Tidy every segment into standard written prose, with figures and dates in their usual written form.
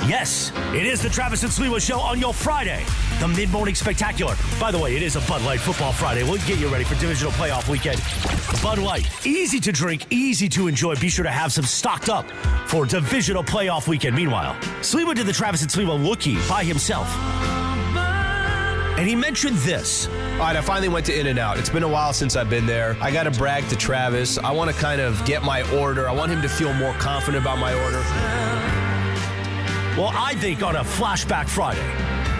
Yes, it is the Travis and Sliwa Show on your Friday, the mid-morning spectacular. By the way, it is a Bud Light football Friday. We'll get you ready for Divisional playoff weekend. Bud Light, easy to drink, easy to enjoy. Be sure to have some stocked up for Divisional playoff weekend. Meanwhile, Sliwa did the Travis and Sliwa lookie by himself. And he mentioned this. All right, I finally went to In-N-Out. It's been a while since I've been there. I got to brag to Travis. I want to kind of get my order. I want him to feel more confident about my order. Well, I think on a Flashback Friday,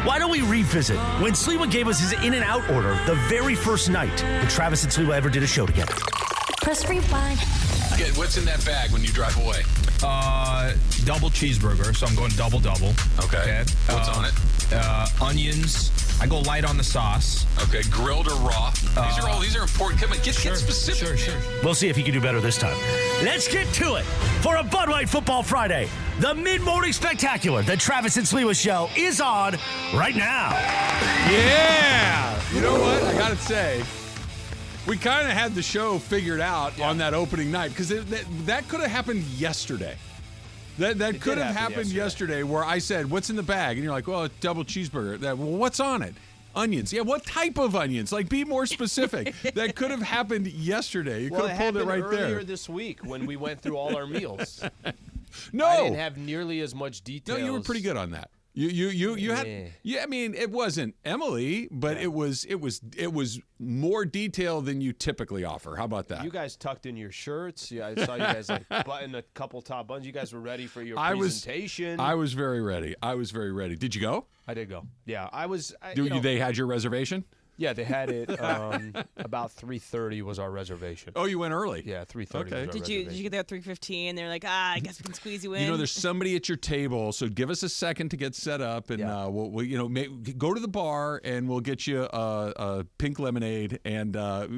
why don't we revisit when Sliwa gave us his In-N-Out order the very first night that Travis and Sliwa ever did a show together. Press rewind. Okay, what's in that bag when you drive away? Double cheeseburger, so I'm going double-double. Okay. What's on it? Onions. I go light on the sauce. Okay, grilled or raw? These are important. Come on, get specific. Sure. We'll see if he can do better this time. Let's get to it for a Bud Light Football Friday. The mid-morning spectacular, the Travis and Sliwa Show, is on right now. Yeah! You know what? I got to say, we kind of had the show figured out on that opening night because that could have happened yesterday. That could have happened yesterday where I said, what's in the bag? And you're like, well, a double cheeseburger. Well, what's on it? Onions. Yeah, what type of onions? Like, be more specific. That could have happened yesterday. You could have pulled it right there. Earlier this week when we went through all our meals. No. I didn't have nearly as much details. No, you were pretty good on that. You had. Yeah, I mean, it wasn't Emily, but it was more detail than you typically offer. How about that? You guys tucked in your shirts. Yeah, I saw you guys like button a couple top buttons. You guys were ready for your presentation. I was very ready. Did you go? I did go. Yeah, I was. They had your reservation? Yeah, they had it about 3:30 was our reservation. Oh, you went early? Yeah, 3:30. Okay. Did you get there at 3:15? They're like, I guess we can squeeze you in. You know, there's somebody at your table, so give us a second to get set up, and we'll go to the bar, and we'll get you a pink lemonade, and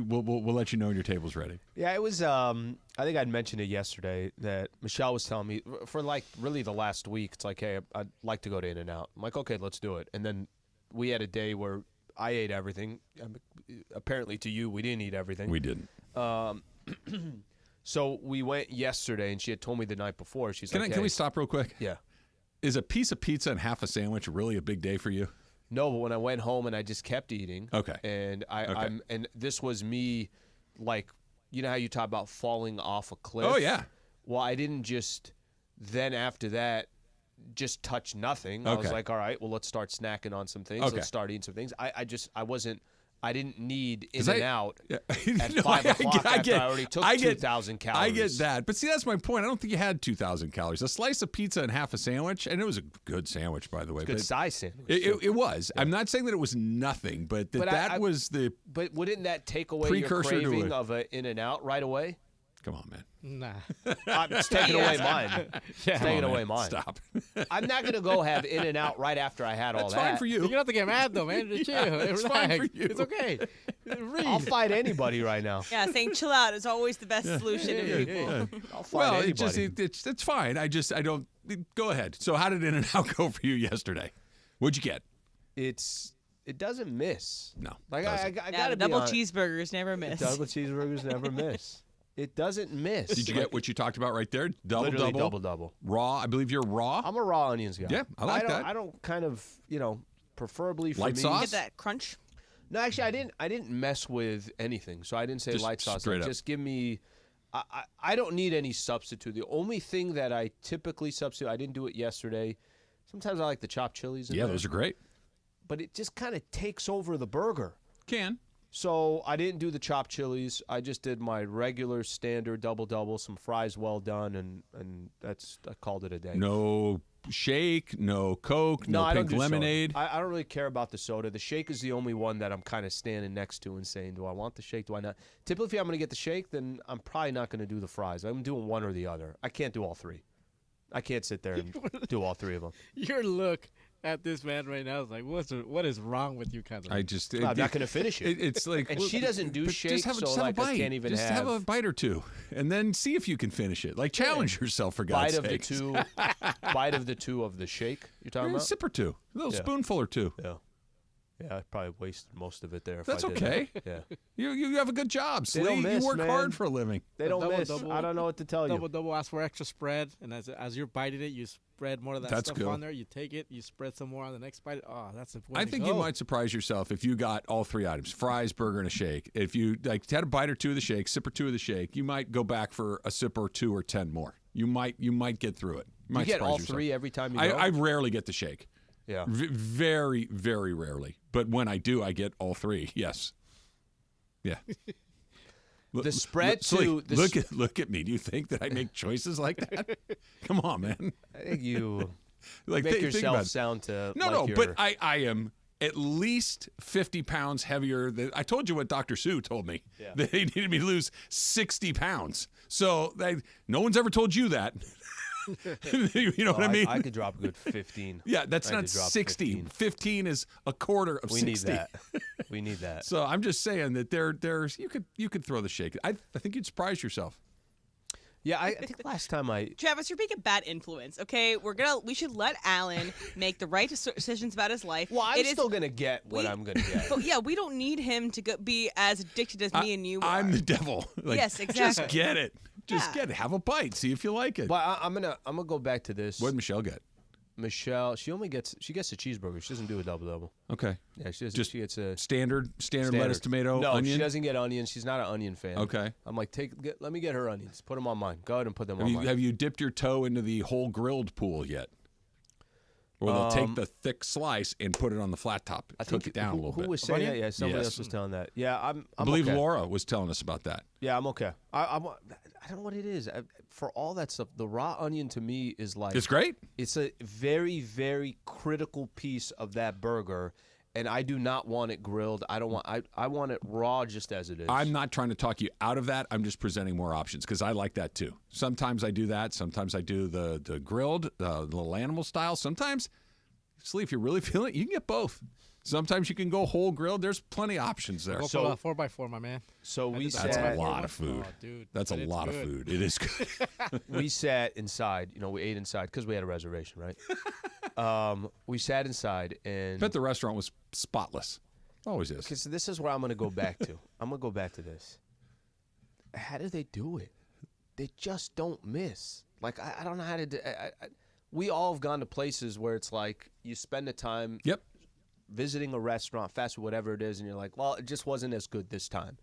we'll let you know when your table's ready. Yeah, it was. I think I'd mentioned it yesterday that Michelle was telling me for like really the last week. It's like, hey, I'd like to go to In-N-Out. I'm like, okay, let's do it. And then we had a day where I ate everything. Apparently to you, we didn't eat everything. We didn't. So we went yesterday, and she had told me the night before. Can we stop real quick? Yeah. Is a piece of pizza and half a sandwich really a big day for you? No, but when I went home and I just kept eating. Okay. And and this was me, like, you know how you talk about falling off a cliff? Oh, yeah. Well, I didn't just then after that just touch nothing. I was like, all right, well, let's start snacking on some things. Okay. Let's start eating some things. I didn't need In-N-Out at No, 5 o'clock after I already took 2,000 calories. I get that. But see, that's my point. I don't think you had 2,000 calories. A slice of pizza and half a sandwich, and it was a good sandwich, by the way. Good size sandwich. It was. Yeah. I'm not saying that it was nothing, but that was the But wouldn't that take away your precursor craving of an In-N-Out right away? Come on, man. Nah. It's taking away mine. It's taking away mine. Stop. I'm not going to go have In-N-Out right after I had all That's that. fine for you. You don't have to get mad, though, man. Just chill. It's Relax. fine for you. It's okay. Read. I'll fight anybody right now. Yeah, saying chill out is always the best solution to people. I'll fight anybody. It's fine. I don't. Go ahead. So how did In-N-Out go for you yesterday? What'd you get? It doesn't miss. No. Like I Yeah, gotta the be double honest. cheeseburgers never miss. Double cheeseburgers never miss. It doesn't miss. Did you get what you talked about right there? Literally double. Raw. I believe you're raw. I'm a raw onions guy. Yeah, I like that. I don't kind of, preferably for Light me. sauce? Get that crunch. No, actually, I didn't mess with anything. So I didn't say Just light sauce. straight up. Just give me. I don't need any substitute. The only thing that I typically substitute, I didn't do it yesterday. Sometimes I like the chopped chilies. Yeah, those are great. But it just kind of takes over the burger. Can. So I didn't do the chopped chilies. I just did my regular standard double, some fries well done, and I called it a day. No shake, no Coke, no I don't pink do lemonade. Soda. I don't really care about the soda. The shake is the only one that I'm kind of standing next to and saying, do I want the shake? Do I not? Typically, if I'm going to get the shake, then I'm probably not going to do the fries. I'm doing one or the other. I can't do all three. I can't sit there and do all three of them. Your look at this man right now is like, what is wrong with you, kind of? I just. I'm not going to finish it. It's like, and she doesn't do shakes, so like I can't even just have a bite or two, and then see if you can finish it. Like challenge yourself for God's sake. Bite of the two of the shake. You're talking about A sip or two, a little spoonful or two. Yeah. Yeah, I probably wasted most of it there. If That's I did okay. That. Yeah. You have a good job, They don't Slee. miss, You work man. hard for a living. They don't Double, miss. double. I don't know what to tell you. Double ask for extra spread, and as you're biting it, you spread more of that That's stuff cool. on there. You take it, you spread some more on the next bite. Oh, that's the I think you might surprise yourself if you got all 3 items: fries, burger, and a shake. If you had a bite or 2 of the shake, sip or 2 of the shake, you might go back for a sip or 2 or 10 more. You might get through it. You get all 3 every time you go? I rarely get the shake. Yeah. Very, very rarely. But when I do, I get all 3. Yes. Yeah. The spread Slee, to look at me. Do you think that I make choices like that? Come on, man. I think you Like make think yourself about it. sound to No, like but I am at least 50 pounds heavier. I told you what Dr. Sue told me. Yeah. They needed me to lose 60 pounds. So no one's ever told you that. You know what I mean? I could drop a good 15. Yeah, that's I not could drop 60. 15. 15 is a quarter of We 60. need that. We need that. So I'm just saying that there's you could throw the shake. I think you'd surprise yourself. Yeah, I think last time Travis, you're being a bad influence. Okay, we should let Alan make the right decisions about his life. Well, I'm still gonna get what I'm gonna get. But yeah, we don't need him to be as addicted as me and you are. I'm the devil. Yes, exactly. Just get it. Just get it. Have a bite. See if you like it. Well, I'm gonna go back to this. What did Michelle get? Michelle, she gets a cheeseburger. She doesn't do a double. Okay. Yeah, she gets a standard lettuce, tomato, no, onion. she doesn't get onions. She's not an onion fan. Okay. I'm like, let me get her onions. Put them on mine. Go ahead and put them on mine. Have you dipped your toe into the whole grilled pool yet? Or they'll take the thick slice and put it on the flat top. I Cook think it down a little bit. Who was saying Onion? that? Yeah, somebody Yes. else was telling that. Yeah, I believe okay. Laura was telling us about that. Yeah, I'm okay. I don't know what it is. For all that stuff, the raw onion to me is like It's great. It's a very, very critical piece of that burger, and I do not want it grilled. I don't want. I want it raw, just as it is. I'm not trying to talk you out of that. I'm just presenting more options because I like that too. Sometimes I do that. Sometimes I do the grilled, the little animal style. Sometimes, Slee, if you really feel it, you can get both. Sometimes you can go whole grilled. There's plenty of options there. Go So- for 4x4, my man. So we That's sat. a lot of food. Oh, dude. That's a But it's lot of good. food. It is good. We sat inside. We ate inside because we had a reservation, right? We sat inside, and Bet the restaurant was spotless. Always is. because this is where I'm going to go back to. I'm going to go back to this. How do they do it? They just don't miss. Like I don't know how to do. We all have gone to places where it's like you spend the time Yep. visiting a restaurant, fast food, whatever it is, and you're like, well, it just wasn't as good this time.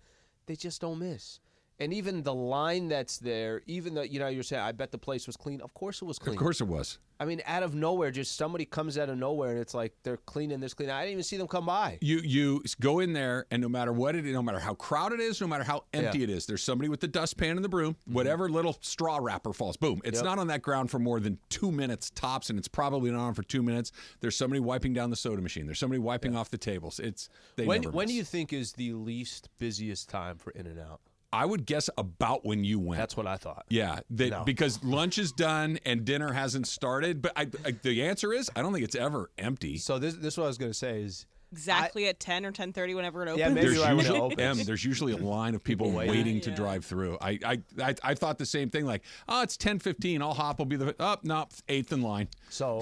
They just don't miss. And even the line that's there, even though, you're saying, I bet the place was clean. Of course it was clean. Of course it was. I mean, out of nowhere, just somebody comes out of nowhere, and it's like they're cleaning this, cleaning. I didn't even see them come by. You go in there, and no matter what it is, no matter how crowded it is, no matter how empty it is, there's somebody with the dustpan and the broom, whatever little straw wrapper falls, boom. It's not on that ground for more than 2 minutes tops, and it's probably not on for 2 minutes. There's somebody wiping down the soda machine. There's somebody wiping off the tables. When never do miss. you think is the least busiest time for In-N-Out? I would guess about when you went. That's what I thought. Yeah, because lunch is done and dinner hasn't started. But the answer is I don't think it's ever empty. So this is what I was going to say is Exactly at 10 or 10:30 whenever it opens. Yeah, maybe There's right when it usually, opens. there's usually a line of people waiting to drive through. I thought the same thing. Like, oh, it's 10:15. I'll hop. Will be the no 8th in line. So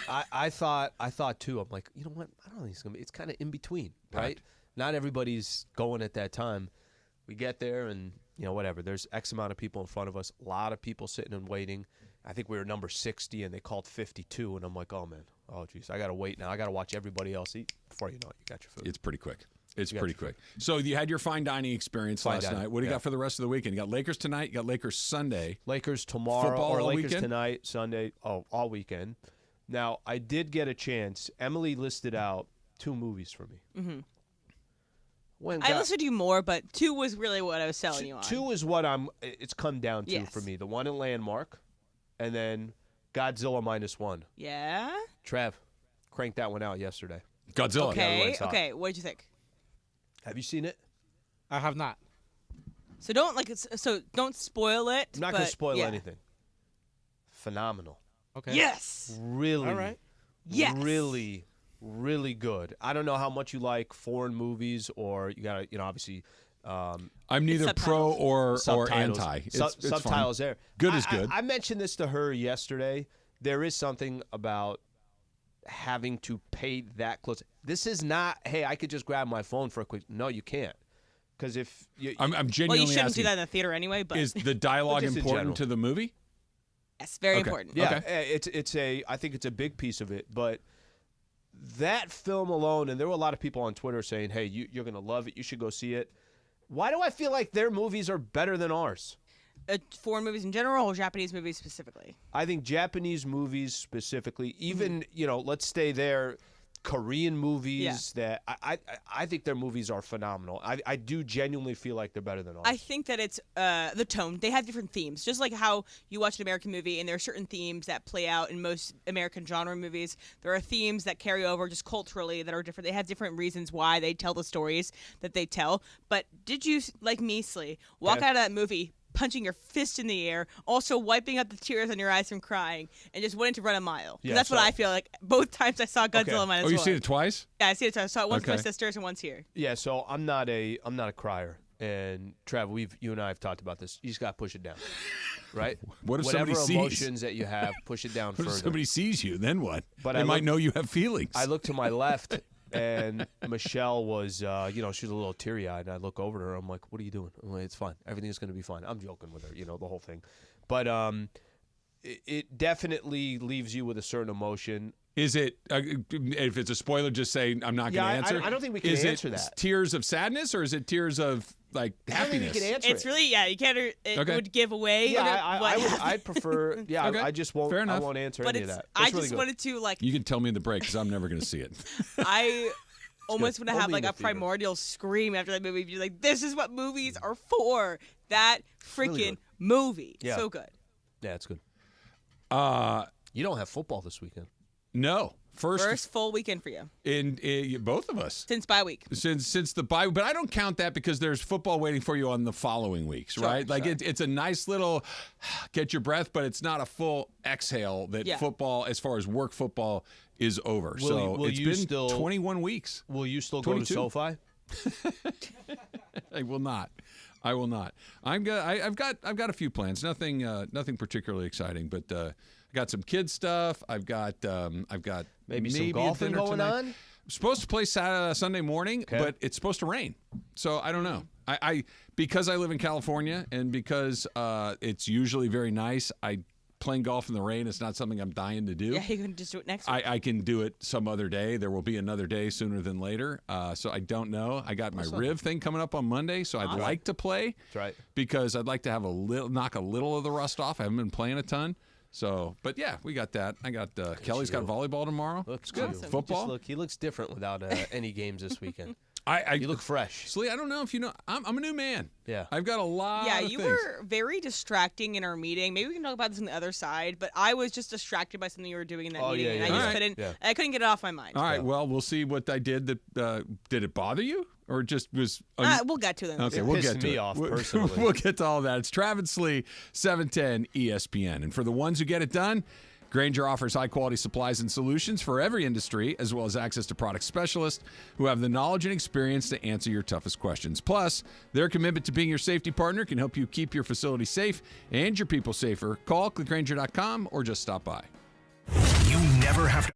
I thought too. I'm like, you know what? I don't think it's gonna be. It's kind of in between, right? Not everybody's going at that time. We get there and whatever. There's X amount of people in front of us. A lot of people sitting and waiting. I think we were number 60 and they called 52. And I'm like, oh man, oh geez, I gotta wait now. I gotta watch everybody else eat before you know it. You got your food. It's pretty quick. It's pretty quick. So you had your fine dining experience last night. What do you got for the rest of the weekend? You got Lakers tonight. You got Lakers Sunday. Lakers tomorrow Football or all Lakers weekend? tonight, Sunday, all weekend. Now, I did get a chance. Emily listed out 2 movies for me. Mm-hmm. When I listened to you more, but 2 was really what I was selling you on. 2 is what it's come down to Yes. for me. The one in Landmark, and then Godzilla -1. Yeah? Trev, cranked that one out yesterday. Godzilla. Okay, everyone saw it. okay. What'd you think? Have you seen it? I have not. So don't spoil it. I'm not going to but spoil yeah. anything. Phenomenal. Okay. Yes. Really, All right. Yes. really, really good. I don't know how much you like foreign movies, or you got to, obviously. I'm neither Subtitles. pro or Subtitles. anti. It's Subtitles fine. there. Good is good. I mentioned this to her yesterday. There is something about having to pay that close. This is not, hey, I could just grab my phone for a quick. No, you can't. Because if you, I'm genuinely well, you shouldn't asking, do that in the theater anyway. But is the dialogue Just in important general. to the movie? yes, very important. Yeah, Okay. I think it's a big piece of it, but that film alone, and there were a lot of people on Twitter saying, hey, you're going to love it, you should go see it. Why do I feel like their movies are better than ours? Foreign movies in general or Japanese movies specifically? I think Japanese movies specifically, even, let's stay there, Korean movies that I think their movies are phenomenal. I do genuinely feel like they're better than ours. I think that it's the tone. They have different themes. Just like how you watch an American movie and there are certain themes that play out in most American genre movies. There are themes that carry over just culturally that are different. They have different reasons why they tell the stories that they tell. But did you, like me, Slee, walk out of that movie punching your fist in the air, also wiping out the tears on your eyes from crying, and just wanting to run a mile? Yeah, That's what I feel like both times I saw Godzilla minus one. Oh, you seen it twice? Yeah, I see it twice. I saw it once with my Okay. sisters and once here. Yeah, so I'm not a crier. And Trav, you and I have talked about this. You just got to push it down, right? What if Whatever somebody sees? emotions that you have, push it down What further. if somebody sees you? Then what? But they I might look- know you have feelings. I look to my left, and Michelle was, she was a little teary-eyed, and I look over to her. I'm like, what are you doing? I'm like, it's fine. Everything's going to be fine. I'm joking with her, the whole thing. But it definitely leaves you with a certain emotion. Is it, if it's a spoiler, just say I'm not going to Yeah, answer? I don't think we can is answer it that. Tears of sadness, or is it tears of, like, I don't think happiness? we can answer It's it. really, you can't, it Okay. would give away. Yeah, what happened. I'd prefer, Okay. I just won't, Fair I enough. won't answer But any of it's, that. I It's really just good. wanted to, like, You can tell me in the break, because I'm never going to see it. I almost want to have Only like in a the theater. primordial scream after that movie. You're like, this is what movies are for. That freaking really good. movie. Yeah. So good. Yeah, it's good. You don't have football this weekend. No. First full weekend for you in both of us. since bye week. Since the bye, but I don't count that because there's football waiting for you on the following weeks, right? Like it's a nice little get your breath, but it's not a full exhale that football, as far as work football, is over. Will It's you been still- 21 weeks. Will you still go to 22. SoFi? I will not. I will not. I've got a few plans. Nothing particularly exciting, but I got some kid stuff. I've got Maybe some a golfing dinner going tonight. on? I'm supposed to play Sunday morning, but it's supposed to rain. So I don't know. I because I live in California and because it's usually very nice, playing golf in the rain is not something I'm dying to do. Yeah, you can just do it next week. I can do it some other day. There will be another day sooner than later. So I don't know. I got my Riv thing coming up on Monday, so I'd like to play. That's right. Because I'd like to have knock a little of the rust off. I haven't been playing a ton. So, but yeah, we got that. I got Kelly's got volleyball tomorrow. Looks good. Awesome. Football. He looks different without any games this weekend. You You look fresh. Slee, I don't know if you know. I'm a new man. Yeah. I've got a lot. Yeah, of you things. were very distracting in our meeting. Maybe we can talk about this on the other side, but I was just distracted by something you were doing in that Oh, meeting, yeah, and yeah, I just yeah. couldn't. Yeah. I couldn't get it off my mind. All right. Well, we'll see what I did. That did it bother you, or just was? We'll get to them. Okay, It we'll pissed get to me it. off We'll- personally. We'll get to all that. It's Travis Lee, 710 ESPN. And for the ones who get it done, Grainger offers high-quality supplies and solutions for every industry, as well as access to product specialists who have the knowledge and experience to answer your toughest questions. Plus, their commitment to being your safety partner can help you keep your facility safe and your people safer. Call clickgrainger.com or just stop by. You never have to.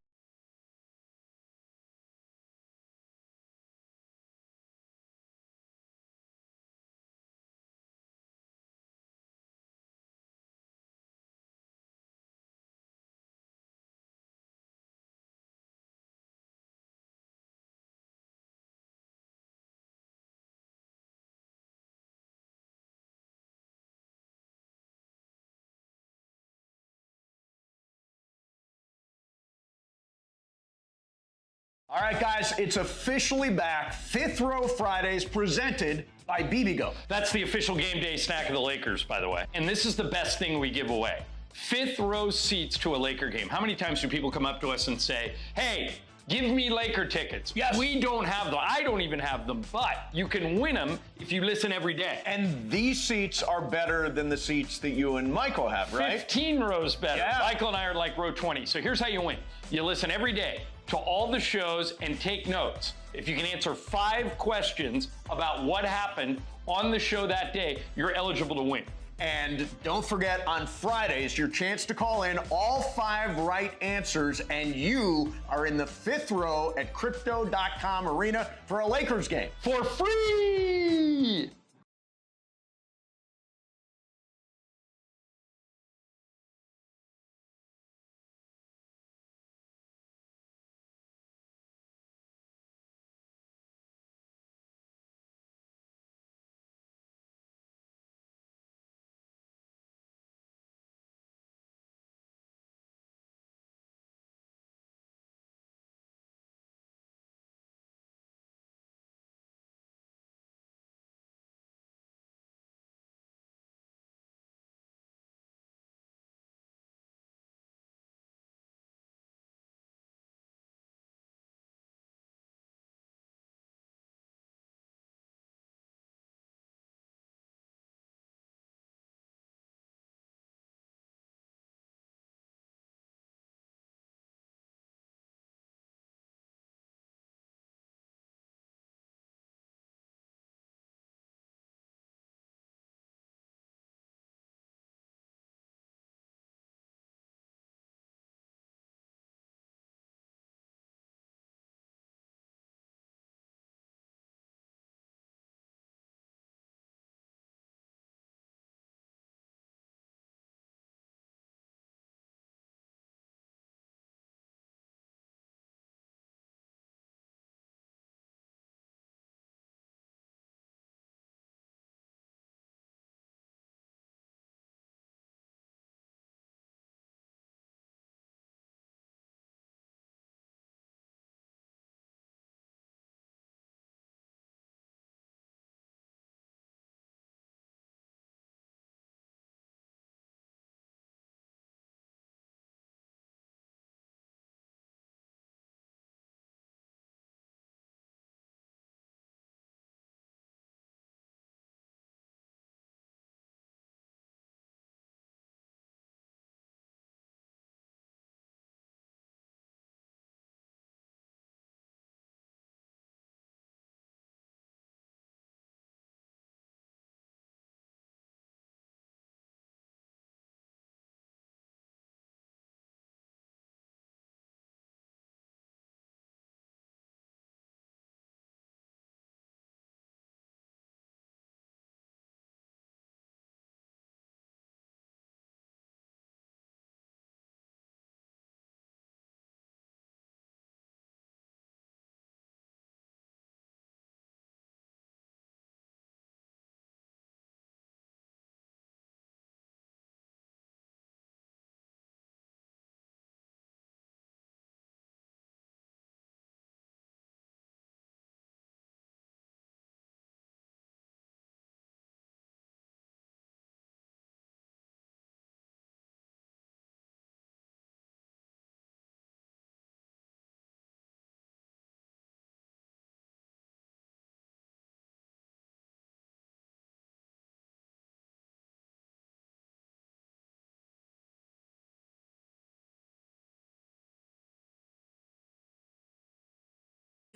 All right, guys, it's officially back. Fifth Row Fridays presented by BBGO. That's the official game day snack of the Lakers, by the way. And this is the best thing we give away. Fifth row seats to a Laker game. How many times do people come up to us and say, hey, give me Laker tickets? Yes. We don't have them. I don't even have them, but you can win them if you listen every day. And these seats are better than the seats that you and Michael have, right? 15 rows better. Yeah. Michael and I are like row 20. So here's how you win. You listen every day to all the shows and take notes. If you can answer 5 questions about what happened on the show that day, you're eligible to win. And don't forget, on Fridays, your chance to call in all 5 right answers, and you are in the 5th row at Crypto.com Arena for a Lakers game for free.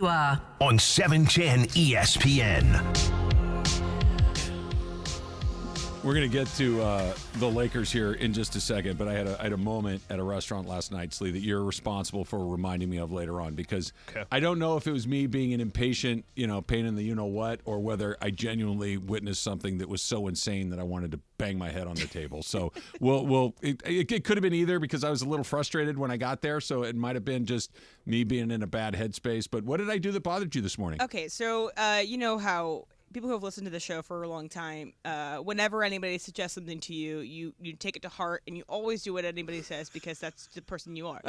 On 710 ESPN. We're going to get to the Lakers here in just a second, but I had a moment at a restaurant last night, Slee, that you're responsible for reminding me of later on, because I don't know if it was me being an impatient, pain in the you-know-what, or whether I genuinely witnessed something that was so insane that I wanted to bang my head on the table. So it could have been either, because I was a little frustrated when I got there, so it might have been just me being in a bad headspace. But what did I do that bothered you this morning? Okay, so you know how people who have listened to the show for a long time, whenever anybody suggests something to you, you take it to heart and you always do what anybody says because that's the person you are.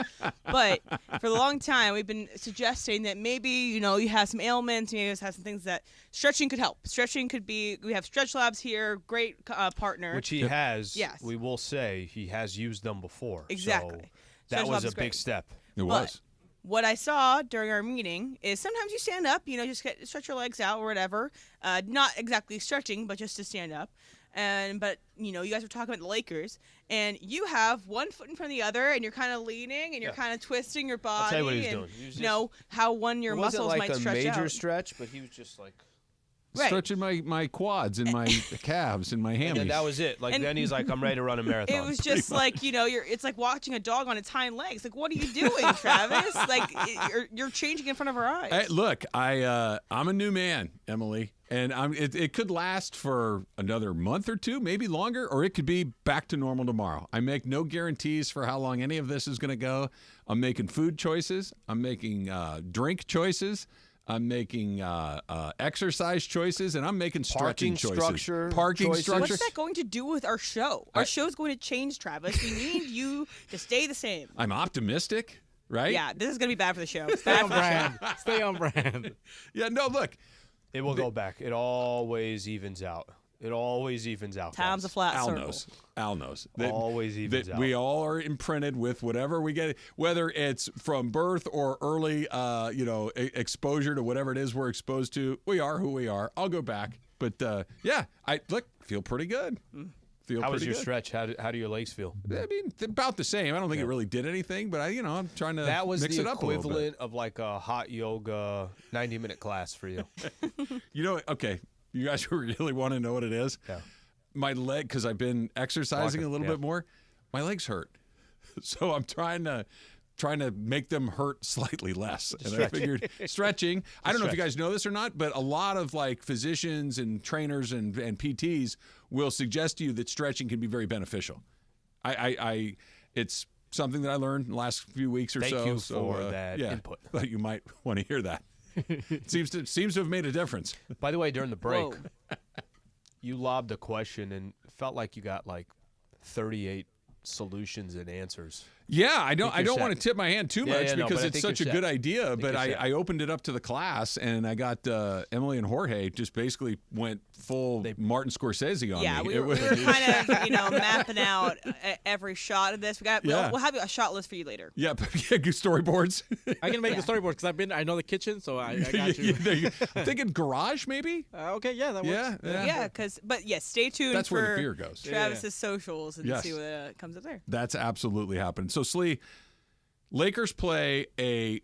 But for a long time, we've been suggesting that maybe, you have some ailments, maybe you have some things that stretching could help. Stretching could be, we have Stretch Labs here, great partner. Which he has, yes. We will say, he has used them before. Exactly. So that was a big step. It was. What I saw during our meeting is sometimes you stand up, just stretch your legs out or whatever. Not exactly stretching, but just to stand up. But you guys were talking about the Lakers, and you have one foot in front of the other, and you're kind of leaning, and you're kind of twisting your body. I'll tell you what he was doing. He was how your muscles might stretch out. It wasn't like a major stretch, but he was just like. Right. stretching my quads and my calves and my hammies. And that was it. Like, And- then he's like, I'm ready to run a marathon. It was just like, it's like watching a dog on its hind legs. Like, what are you doing, Travis? Like, you're changing in front of our eyes. Hey, look, I'm a new man, Emily, and it could last for another month or two, maybe longer, or it could be back to normal tomorrow. I make no guarantees for how long any of this is going to go. I'm making food choices. I'm making drink choices. I'm making exercise choices, and I'm making stretching choices. Parking structure. What's that going to do with our show? Our show's going to change, Travis. We need you to stay the same. I'm optimistic, right? Yeah, this is going to be bad for the show. Stay on brand. Stay on brand. Yeah, no, look. It will go back. It always evens out. It always evens out. Time's a guys. flat Al circle. knows. Al knows. Always evens out. We all are imprinted with whatever we get, whether it's from birth or early, exposure to whatever it is we're exposed to. We are who we are. I'll go back, but I feel pretty good. How was your stretch? How do your legs feel? I mean, about the same. I don't think it really did anything, but I'm trying to That was mix the it up a little bit. equivalent of like a hot yoga 90-minute class for you. Okay, you guys who really want to know what it is? Yeah. My leg, because I've been exercising a little bit more, my legs hurt. So I'm trying to make them hurt slightly less. And I figured stretching. I don't know if you guys know this or not, but a lot of like physicians and trainers and PTs will suggest to you that stretching can be very beneficial. It's something that I learned in the last few weeks or so. Thank you for that input. But you might want to hear that. It seems to have made a difference. By the way, during the break, Whoa. you lobbed a question and it felt like you got like 38 solutions and answers. Yeah, I don't you're want to set. tip my hand too much Yeah, no, because but I it's think such a you're good set. idea. But you're set. I opened it up to the class and I got Emily and Jorge just basically went full Martin Scorsese on Yeah, me. we were kind of mapping out every shot of this. We'll have a shot list for you later. Yeah, storyboards. I can make the storyboard because I know the kitchen, so I got you. I'm thinking garage maybe. Okay, yeah, that works. Yeah, stay tuned. That's for where the beer goes. Travis's socials and Yes. see what comes up there. That's absolutely happening. So Slee, Lakers play a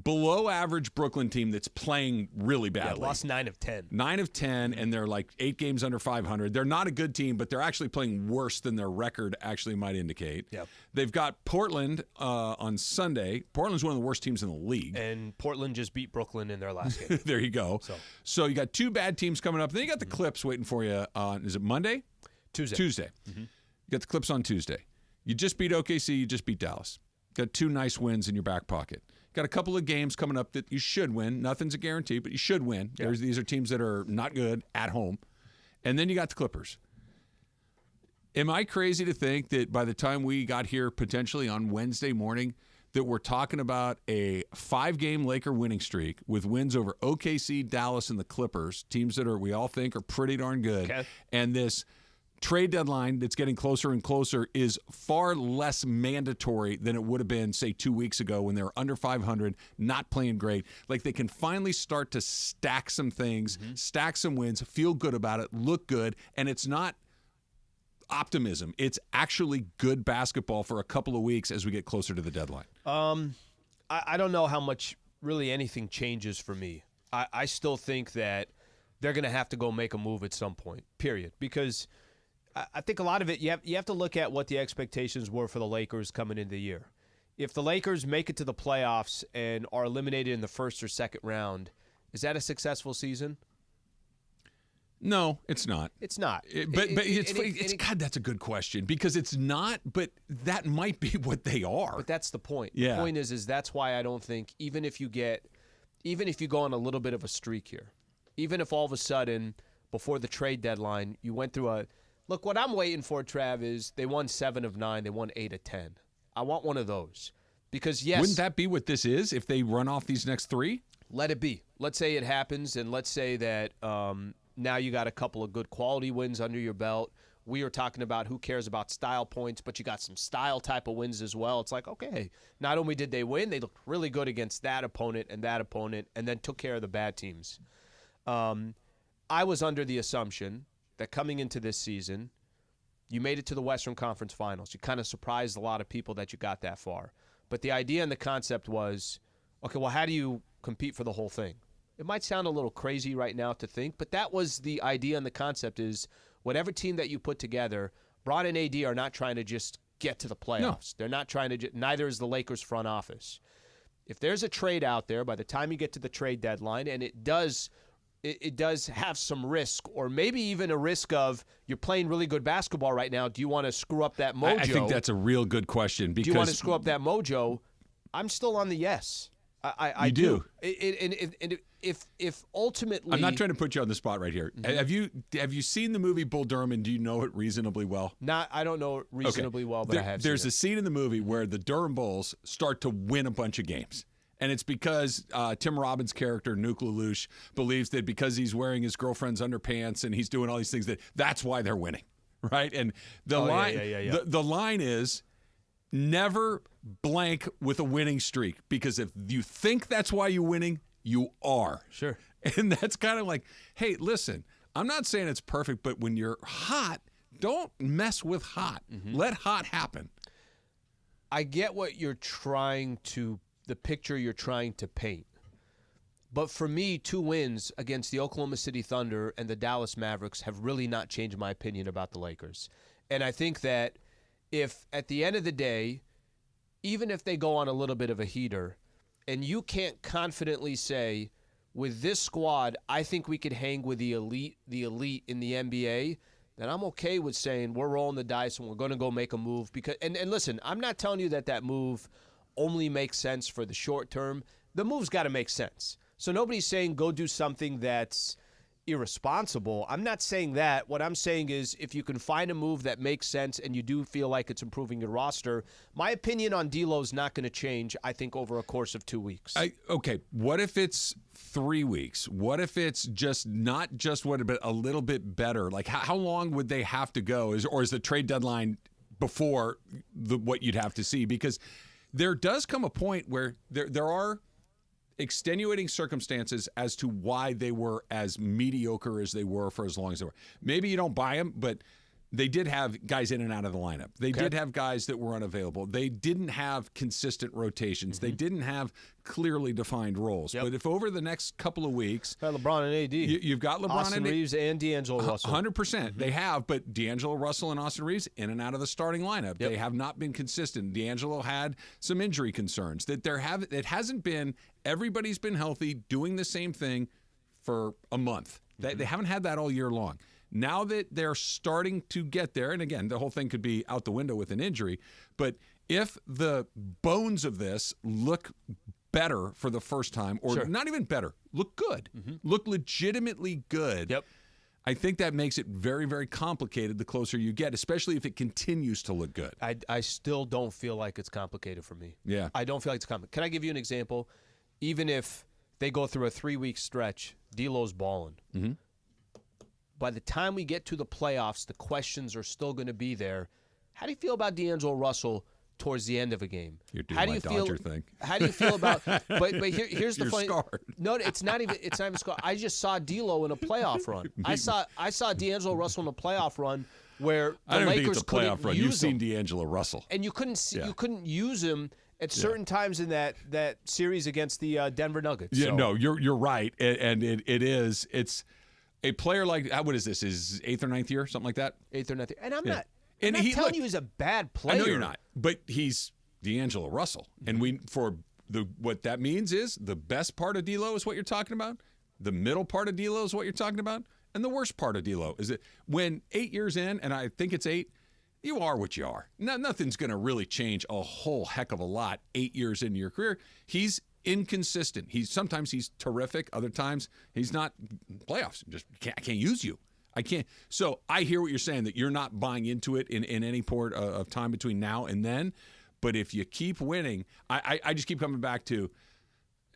below average Brooklyn team that's playing really badly. Lost 9 of 10. 9 of 10, and they're like 8 games under 500. They're not a good team, but they're actually playing worse than their record actually might indicate. Yep. They've got Portland on Sunday. Portland's one of the worst teams in the league. And Portland just beat Brooklyn in their last game. There you go. So you got 2 bad teams coming up. Then you got the Mm-hmm. Clips waiting for you on, is it Monday? Tuesday. Mm-hmm. You got the Clips on Tuesday. You just beat OKC. You just beat Dallas. Got 2 nice wins in your back pocket. Got a couple of games coming up that you should win. Nothing's a guarantee, but you should win. Yeah. These are teams that are not good at home. And then you got the Clippers. Am I crazy to think that by the time we got here potentially on Wednesday morning that we're talking about a 5-game Laker winning streak with wins over OKC, Dallas, and the Clippers, teams that we all think are pretty darn good, and this trade deadline that's getting closer and closer is far less mandatory than it would have been, say, 2 weeks ago when they were under 500, not playing great. Like they can finally start to stack some things, stack some wins, feel good about it, look good, and it's not optimism. It's actually good basketball for a couple of weeks as we get closer to the deadline. I don't know how much really anything changes for me. I still think that they're going to have to go make a move at some point, period, because I think a lot of it, you have to look at what the expectations were for the Lakers coming into the year. If the Lakers make it to the playoffs and are eliminated in the first or second round, is that a successful season? No, it's not. It's not. God, that's a good question because it's not, but that might be what they are. But that's the point. Yeah. The point is that's why I don't think even if you go on a little bit of a streak here, even if all of a sudden before the trade deadline you went through look, what I'm waiting for, Trav, is they won 7 of 9, they won 8 of 10. I want one of those. Because, yes. Wouldn't that be what this is if they run off these next 3? Let it be. Let's say it happens, and let's say that now you got a couple of good quality wins under your belt. We are talking about who cares about style points, but you got some style type of wins as well. It's like, okay, not only did they win, they looked really good against that opponent, and then took care of the bad teams. I was under the assumption that coming into this season, you made it to the Western Conference Finals. You kind of surprised a lot of people that you got that far. But the idea and the concept was, okay, well, how do you compete for the whole thing? It might sound a little crazy right now to think, but that was the idea and the concept is whatever team that you put together, Bron and AD are not trying to just get to the playoffs. No. They're not trying to neither is the Lakers front office. If there's a trade out there by the time you get to the trade deadline, and it does have some risk, or maybe even a risk of you're playing really good basketball right now. Do you want to screw up that mojo? I think that's a real good question. Because do you want to screw up that mojo? I'm still on the yes. I do. And if ultimately, I'm not trying to put you on the spot right here. Mm-hmm. Have you seen the movie Bull Durham, and do you know it reasonably well? I don't know it reasonably well, but I have. There's seen a scene in the movie where the Durham Bulls start to win a bunch of games. And it's because Tim Robbins' character, Nuke Lelouch, believes that because he's wearing his girlfriend's underpants and he's doing all these things, that's why they're winning, right? And the the line is never blank with a winning streak, because if you think that's why you're winning, you are. Sure. And that's kind of like, hey, listen, I'm not saying it's perfect, but when you're hot, don't mess with hot. Let hot happen. I get what you're the picture you're trying to paint. But for me, 2 wins against the Oklahoma City Thunder and the Dallas Mavericks have really not changed my opinion about the Lakers. And I think that if at the end of the day, even if they go on a little bit of a heater, and you can't confidently say, with this squad, I think we could hang with the elite in the NBA, then I'm okay with saying we're rolling the dice and we're going to go make a move. Because and listen, I'm not telling you that move only makes sense for the short term. The move's got to make sense. So nobody's saying go do something that's irresponsible. I'm not saying that. What I'm saying is if you can find a move that makes sense and you do feel like it's improving your roster, my opinion on D'Lo is not going to change, I think, over a course of 2 weeks. Okay, what if it's 3 weeks? What if it's just not just but a little bit better? Like how long would they have to go? Or is the trade deadline before what you'd have to see? Because there does come a point where there are extenuating circumstances as to why they were as mediocre as they were for as long as they were. Maybe you don't buy them, but they did have guys in and out of the lineup. They did have guys that were unavailable. They didn't have consistent rotations. They didn't have clearly defined roles. But if over the next couple of weeks, LeBron and AD, you've got LeBron Austin and Reeves and D'Angelo Russell. 100%. They have, but D'Angelo Russell and Austin Reeves in and out of the starting lineup. They have not been consistent. D'Angelo had some injury concerns. It hasn't been everybody's been healthy doing the same thing for a month. They haven't had that all year long. Now that they're starting to get there, and again, the whole thing could be out the window with an injury, but if the bones of this look better for the first time, or not even better, look good, look legitimately good, I think that makes it very, very complicated the closer you get, especially if it continues to look good. I still don't feel like it's complicated for me. Yeah. I don't feel like it's complicated. Can I give you an example? Even if they go through a 3-week stretch, D'Lo's balling. By the time we get to the playoffs, the questions are still going to be there. How do you feel about D'Angelo Russell towards the end of a game? You're doing my Dodger thing. How do you feel about? But here's the You're funny. scarred. No, it's not even scarred. I just saw D'Lo in a playoff run. I saw D'Angelo Russell in a playoff run where the Lakers couldn't use him. You've seen D'Angelo Russell, and you couldn't use him at certain times in that series against the Denver Nuggets. Yeah, no, you're right, and it's a player like, what is this, his 8th or 9th year, something like that? 8th or 9th year. And I'm not telling you he's a bad player. I know you're not, but he's D'Angelo Russell. And what that means is the best part of D'Lo is what you're talking about, the middle part of D'Lo is what you're talking about, and the worst part of D'Lo is that when 8 years in, and I think it's 8, you are what you are. Nothing's going to really change a whole heck of a lot 8 years into your career. He's inconsistent. Sometimes he's terrific. Other times he's not. Playoffs, I can't use you. I can't. So I hear what you're saying, that you're not buying into it in any point of time between now and then. But if you keep winning, I just keep coming back to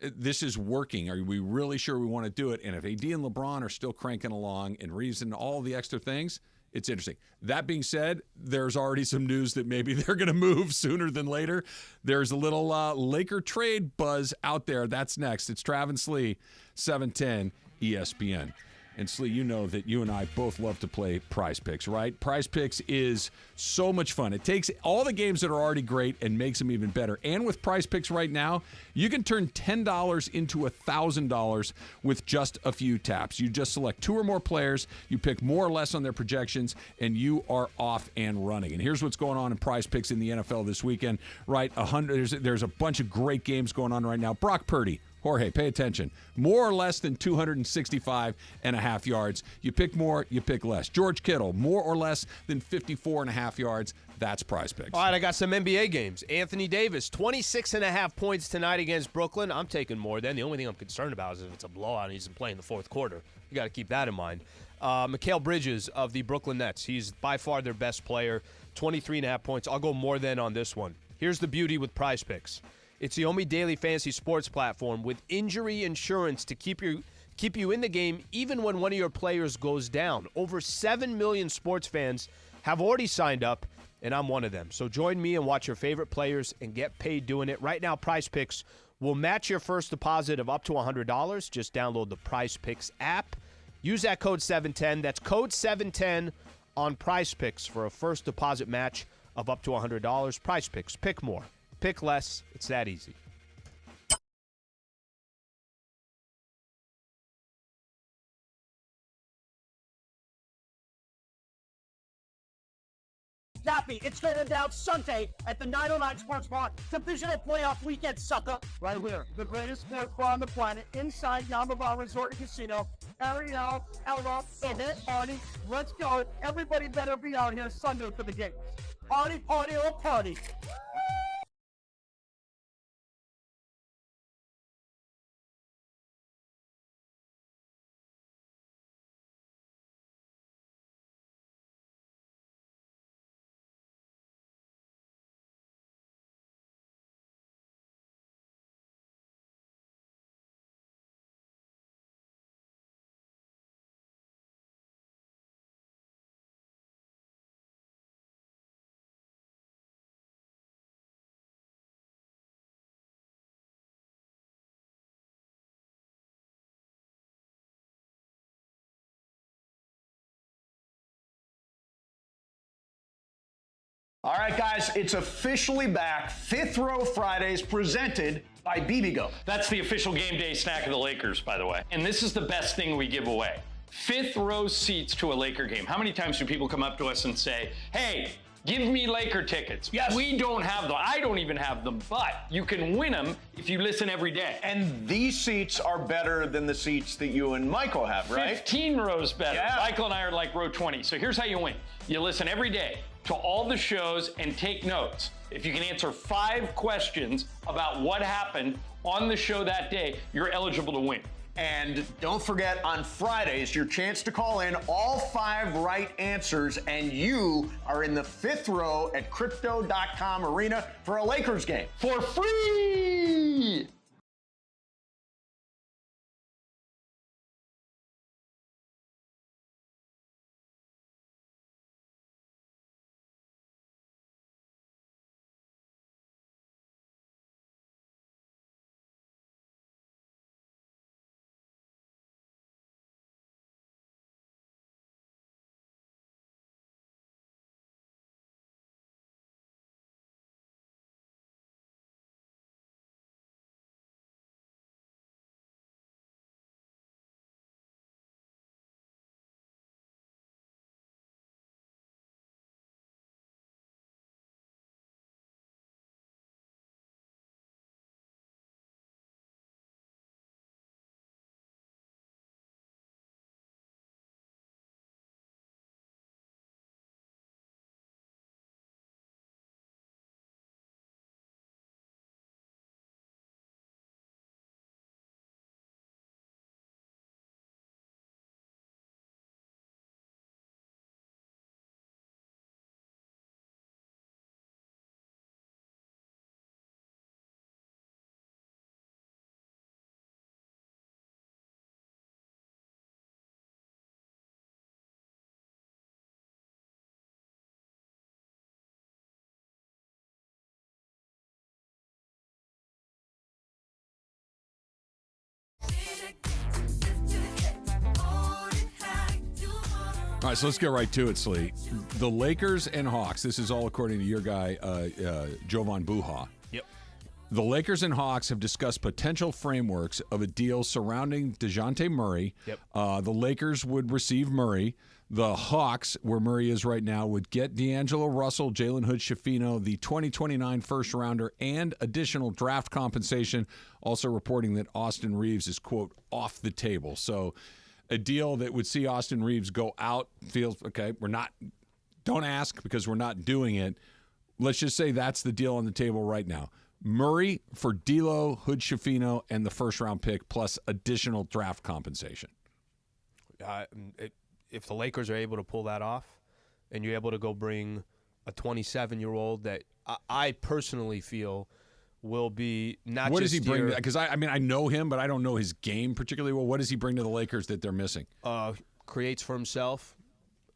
this is working. Are we really sure we want to do it? And if AD and LeBron are still cranking along and Reeves and all the extra things, it's interesting. That being said, there's already some news that maybe they're going to move sooner than later. There's a little Laker trade buzz out there. That's next. It's Travis Lee, 710 ESPN. And Slee, you know that you and I both love to play Prize Picks, right? Prize Picks is so much fun. It takes all the games that are already great and makes them even better. And with Prize Picks right now, you can turn $10 into $1,000 with just a few taps. You just select 2 or more players, you pick more or less on their projections, and you are off and running. And here's what's going on in Prize Picks in the NFL this weekend, right? There's a bunch of great games going on right now. Brock Purdy. Jorge, pay attention. More or less than 265.5 yards. You pick more, you pick less. George Kittle, more or less than 54.5 yards. That's Prize Picks. All right, I got some NBA games. Anthony Davis, 26.5 points tonight against Brooklyn. I'm taking more than. The only thing I'm concerned about is if it's a blowout and he's playing the fourth quarter. You got to keep that in mind. Mikal Bridges of the Brooklyn Nets. He's by far their best player. 23.5 points. I'll go more than on this one. Here's the beauty with Prize Picks. It's the only daily fantasy sports platform with injury insurance to keep you in the game even when one of your players goes down. Over 7 million sports fans have already signed up, and I'm one of them. So join me and watch your favorite players and get paid doing it. Right now, Prize Picks will match your first deposit of up to $100. Just download the Prize Picks app. Use that code 710. That's code 710 on Prize Picks for a first deposit match of up to $100. Prize Picks. Pick more. Pick less. It's that easy. Snappy, it's going down Sunday at the 909 Sports Bar. Divisional playoff weekend, sucker. Right here, the greatest sports bar on the planet, inside Yamava Resort and Casino. Ariel, Elroth, and that party. Let's go. Everybody better be out here Sunday for the game. Party, party, or party. All right, guys, it's officially back. Fifth Row Fridays presented by BBGO. That's the official game day snack of the Lakers, by the way. And this is the best thing we give away. Fifth row seats to a Laker game. How many times do people come up to us and say, hey, give me Laker tickets? Yes. We don't have them. I don't even have them, but you can win them if you listen every day. And these seats are better than the seats that you and Michael have, right? 15 rows better. Yeah. Michael and I are like row 20. So here's how you win. You listen every day to all the shows and take notes. If you can answer 5 questions about what happened on the show that day, you're eligible to win. And don't forget, on Fridays, your chance to call in all 5 right answers, and you are in the fifth row at Crypto.com Arena for a Lakers game. For free! All right, so let's get right to it, Slee. The Lakers and Hawks, this is all according to your guy, Jovan Buha. Yep. The Lakers and Hawks have discussed potential frameworks of a deal surrounding Dejounte Murray. Yep. The Lakers would receive Murray. The Hawks, where Murray is right now, would get D'Angelo Russell, Jalen Hood-Schifino, the 2029 first-rounder, and additional draft compensation. Also reporting that Austin Reeves is, quote, off the table. So a deal that would see Austin Reeves go out feels, okay, don't ask because we're not doing it. Let's just say that's the deal on the table right now. Murray for D'Lo, Hood-Schifino, and the first-round pick plus additional draft compensation. If the Lakers are able to pull that off and you're able to go bring a 27-year-old that I personally feel will be not what just does he bring? Because I know him, but I don't know his game particularly well. What does he bring to the Lakers that they're missing? Creates for himself,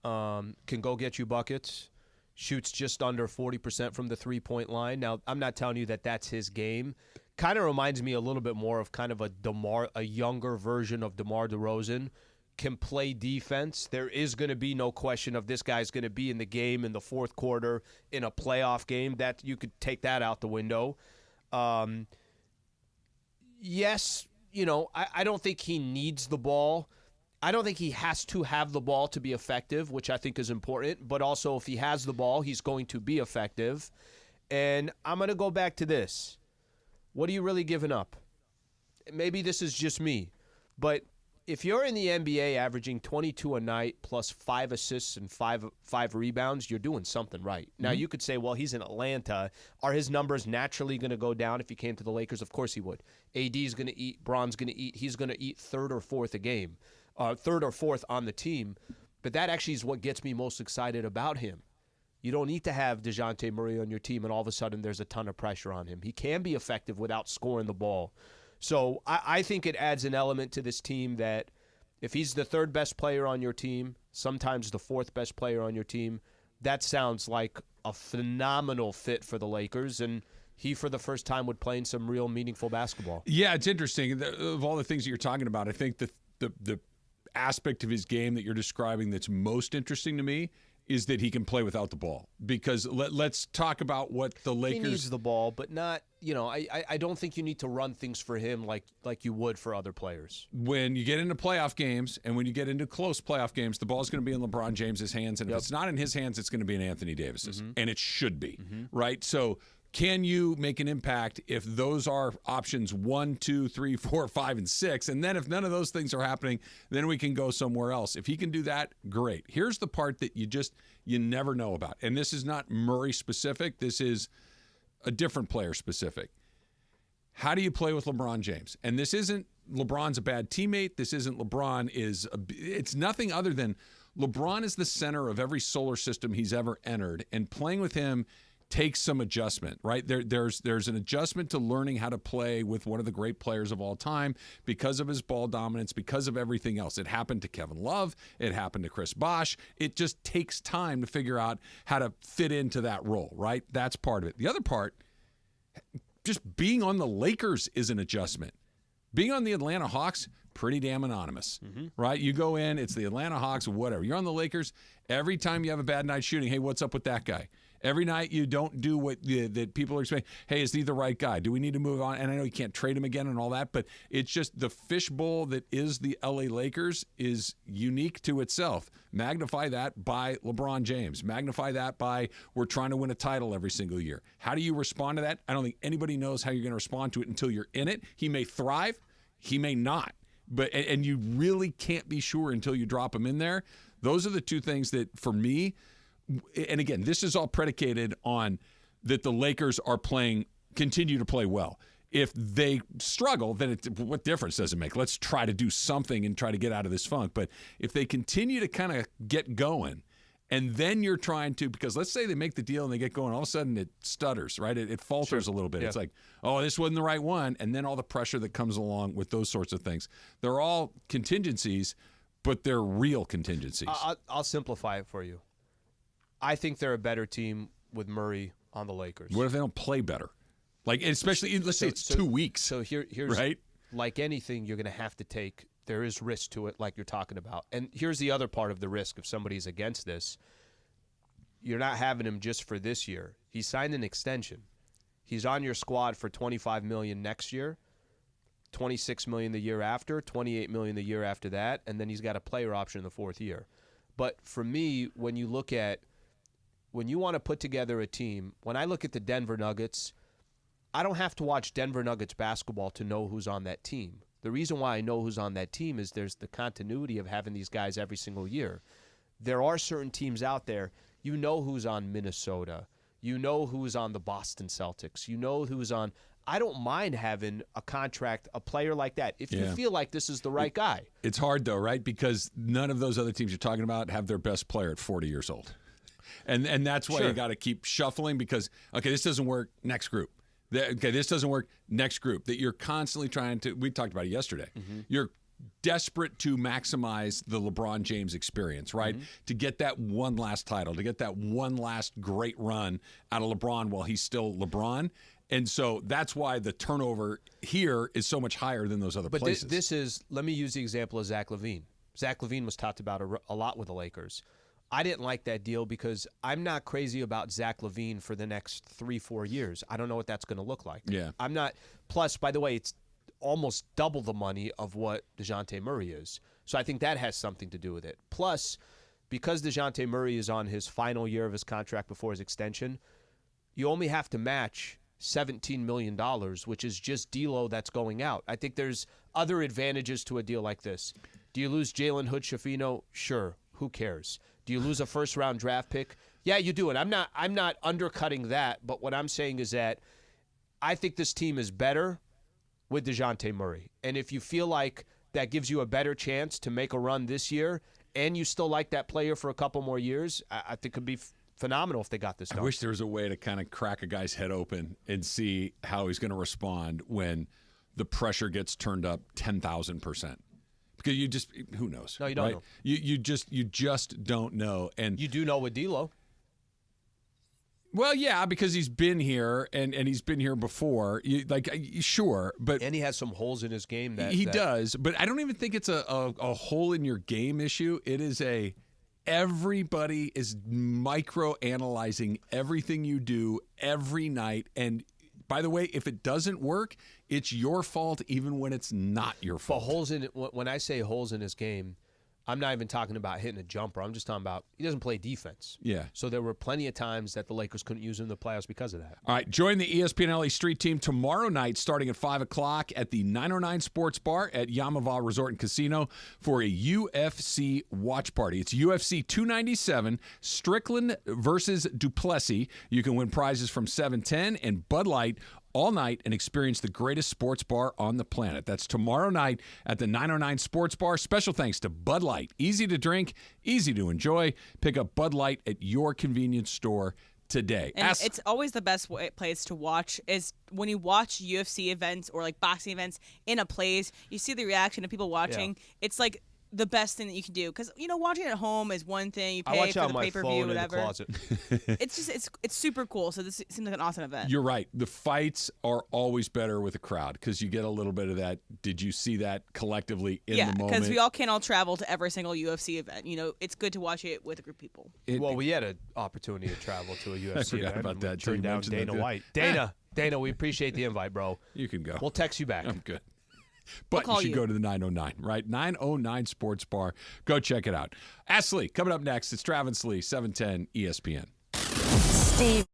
can go get you buckets, shoots just under 40% from the three-point line. Now, I'm not telling you that that's his game. Kind of reminds me a little bit more of kind of a younger version of DeMar DeRozan. Can play defense. There is going to be no question of this guy's going to be in the game in the fourth quarter in a playoff game. That you could take that out the window. Yes, I don't think he needs the ball. I don't think he has to have the ball to be effective, which I think is important. But also, if he has the ball, he's going to be effective. And I'm going to go back to this. What are you really giving up? Maybe this is just me, but if you're in the NBA averaging 22 a night plus 5 assists and five rebounds, you're doing something right. Now, you could say, well, he's in Atlanta. Are his numbers naturally going to go down if he came to the Lakers? Of course he would. AD's going to eat. Bron's going to eat. He's going to eat third or fourth a game, third or fourth on the team. But that actually is what gets me most excited about him. You don't need to have Dejounte Murray on your team and all of a sudden there's a ton of pressure on him. He can be effective without scoring the ball. So I think it adds an element to this team that if he's the third best player on your team, sometimes the fourth best player on your team, that sounds like a phenomenal fit for the Lakers. And he, for the first time, would play in some real meaningful basketball. Yeah, it's interesting. Of all the things that you're talking about, I think the aspect of his game that you're describing that's most interesting to me is that he can play without the ball. Because let's talk about what the Lakers... He needs the ball, but not, I don't think you need to run things for him like you would for other players. When you get into playoff games and when you get into close playoff games, the ball's going to be in LeBron James's hands. And if it's not in his hands, it's going to be in Anthony Davis's. And it should be, right? So can you make an impact if those are options 1, 2, 3, 4, 5, and 6? And then if none of those things are happening, then we can go somewhere else. If he can do that, great. Here's the part that you never know about. And this is not Murray specific. This is a different player specific. How do you play with LeBron James? And this isn't LeBron's a bad teammate. This isn't it's nothing other than LeBron is the center of every solar system he's ever entered. And playing with him takes some adjustment, right? There's an adjustment to learning how to play with one of the great players of all time because of his ball dominance, because of everything else. It happened to Kevin Love. It happened to Chris Bosh. It just takes time to figure out how to fit into that role, right? That's part of it. The other part, just being on the Lakers is an adjustment. Being on the Atlanta Hawks, pretty damn anonymous, right? You go in, it's the Atlanta Hawks, whatever. You're on the Lakers. Every time you have a bad night shooting, hey, what's up with that guy? Every night you don't do what that people are expecting. Hey, is he the right guy? Do we need to move on? And I know you can't trade him again and all that, but it's just the fishbowl that is the LA Lakers is unique to itself. Magnify that by LeBron James. Magnify that by we're trying to win a title every single year. How do you respond to that? I don't think anybody knows how you're going to respond to it until you're in it. He may thrive. He may not. And you really can't be sure until you drop him in there. Those are the two things that, for me, and again, this is all predicated on that the Lakers continue to play well. If they struggle, then what difference does it make? Let's try to do something and try to get out of this funk. But if they continue to kind of get going, and then you're trying to, because let's say they make the deal and they get going, all of a sudden it stutters, right? It falters a little bit. Yeah. It's like, oh, this wasn't the right one. And then all the pressure that comes along with those sorts of things. They're all contingencies, but they're real contingencies. I'll simplify it for you. I think they're a better team with Murray on the Lakers. What if they don't play better? Like, especially, let's say it's 2 weeks. So here's, right? Like anything, you're going to have to take there is risk to it, like you're talking about. And here's the other part of the risk if somebody's against this. You're not having him just for this year. He signed an extension. He's on your squad for $25 million next year, $26 million the year after, $28 million the year after that, and then he's got a player option in the fourth year. But for me, when you want to put together a team, when I look at the Denver Nuggets, I don't have to watch Denver Nuggets basketball to know who's on that team. The reason why I know who's on that team is there's the continuity of having these guys every single year. There are certain teams out there, you know who's on Minnesota. You know who's on the Boston Celtics. You know who's on. I don't mind having a player like that, if you feel like this is the right guy. It's hard, though, right? Because none of those other teams you're talking about have their best player at 40 years old. And that's why you got to keep shuffling because, okay, this doesn't work, next group. Okay, this doesn't work, next group. That you're constantly trying to, we talked about it yesterday. You're desperate to maximize the LeBron James experience, right? To get that one last title, to get that one last great run out of LeBron while he's still LeBron. And so that's why the turnover here is so much higher than those other places. But this is, let me use the example of Zach LaVine. Zach LaVine was talked about a lot with the Lakers. I didn't like that deal because I'm not crazy about Zach LaVine for the next 3-4 years. I don't know what that's going to look like. Yeah. I'm not. Plus, by the way, it's almost double the money of what Dejounte Murray is. So I think that has something to do with it. Plus, because Dejounte Murray is on his final year of his contract before his extension, you only have to match $17 million, which is just D'Lo that's going out. I think there's other advantages to a deal like this. Do you lose Jalen Hood-Schifino? Sure. Who cares? Do you lose a first-round draft pick? Yeah, you do it. I'm not undercutting that, but what I'm saying is that I think this team is better with Dejounte Murray. And if you feel like that gives you a better chance to make a run this year and you still like that player for a couple more years, I think it could be phenomenal if they got this done. I wish there was a way to kind of crack a guy's head open and see how he's going to respond when the pressure gets turned up 10,000%. Because you just, who knows? No, you don't know. You just don't know. And you do know with D'Lo. Well, yeah, because he's been here and he's been here before. Sure, but and he has some holes in his game. He does, but I don't even think it's a hole in your game issue. It is everybody is micro-analyzing everything you do every night. And by the way, if it doesn't work, it's your fault even when it's not your fault. But when I say holes in his game, I'm not even talking about hitting a jumper. I'm just talking about he doesn't play defense. Yeah. So there were plenty of times that the Lakers couldn't use him in the playoffs because of that. All right, join the ESPN LA Street Team tomorrow night starting at 5 o'clock at the 909 Sports Bar at Yamava Resort and Casino for a UFC watch party. It's UFC 297, Strickland versus Duplessis. You can win prizes from 710 and Bud Light all night and experience the greatest sports bar on the planet. That's tomorrow night at the 909 Sports Bar. Special thanks to Bud Light. Easy to drink, easy to enjoy. Pick up Bud Light at your convenience store today. And it's always the best place to watch is when you watch UFC events or like boxing events in a place, you see the reaction of people watching. Yeah. It's like the best thing that you can do because watching at home is one thing. You pay for the pay-per-view, whatever. It's super cool. So this seems like an awesome event. You're right. The fights are always better with a crowd because you get a little bit of that. Did you see that collectively in the moment? Yeah, because we all can't all travel to every single UFC event. It's good to watch it with a group of people. We had an opportunity to travel to a UFC event. About that. Turned down Dana White. Dana, we appreciate the invite, bro. You can go. We'll text you back. I'm good. But you should go to the 909, right? 909 Sports Bar. Go check it out. Ask Lee. Coming up next, it's Travis Lee, 710 ESPN. Steve.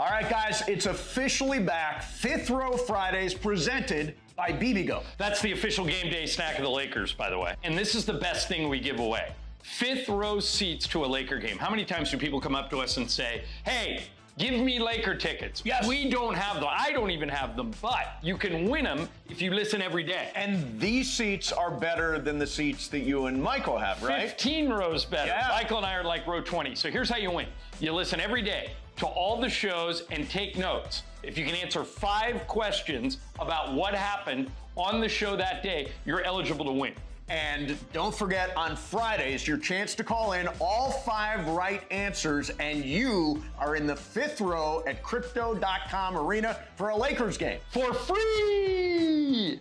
All right, guys, it's officially back. Fifth Row Fridays presented by BBGO. That's the official game day snack of the Lakers, by the way. And this is the best thing we give away. Fifth row seats to a Laker game. How many times do people come up to us and say, hey, give me Laker tickets? Yes. We don't have them. I don't even have them, but you can win them if you listen every day. And these seats are better than the seats that you and Michael have, right? 15 rows better. Yeah. Michael and I are like row 20. So here's how you win. You listen every day to all the shows and take notes. If you can answer 5 questions about what happened on the show that day, you're eligible to win. And don't forget, on Fridays, your chance to call in all 5 right answers, and you are in the fifth row at Crypto.com Arena for a Lakers game. For free!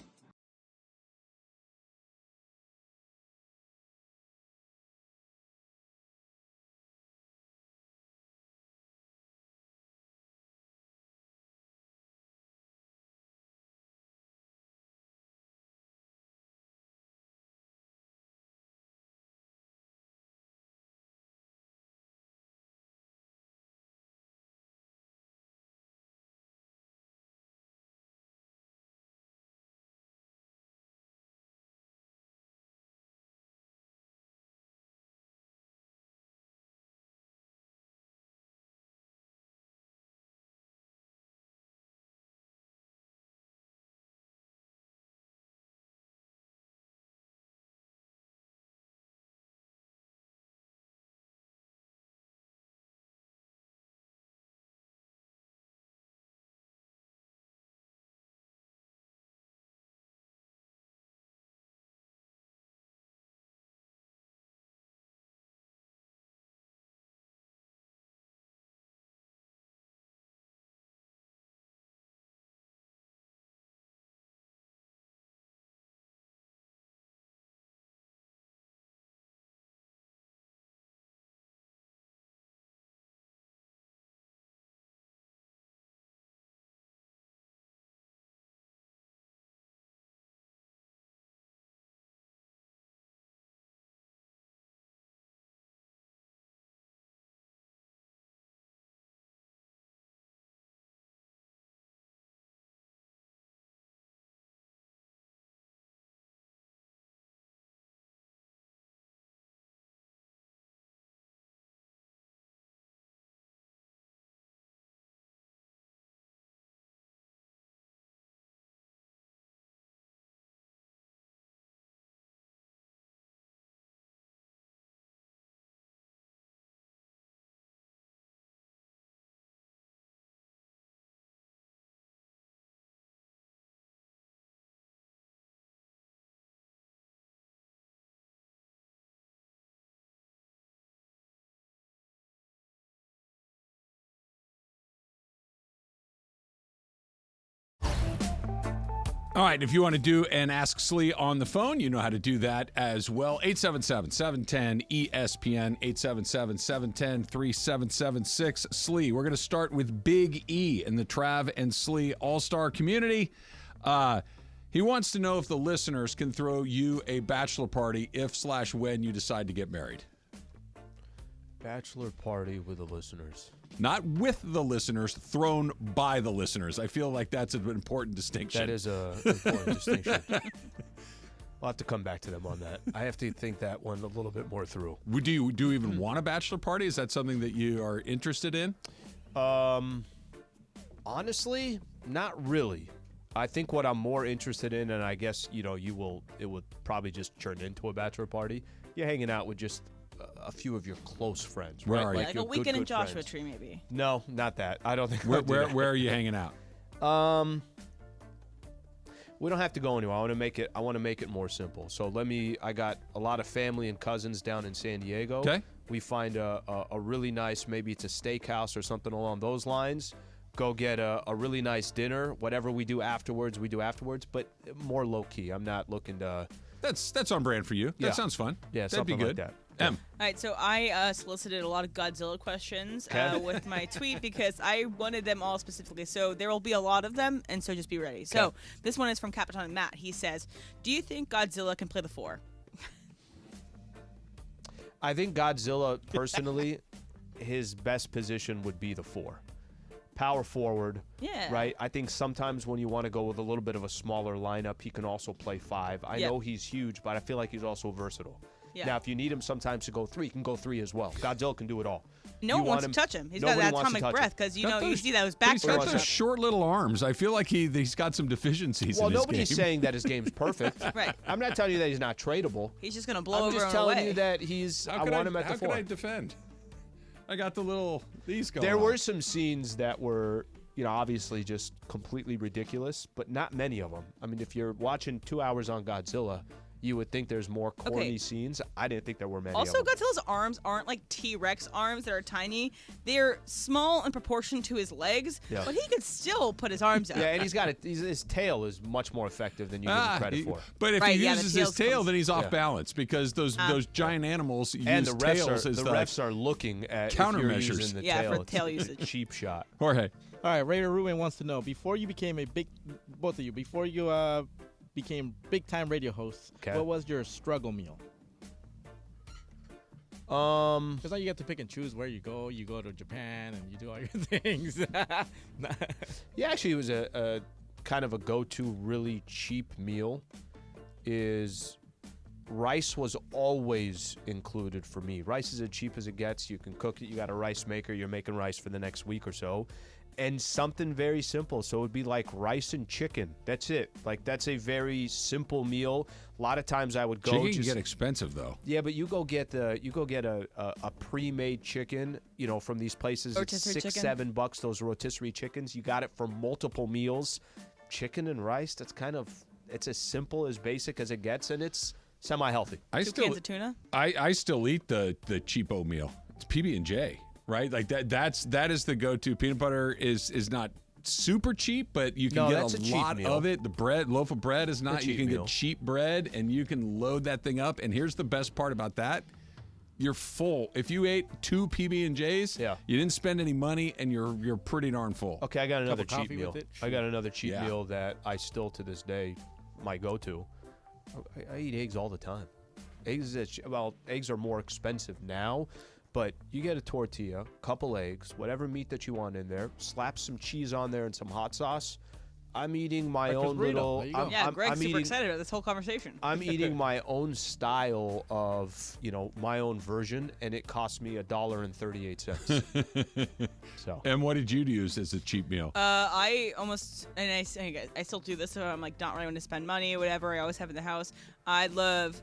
All right, if you want to do an Ask Slee on the phone, you know how to do that as well. 877-710-ESPN, 877-710-3776. Slee, we're going to start with Big E in the Trav and Slee All-Star community. He wants to know if the listeners can throw you a bachelor party if/when you decide to get married. Bachelor party with the listeners. Not with the listeners, thrown by the listeners. I feel like that's an important distinction. That is an important distinction. I'll have to come back to them on that. I have to think that one a little bit more through. Do you even want a bachelor party? Is that something that you are interested in? Honestly, not really. I think what I'm more interested in, and I guess it would probably just turn into a bachelor party. You're hanging out with just a few of your close friends, right? Where are you? Like a weekend in Joshua Tree, maybe. No, not that. I don't think. Where are you hanging out? We don't have to go anywhere. I want to make it more simple. So I got a lot of family and cousins down in San Diego. Okay. We find a really nice, maybe it's a steakhouse or something along those lines. Go get a really nice dinner. Whatever we do afterwards, but more low key. I'm not looking to. That's on brand for you. That sounds fun. Yeah, that'd something be good. like that. M. All right, so I solicited a lot of Godzilla questions with my tweet because I wanted them all specifically. So there will be a lot of them, and so just be ready. So this one is from Capitan Matt. He says, do you think Godzilla can play the 4? I think Godzilla, personally, his best position would be the 4. power forward. Yeah. Right? I think sometimes when you want to go with a little bit of a smaller lineup, he can also play 5. I know he's huge, but I feel like he's also versatile. Yeah. Now, if you need him sometimes to go 3, he can go 3 as well. Godzilla can do it all. No one wants to touch him. He's got that atomic breath because, you see those back He's got those short little arms. I feel like he's got some deficiencies in his nobody's game. saying that his game's perfect. Right. I'm not telling you that he's not tradable. He's just going to blow I'm over just and telling away. you that I want him at the 4. How can I defend? I got these going There on. were some scenes that were, obviously just completely ridiculous, but not many of them. I mean, if you're watching 2 hours on Godzilla, you would think there's more corny scenes. I didn't think there were many Also, of them. Godzilla's arms aren't like T-Rex arms that are tiny. They're small in proportion to his legs, but he could still put his arms out. Yeah, and his tail is much more effective than you give him credit for. But if he uses his tail, then he's off balance because those giant animals use and the tails as the refs are looking at countermeasures. Using the tail. for tail usage. Cheap shot. Jorge. All right, Raider Ruben wants to know, before you became both of you, before you became big-time radio hosts, what was your struggle meal? Because now you get to pick and choose where you go. You go to Japan and you do all your things. Yeah, actually, it was a kind of a go-to really cheap meal. Rice was always included for me. Rice is as cheap as it gets. You can cook it. You got a rice maker. You're making rice for the next week or so. And something very simple. So it would be like rice and chicken. That's it. Like, that's a very simple meal. A lot of times I would go. Chicken can get expensive, though. Yeah, but you go get a pre-made chicken, from these places. Rotisserie it's chicken. $6-7. Those rotisserie chickens. You got it for multiple meals. Chicken and rice. That's it's as simple, as basic as it gets, and it's semi-healthy. Two cans of tuna. I still eat the cheapo meal. It's PB&J. Right, like that is the go-to. Peanut butter is not super cheap, but you can get a lot of it. The loaf of bread is not. You can get cheap bread, and you can load that thing up. And here's the best part about that: you're full. If you ate 2 PB&Js, you didn't spend any money, and you're pretty darn full. Okay, I got another cheap meal. I got another cheap meal that I still to this day my go-to. I eat eggs all the time. Eggs are more expensive now. But you get a tortilla, couple eggs, whatever meat that you want in there, slap some cheese on there and some hot sauce. I'm eating my own little. Greg's super excited about this whole conversation. I'm eating my own style of, my own version, and it cost me $1.38. So. And what did you use as a cheap meal? I still do this, so I'm like not really want to spend money or whatever. I always have in the house. I love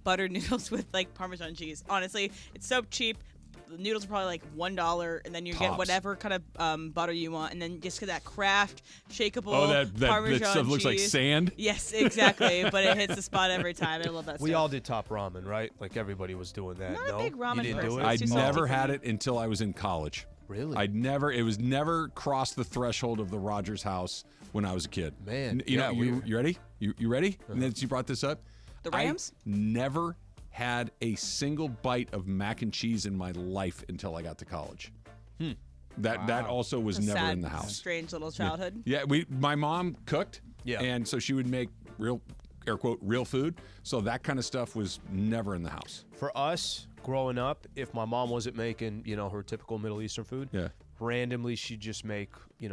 buttered noodles with like Parmesan cheese. Honestly, it's so cheap. The noodles are probably like $1, and then you get whatever kind of butter you want, and then just get that Kraft shakeable Parmesan that stuff cheese. Looks like sand. Yes, exactly, but it hits the spot every time. I love that. We all did top ramen, right? Like everybody was doing that. Not a big ramen you didn't person. do it. I'd never had it until I was in college. Really? It was never crossed the threshold of the Rogers house when I was a kid. Man, you ready? You ready? And then you brought this up. The Rams? I never had a single bite of mac and cheese in my life until I got to college. That also was never sad, in the house. Strange little childhood. Yeah, my mom cooked. Yeah. And so she would make real, air quote, real food. So that kind of stuff was never in the house. For us, growing up, if my mom wasn't making, her typical Middle Eastern food, randomly she'd just make,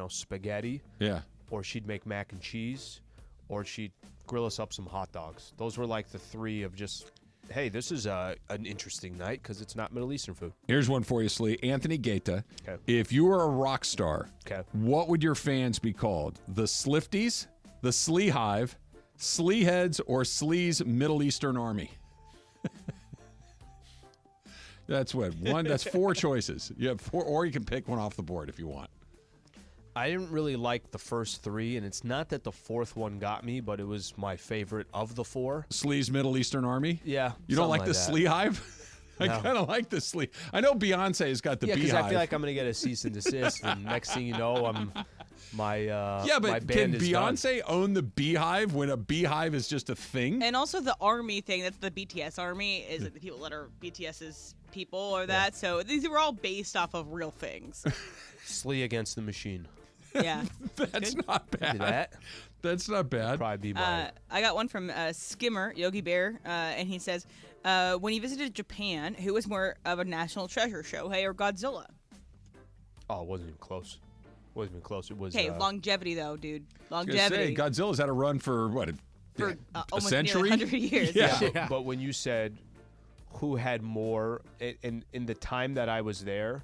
spaghetti. Yeah. Or she'd make mac and cheese, or she'd grill us up some hot dogs. Those were like the 3 of just, hey, this is an interesting night because it's not Middle Eastern food. Here's one for you, Slee. Anthony Gaeta. Okay. If you were a rock star, what would your fans be called? The Slifties, the Slee Hive, Sleeheads, or Slee's Middle Eastern Army? That's 4 choices. You have 4, or you can pick one off the board if you want. I didn't really like the first 3, and it's not that the 4th one got me, but it was my favorite of the 4. Slee's Middle Eastern Army? Yeah. You don't like the Slee Hive? I kind of like the Slee. I know Beyonce has got the Beehive. Yeah, because I feel like I'm going to get a cease and desist, and next thing you know, my band can is Beyonce own the Beehive when a beehive is just a thing? And also the army thing, that's the BTS army, is like the people that are BTS's people or that. Yeah. So these were all based off of real things. Slee against the machine. Yeah. That's not bad. That's not bad. Probably be mine. I got one from Skimmer, Yogi Bear, and he says, when he visited Japan, who was more of a national treasure, Shohei or Godzilla? Oh, it wasn't even close. Wasn't even close. It was. Okay, longevity though, dude. I was Longevity. gonna say, Godzilla's had a run for what? For a almost century? 100 years. Yeah. But when you said who had more, in the time that I was there,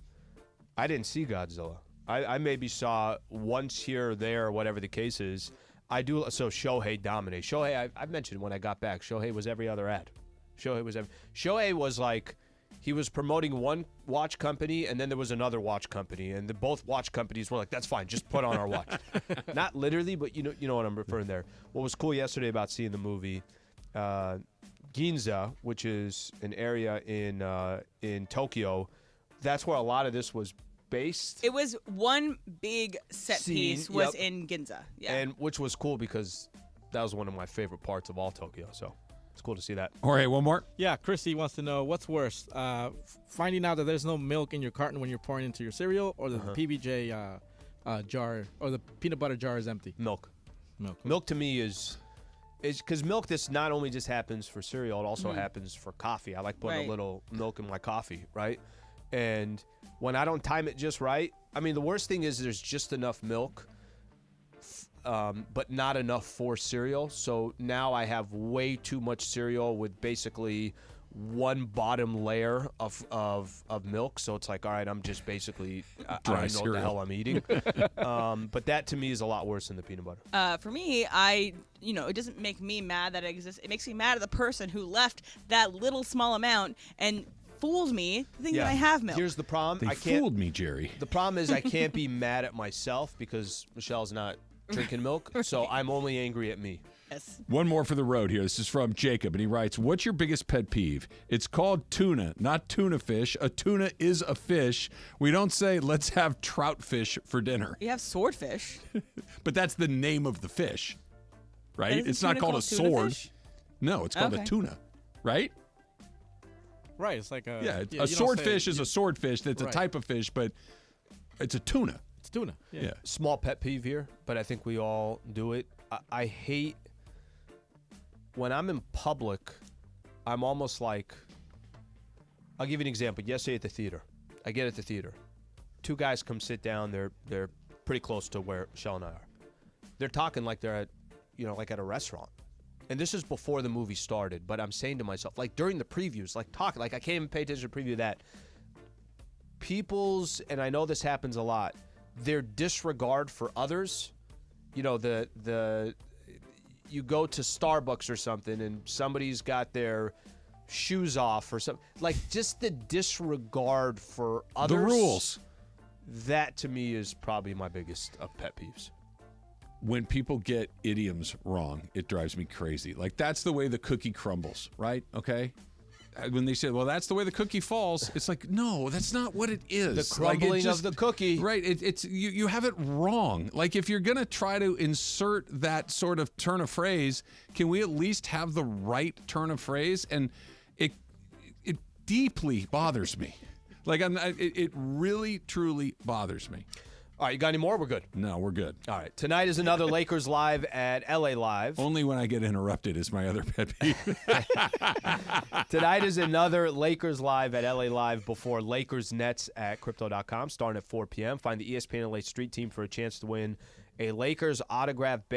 I didn't see Godzilla. I maybe saw once here or there, or whatever the case is. So Shohei dominated. Shohei, I've mentioned when I got back, Shohei was every other ad. Shohei was like, he was promoting one watch company, and then there was another watch company, and both watch companies were like, "That's fine, just put on our watch." Not literally, but you know what I'm referring there. What was cool yesterday about seeing the movie, Ginza, which is an area in Tokyo, that's where a lot of this was based. It was one big set piece was in Ginza. Yeah. And which was cool because that was one of my favorite parts of all Tokyo. So it's cool to see that. All right, one more. Yeah, Chrissy wants to know what's worse, finding out that there's no milk in your carton when you're pouring into your cereal, or the PBJ jar, or the peanut butter jar is empty. Milk to me is because milk, this not only just happens for cereal, it also happens for coffee. I like putting a little milk in my coffee, right? And when I don't time it just right, I mean, the worst thing is there's just enough milk, but not enough for cereal. So now I have way too much cereal with basically one bottom layer of milk. So it's like, all right, I'm just basically, I don't know what the hell I'm eating. But that to me is a lot worse than the peanut butter. For me, it doesn't make me mad that it exists. It makes me mad at the person who left that little small amount and fooled me thinking that I have milk. Here's the problem. They fooled me, Jerry. The problem is I can't be mad at myself because Michelle's not drinking milk, so I'm only angry at me. Yes. One more for the road here. This is from Jacob, and he writes, "What's your biggest pet peeve? It's called tuna, not tuna fish. A tuna is a fish. We don't say, let's have trout fish for dinner." You have swordfish. But that's the name of the fish, right? Isn't It's not tuna called a called tuna sword. fish? No, it's called a Okay. tuna, right? Right, it's like a... Yeah, a swordfish is a swordfish. That's a type of fish, but it's a tuna. It's tuna. Yeah. Small pet peeve here, but I think we all do it. I hate when I'm in public, I'm almost like, I'll give you an example. Yesterday at the theater, I get at the theater. Two guys come sit down. They're pretty close to where Michelle and I are. They're talking like they're at, like at a restaurant. And this is before the movie started, but I'm saying to myself, like during the previews, like talking, like I can't even pay attention to the preview of that. And I know this happens a lot, their disregard for others, you go to Starbucks or something and somebody's got their shoes off or something. Like just the disregard for others. The rules. That to me is probably my biggest of pet peeves. When people get idioms wrong, it drives me crazy. Like, that's the way the cookie crumbles, right? Okay? When they say, well, that's the way the cookie falls, it's like, no, that's not what it is. The crumbling of the cookie. Right. It's you have it wrong. Like, if you're going to try to insert that sort of turn of phrase, can we at least have the right turn of phrase? And it deeply bothers me. Like, it really, truly bothers me. All right, you got any more? We're good. No, we're good. All right. Tonight is another Lakers Live at LA Live. Only when I get interrupted is my other pet peeve. Tonight is another Lakers Live at LA Live before Lakers Nets at Crypto.com, starting at 4 p.m. Find the ESPN LA Street Team for a chance to win a Lakers autographed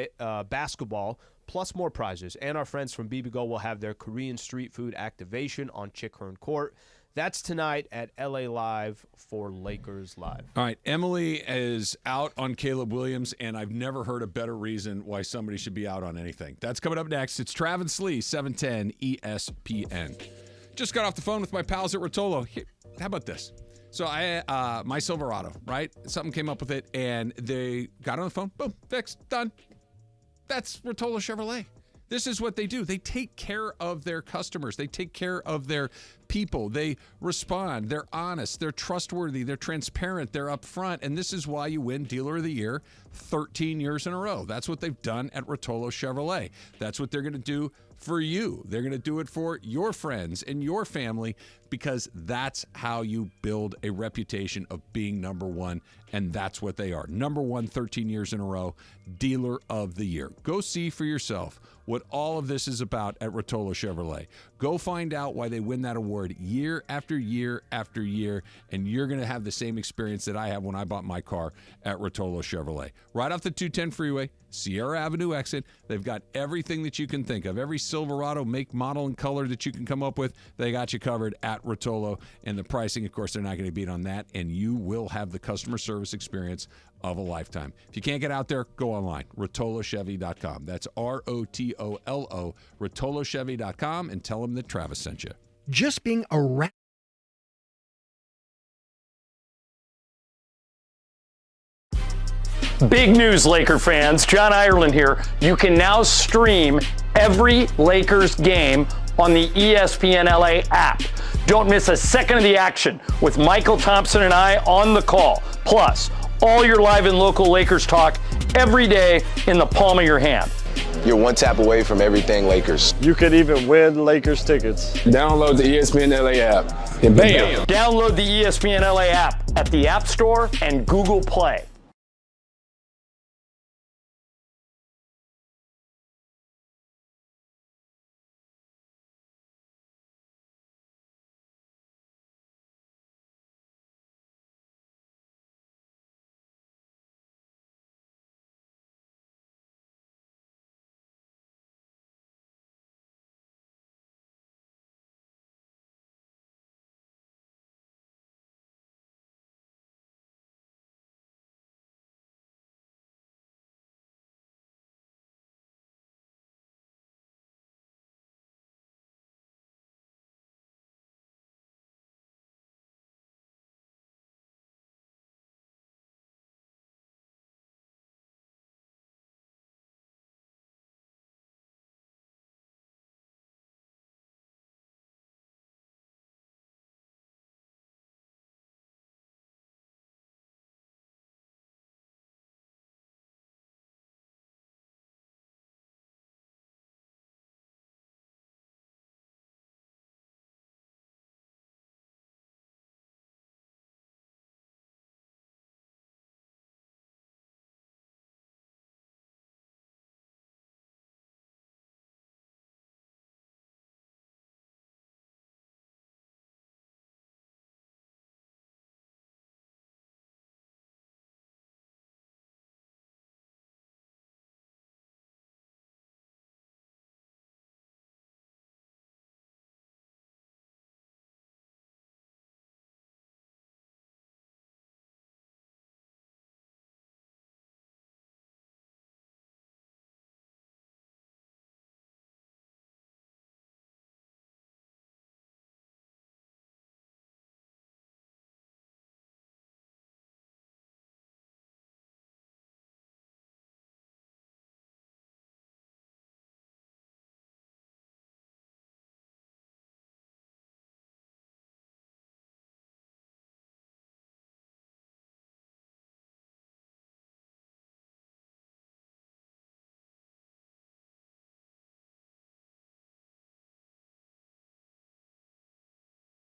basketball plus more prizes. And our friends from BBGO will have their Korean street food activation on Chick Hearn Court. That's tonight at LA Live for Lakers Live. All right, Emily is out on Caleb Williams, and I've never heard a better reason why somebody should be out on anything. That's coming up next. It's Travis Lee, 710 ESPN. Just got off the phone with my pals at Rotolo. How about this? So my Silverado, right? Something came up with it, and they got on the phone. Boom, fixed, done. That's Rotolo Chevrolet. This is what they do. They take care of their customers. They take care of their people. They respond. They're honest. They're trustworthy. They're transparent. They're upfront. And this is why you win Dealer of the Year 13 years in a row. That's what they've done at Rotolo Chevrolet. That's what they're going to do for you. They're going to do it for your friends and your family, because that's how you build a reputation of being number one, and that's what they are. Number one, 13 years in a row, Dealer of the Year. Go see for yourself what all of this is about at Rotolo Chevrolet. Go find out why they win that award year after year after year, and you're going to have the same experience that I have when I bought my car at Rotolo Chevrolet. Right off the 210 freeway, Sierra Avenue exit. They've got everything that you can think of. Every Silverado make, model, and color that you can come up with, they got you covered at Rotolo. And the pricing, of course, they're not going to beat on that, and you will have the customer service experience of a lifetime. If you can't get out there, go online, RotoloChevy.com. That's ROTOLO, RotoloChevy.com, and tell them that Travis sent you. Just being around. Big news, Laker fans. John Ireland here. You can now stream every Lakers game on the ESPN LA app. Don't miss a second of the action with Michael Thompson and I on the call. Plus, all your live and local Lakers talk every day in the palm of your hand. You're one tap away from everything Lakers. You could even win Lakers tickets. Download the ESPN LA app. And bam! Download the ESPN LA app at the App Store and Google Play.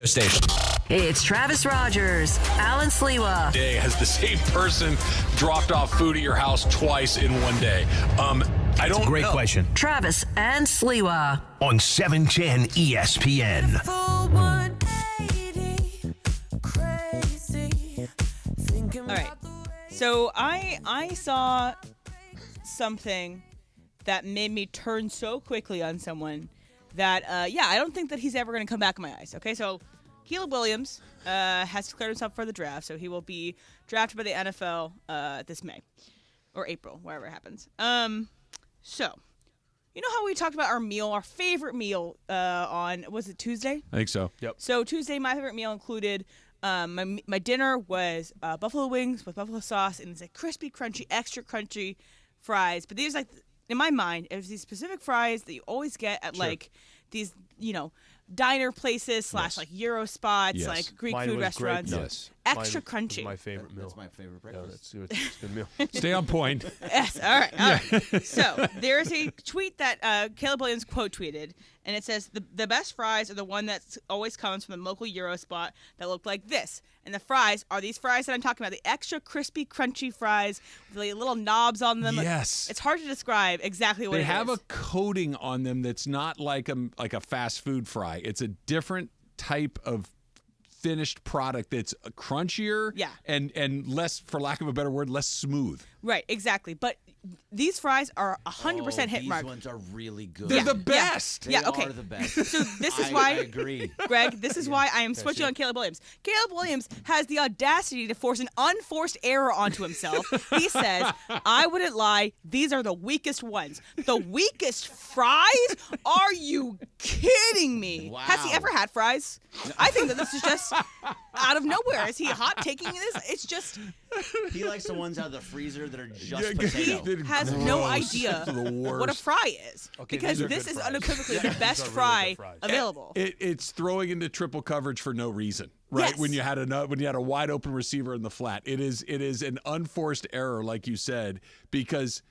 Station. It's Travis Rogers, Alan Sliwa. Day has the same person dropped off food at your house twice in one day. I don't Great know. question. Travis and Sliwa. On 710 ESPN. All right. So I saw something that made me turn so quickly on someone that, I don't think that he's ever going to come back in my eyes. Okay, so Caleb Williams has declared himself for the draft, so he will be drafted by the NFL this May or April, wherever it happens. So, you know how we talked about our favorite meal on, was it Tuesday? I think so. Yep. So Tuesday, my favorite meal included my dinner was buffalo wings with buffalo sauce, and it's like crispy, crunchy, extra crunchy fries. But these, like, in my mind, it was these specific fries that you always get at like these, diner places / like Euro spots, like Greek Mine food was restaurants. Great. Yes. Extra Mine crunchy. was my favorite meal. That's my favorite breakfast. Yeah, it's a good meal. Stay on point. Yes, all right. So there's a tweet that Caleb Williams quote tweeted, and it says, the best fries are the one that always comes from the local Euro spot that look like this. And the fries are these fries that I'm talking about, the extra crispy, crunchy fries with the little knobs on them. Yes. It's hard to describe exactly what it is. They have a coating on them that's not like a fast food fry. It's a different type of finished product that's crunchier and less, for lack of a better word, less smooth. Right, exactly. But these fries are 100% hit mark. These ones are really good. They're the best. Yeah, okay. They are the best. So this is why, I agree. Greg, this is why I am switching on Caleb Williams. Caleb Williams has the audacity to force an unforced error onto himself. He says, I wouldn't lie, these are the weakest ones. The weakest fries? Are you kidding me? Wow. Has he ever had fries? I think that this is just out of nowhere. Is he hot taking this? It's just... He likes the ones out of the freezer that are just He potato. has no idea what a fry is. Okay, because this is unequivocally the best fry available. It's throwing into triple coverage for no reason, right? Yes. When you had a wide open receiver in the flat, it is an unforced error, like you said, because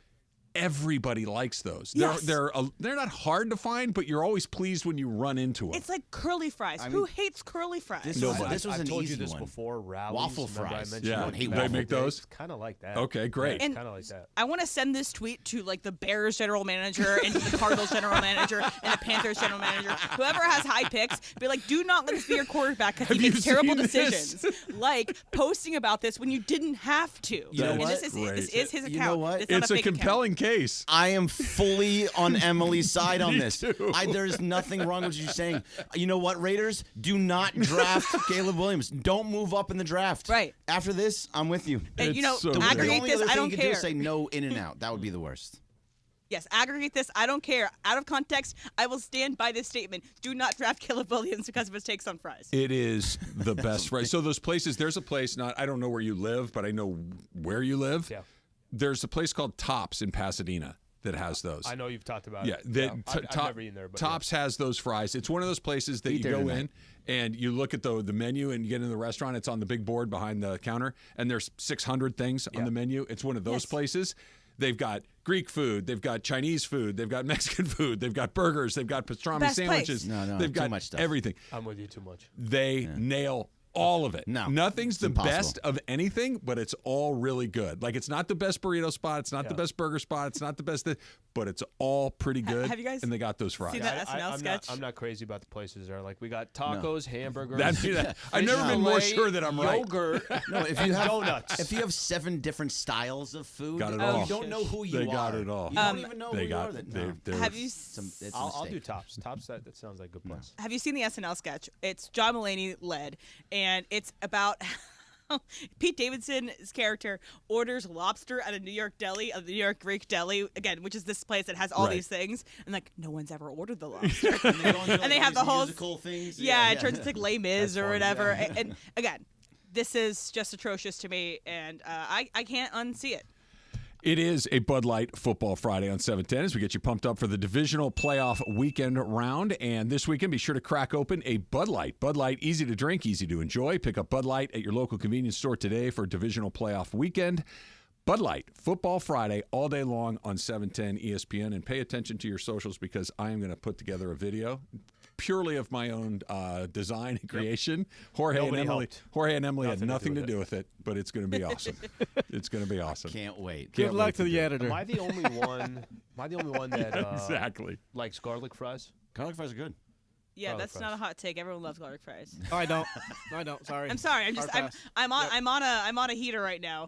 everybody likes those. Yes. They're not hard to find, but you're always pleased when you run into them. It's like curly fries. Who hates curly fries? This was I've an told easy you this one. before. Rallies, Waffle remember I fries. mentioned Yeah. that They waffle make days? those? It's kind of like that. Okay, great. And Kind of like that. I want to send this tweet to like the Bears general manager and the Cardinals general manager and the Panthers general manager. Whoever has high picks, be like, do not let this be your quarterback because he Have makes you terrible seen decisions. Like posting about this when you didn't have to. You know and what? this is his account. You know what? It's not It's a a fake compelling case. I am fully on Emily's side on Me this. too. There's nothing wrong with you saying. You know what, Raiders? Do not draft Caleb Williams. Don't move up in the draft. Right. After this, I'm with you. And you know, so The aggregate only this, other I thing don't you could do care. is say no in and out. That would be the worst. Yes, aggregate this. I don't care. Out of context, I will stand by this statement. Do not draft Caleb Williams because of his takes on fries. It is the best fries. So those places, there's a place, I don't know where you live, but I know where you live. Yeah. There's a place called Tops in Pasadena that has those. I know you've talked about Yeah, it. I've never eaten there. But Tops has those fries. It's one of those places that Eat you there go tonight. in and you look at the menu and you get in the restaurant. It's on the big board behind the counter, and there's 600 things on the menu. It's one of those places. They've got Greek food, they've got Chinese food, they've got Mexican food, they've got burgers, they've got pastrami Best sandwiches. place. No, they've too got much stuff. everything. I'm with you too much. They nail all of it. No, nothing's it's the impossible. best of anything, but it's all really good. Like, it's not the best burrito spot, it's not the best burger spot, it's not the best, but it's all pretty good. Have you guys and they got those fries. seen that SNL sketch? I'm not crazy about the places there. Like, we got tacos, hamburgers. I've never been more filet, sure that I'm right. yogurt, No, if you have donuts. if you have 7 different styles of food, Got it all. you don't know who you They are. got it all. You don't even know They who got you are. it. No. They're- Have you It's a I'll do mistake. Tops. Tops, that sounds like a good place. Have you seen the SNL sketch? It's John Mulaney led, and it's about how Pete Davidson's character orders lobster at a New York deli, a New York Greek deli, again, which is this place that has all Right. these things, and like no one's ever ordered the lobster. And they go into, And they have the these whole musical things. Yeah, it turns into like Les Mis or funny, whatever. And again, this is just atrocious to me, and I can't unsee it. It is a Bud Light Football Friday on 710 as we get you pumped up for the divisional playoff weekend round. And this weekend, be sure to crack open a Bud Light. Bud Light, easy to drink, easy to enjoy. Pick up Bud Light at your local convenience store today for divisional playoff weekend. Bud Light, Football Friday, all day long on 710 ESPN. And pay attention to your socials because I am going to put together a video purely of my own design and creation. Jorge Nobody and Emily, helped. Jorge and Emily had Nothing nothing to to do do with it, but it's going to be awesome. It's going to be awesome. Can't wait. Good Can't luck wait to the do it. editor. Am I the only one? That Exactly. likes garlic fries? Garlic fries are good. Yeah, Garlic that's fries. not a hot take. Everyone loves garlic fries. Oh, I don't. No, I don't. Sorry. I'm sorry. Hard pass. I'm on a heater right now.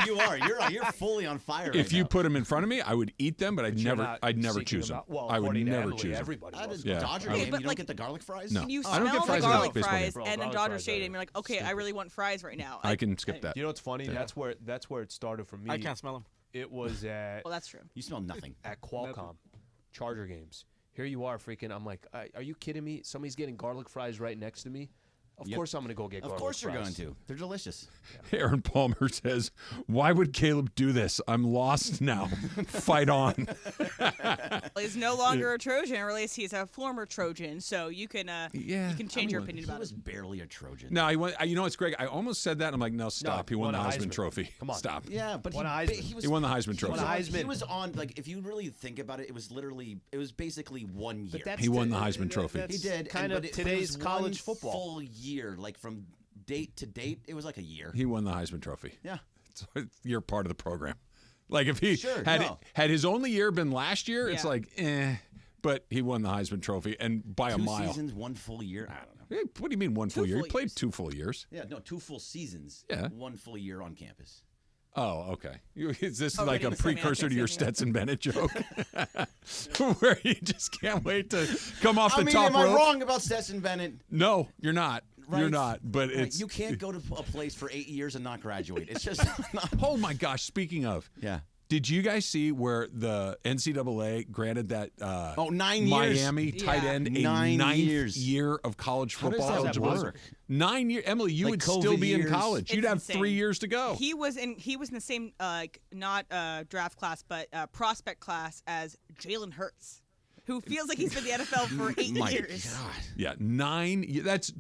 You are. You're fully on fire. If right you now. put them in front of me, I would eat them, but I'd You're never not choose seeking them. out- Well, I would according to never Emily, choose them. everybody At loves a Yeah. Dodger Okay, game, but you don't like- get the garlic fries? No. Can you I don't get smell fries the at garlic baseball fries games. Bro, and then garlic Dodger fries Stadium? are You're like, okay, I really want fries right now. I can skip that. You know what's funny? That's where it started for me. I can't smell them. It was at Well, that's true. You smell nothing. at Qualcomm Charger games. Here you are, freaking. I'm like, are you kidding me? Somebody's getting garlic fries right next to me. Of course I'm going to go get garlic fries. Of course you're going to. They're delicious. Aaron Palmer says, "Why would Caleb do this? I'm lost now. Fight on." Well, he's no longer a Trojan, or at least he's a former Trojan. So you can change your opinion He about was it. barely a Trojan. No, he won. You know what's Greg? I almost said that. I'm like, no, stop. No, He won the won a Heisman Heisman. Trophy. Come on. Stop. Yeah, but Won a Heisman. He won the Heisman Trophy. He was on, like, if you really think about it, it was basically 1 year. He won the Heisman Trophy. He did. Kind of but it today's was college one football. full year, like from date to date, it was like a year. He won the Heisman Trophy. Yeah. So you're part of the program. Like if he Sure, had his only year been last year, it's Yeah. like, but he won the Heisman Trophy and by a 2 mile. seasons, 1 full year. I don't know. Hey, what do you mean 1 full year? He full played years. 2 full years. Yeah, no, 2 full seasons. Yeah. 1 full year on campus. Oh, okay. Is this Oh, like a reading precursor to your semantics, Stetson Bennett joke? Where you just can't wait to come off the top am I rope? wrong about Stetson Bennett? No, you're not. Right. You're not. But Right, it's you can't go to a place for 8 years and not graduate. It's just not. Oh my gosh! Speaking of, Yeah. did you guys see where the NCAA granted that 9 years. Miami tight Yeah. end a 9 ninth years. year of college How does football that eligibility? work? 9 years, Emily. You Like would still COVID be in years? college. You'd It's have insane. 3 years to go. He was in the same not draft class but prospect class as Jalen Hurts, who feels like he's been in the NFL for 8 My years. God. Yeah, 9. That's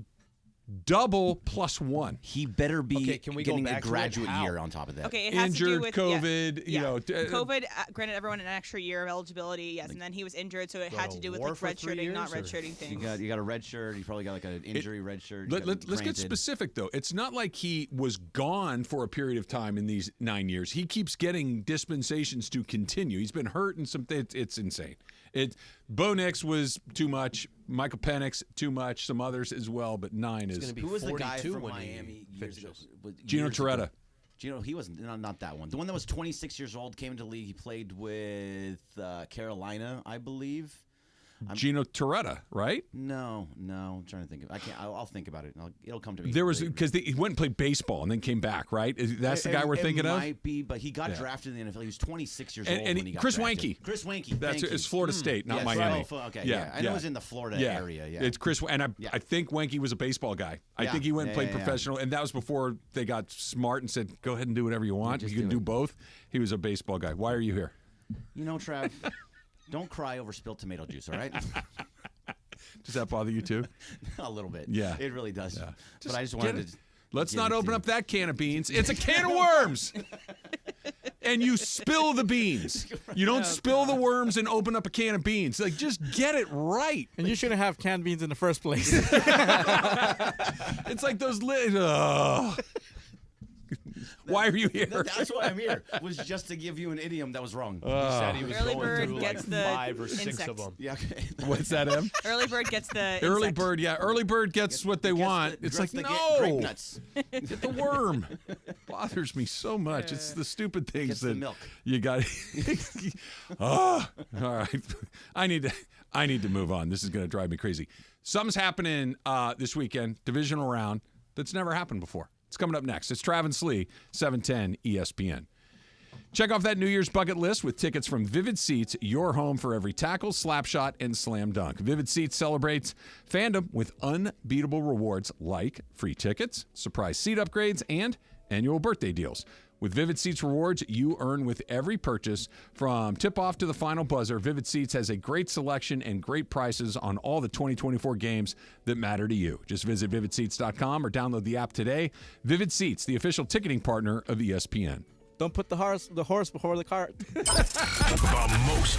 double plus 1. He better be Okay, can we go getting back a to it? graduate How? year on top of that. Okay, it has to do Injured, with COVID, you know, COVID granted everyone an extra year of eligibility. Yes, and then he was injured, so it Go had to to do with war like for 3 redshirting, not years, or- redshirting things. You got a red shirt. You probably got like an injury red shirt. You got Let's get granted. specific, though. It's not like he was gone for a period of time in these 9 years. He keeps getting dispensations to continue. He's been hurt and it's insane. Bo Nix was too much. Michael Penix, too much. Some others as well, but 9 is. gonna be Who was the guy 42 from when he Miami years ago? finishes. Gino Torretta. Gino, he wasn't not that one. The one that was 26 years old, came into the league. He played with Carolina, I believe. Gino Torretta, right? No. I'm trying to think of. I can't. I'll think about it. It'll come to me. There was later. because he went and played baseball and then came back, right? That's the guy we're thinking it of. Might be, but he got Yeah. drafted in the NFL. He was 26 years And- old and when he got Chris drafted. Weinke. Chris Weinke. That's thank you. it's Florida State, not Yes, Miami. okay, yeah. I know it was in the Florida area. Yeah. It's Chris, and I think Weinke was a baseball guy. I Yeah. think he went and played Yeah. professional, and that was before they got smart and said, "Go ahead and do whatever you want. just You can do do it." both." He was a baseball guy. Why are you here? You know, Trav, don't cry over spilled tomato juice. All right. Does that bother you too? A little bit. Yeah. It really does. Yeah. But I just Get wanted it. to. Let's get not it open to- up that can of beans. It's a can of worms. And you spill the beans. You don't spill the worms and open up a can of beans. Like, just get it right. And you shouldn't have canned beans in the first place. It's like those Why are you here? That's why I'm here. Was just to give you an idiom that was wrong. He said he was Early going bird through gets like the 5 or 6 insect. of them. Yeah. Okay. What's that, Em? Early bird gets the Early insect. bird, yeah. Early bird gets what they want. It's like, Grape no. nuts. Get the worm. Bothers me so much. It's the stupid things Gets the that milk. you got. All right. I need to move on. This is going to drive me crazy. Something's happening this weekend, divisional round, that's never happened before. It's coming up next. It's Travis Lee, 710 ESPN. Check off that New Year's bucket list with tickets from Vivid Seats, your home for every tackle, slap shot, and slam dunk. Vivid Seats celebrates fandom with unbeatable rewards like free tickets, surprise seat upgrades, and annual birthday deals. With Vivid Seats rewards, you earn with every purchase. From tip-off to the final buzzer, Vivid Seats has a great selection and great prices on all the 2024 games that matter to you. Just visit vividseats.com or download the app today. Vivid Seats, the official ticketing partner of ESPN. Don't put the horse before the cart. The most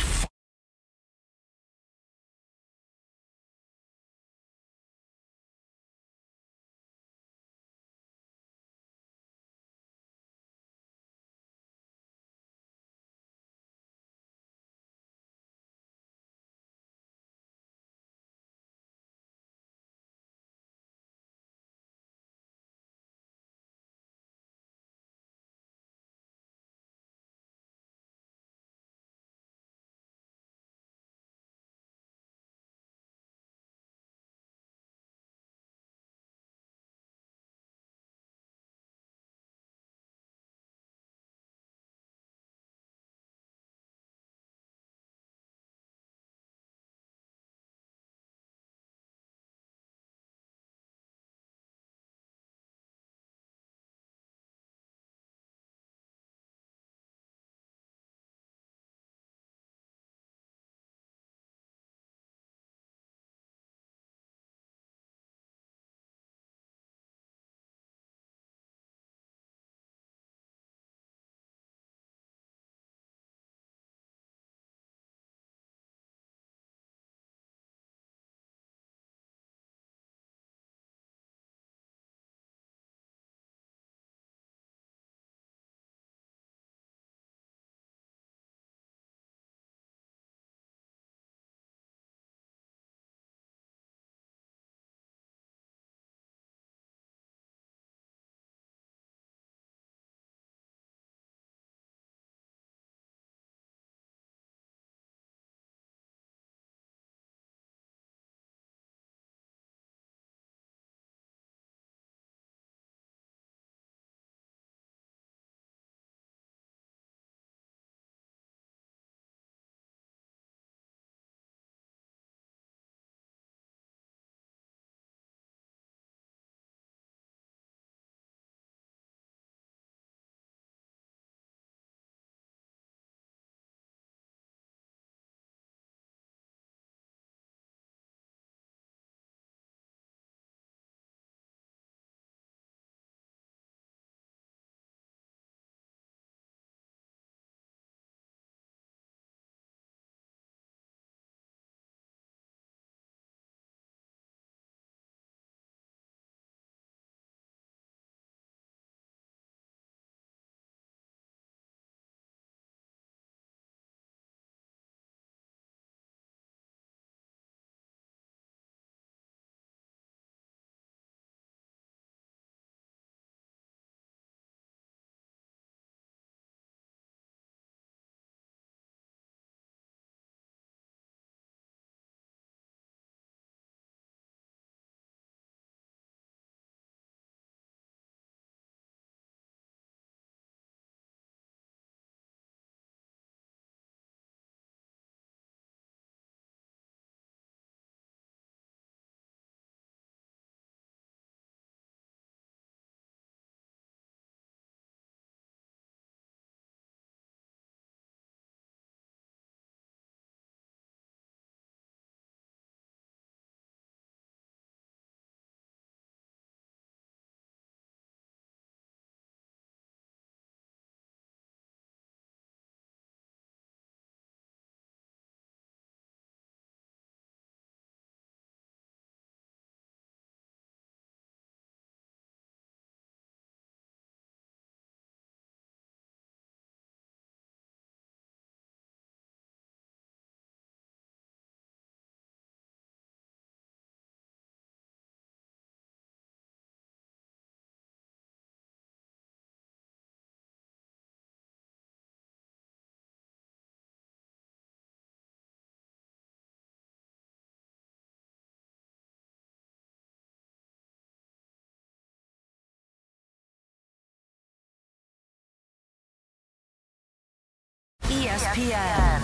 ESPN.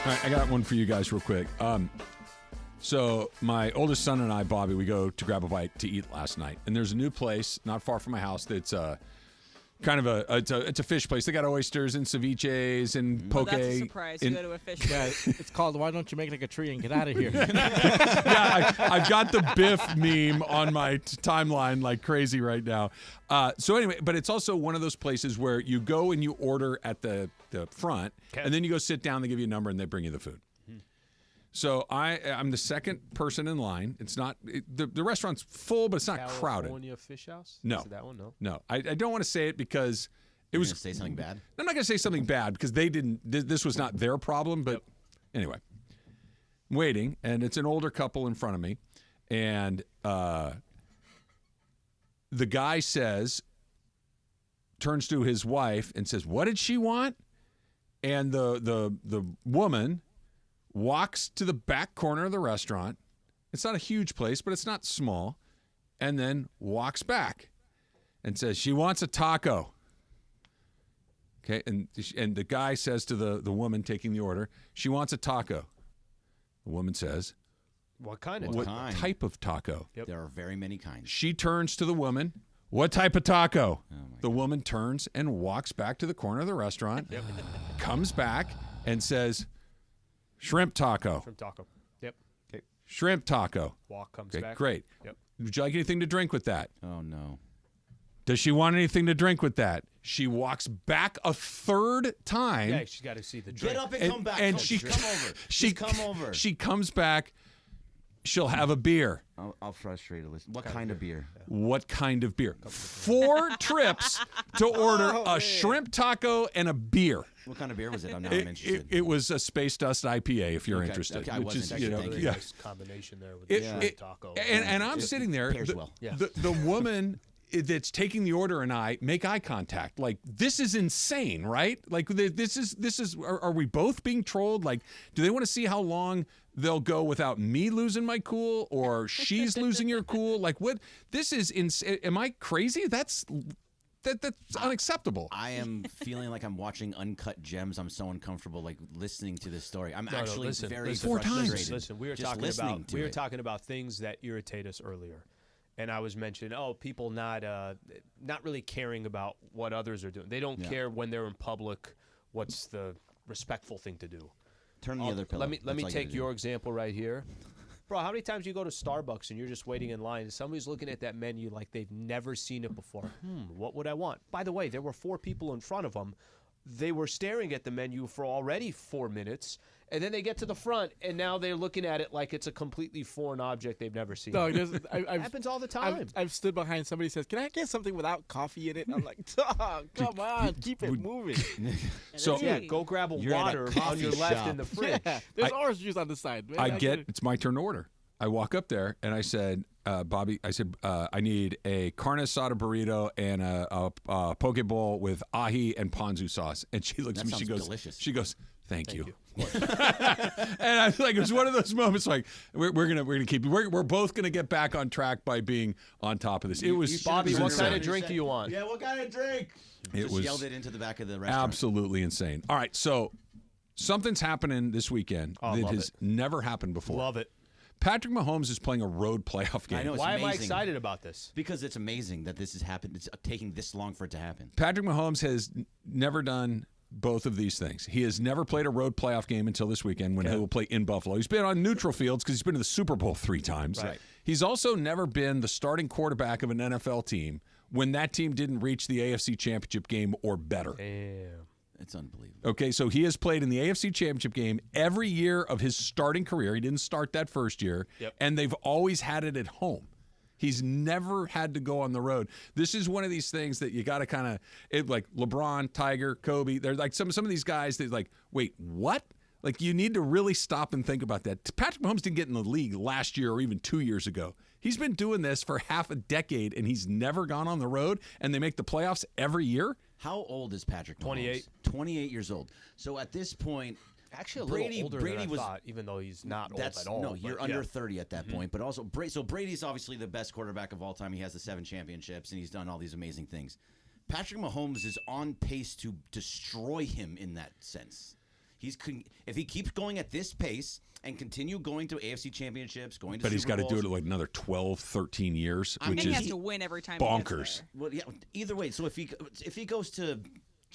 All right, I got one for you guys real quick. So my oldest son and I, Bobby, we go to grab a bite to eat last night, and there's a new place not far from my house that's kind of it's a fish place. They got oysters and ceviches and poke. That's a surprise. You go to a fish place. Yeah, it's called "Why Don't You Make Like a Tree and Get Out of Here." Yeah, I've got the Biff meme on my timeline like crazy right now. So anyway, but it's also one of those places where you go and you order at the front, and then you go sit down. They give you a number and they bring you the food. So I'm the second person in line. It's not the restaurant's full, but it's not crowded. California Fish House? No, Is it that one? No. I don't want to say it because You're gonna say something bad? I'm not going to say something bad because they didn't. This was not their problem. But anyway, I'm waiting, and it's an older couple in front of me, and the guy turns to his wife and says, "What did she want?" And the woman walks to the back corner of the restaurant. It's not a huge place, but it's not small. And then walks back and says, she wants a taco. Okay, and the guy says to the woman taking the order, she wants a taco. The woman says, What kind what type of taco? Yep. There are very many kinds. She turns to the woman, what type of taco? The woman turns and walks back to the corner of the restaurant, comes back and says, shrimp taco. Shrimp taco. Yep. Okay. Shrimp taco. Walk comes Okay, back. great. Yep. Would you like anything to drink with that? Oh, no. Does she want anything to drink with that? She walks back a third time. Yeah, she's got to see the drink. Get up and come back. And come over. She come over. She comes back. She'll have a beer. I'll frustrate a listen. What kind of beer? What kind of beer? 4 trips to order a shrimp taco and a beer. What kind of beer was it? I'm interested. It was a Space Dust IPA, if you're interested. Okay, I wasn't Really nice combination there with the shrimp taco. And I'm sitting there. The woman that's taking the order and I make eye contact. Like, this is insane, right? Like, this is. Are we both being trolled? Like, do they want to see how long they'll go without me losing my cool or she's losing your cool? Like, what? This is insane. Am I crazy? That's unacceptable. I am feeling like I'm watching Uncut Gems. I'm so uncomfortable, like listening to this story. I'm very frustrated. Listen, we were talking about things that irritate us earlier, and I was mentioning, people not really caring about what others are doing. They don't care when they're in public. What's the respectful thing to do? Turn the other pillow. Let me take your example right here. Bro, how many times you go to Starbucks and you're just waiting in line and somebody's looking at that menu like they've never seen it before? What would I want? By the way, there were 4 people in front of them. They were staring at the menu for already 4 minutes, and then they get to the front, and now they're looking at it like it's a completely foreign object they've never seen. No, it happens all the time. I've stood behind somebody who says, "Can I get something without coffee in it?" I'm like, "Dog, come on, keep it moving." So go grab a water on your left in the fridge. Yeah, there's orange juice on the side. Man, it's my turn to order. I walk up there and I said, Bobby, I need a carne asada burrito and a poke bowl with ahi and ponzu sauce. And she looks at me, delicious. She goes, thank you. And I was like, it was one of those moments like we're gonna keep we're both gonna get back on track by being on top of this. It was Bobby, what kind of drink do you want? Yeah, what kind of drink? It was yelled it into the back of the restaurant. Absolutely insane. All right, so something's happening this weekend that has never happened before. Love it. Patrick Mahomes is playing a road playoff game. I know, Why am I excited about this? Because it's amazing that this has happened. It's taking this long for it to happen. Patrick Mahomes has never done both of these things. He has never played a road playoff game until this weekend when he will play in Buffalo. He's been on neutral fields because he's been to the Super Bowl 3 times. Right. He's also never been the starting quarterback of an NFL team when that team didn't reach the AFC Championship game or better. Damn. It's unbelievable. Okay, so he has played in the AFC Championship game every year of his starting career. He didn't start that first year, and they've always had it at home. He's never had to go on the road. This is one of these things that you got to kind of like LeBron, Tiger, Kobe. They're like some of these guys that like, wait, what? Like, you need to really stop and think about that. Patrick Mahomes didn't get in the league last year or even 2 years ago. He's been doing this for half a decade, and he's never gone on the road, and they make the playoffs every year. How old is Patrick Mahomes? 28. 28 years old. So at this point, actually a little older than I thought, even though he's not old at all. No, you're under 30 at that point. But also, so Brady's obviously the best quarterback of all time. He has the 7 championships, and he's done all these amazing things. Patrick Mahomes is on pace to destroy him in that sense. If he keeps going at this pace and continue going to AFC championships, going to but he's got to do it Bowls, like another 12, 13 years, which and he is has to win every time. bonkers. Well, yeah. Either way, so if he goes to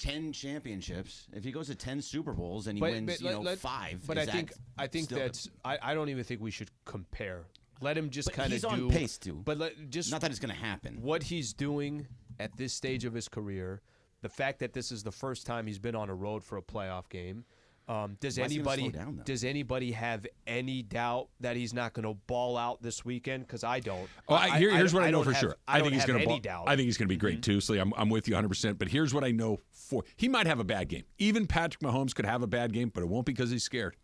10 championships, if he goes to 10 Super Bowls and he wins, 5, But I think that's. I don't even think we should compare. Let him just kind of do. He's on pace to. But just not that it's going to happen. What he's doing at this stage of his career, the fact that this is the first time he's been on a road for a playoff game. Does anybody have any doubt that he's not going to ball out this weekend? Because I don't. Here's what I know for sure. I think he's going to doubt. I think he's going to be great too. So I'm with you 100%. But here's what I know he might have a bad game. Even Patrick Mahomes could have a bad game, but it won't be because he's scared.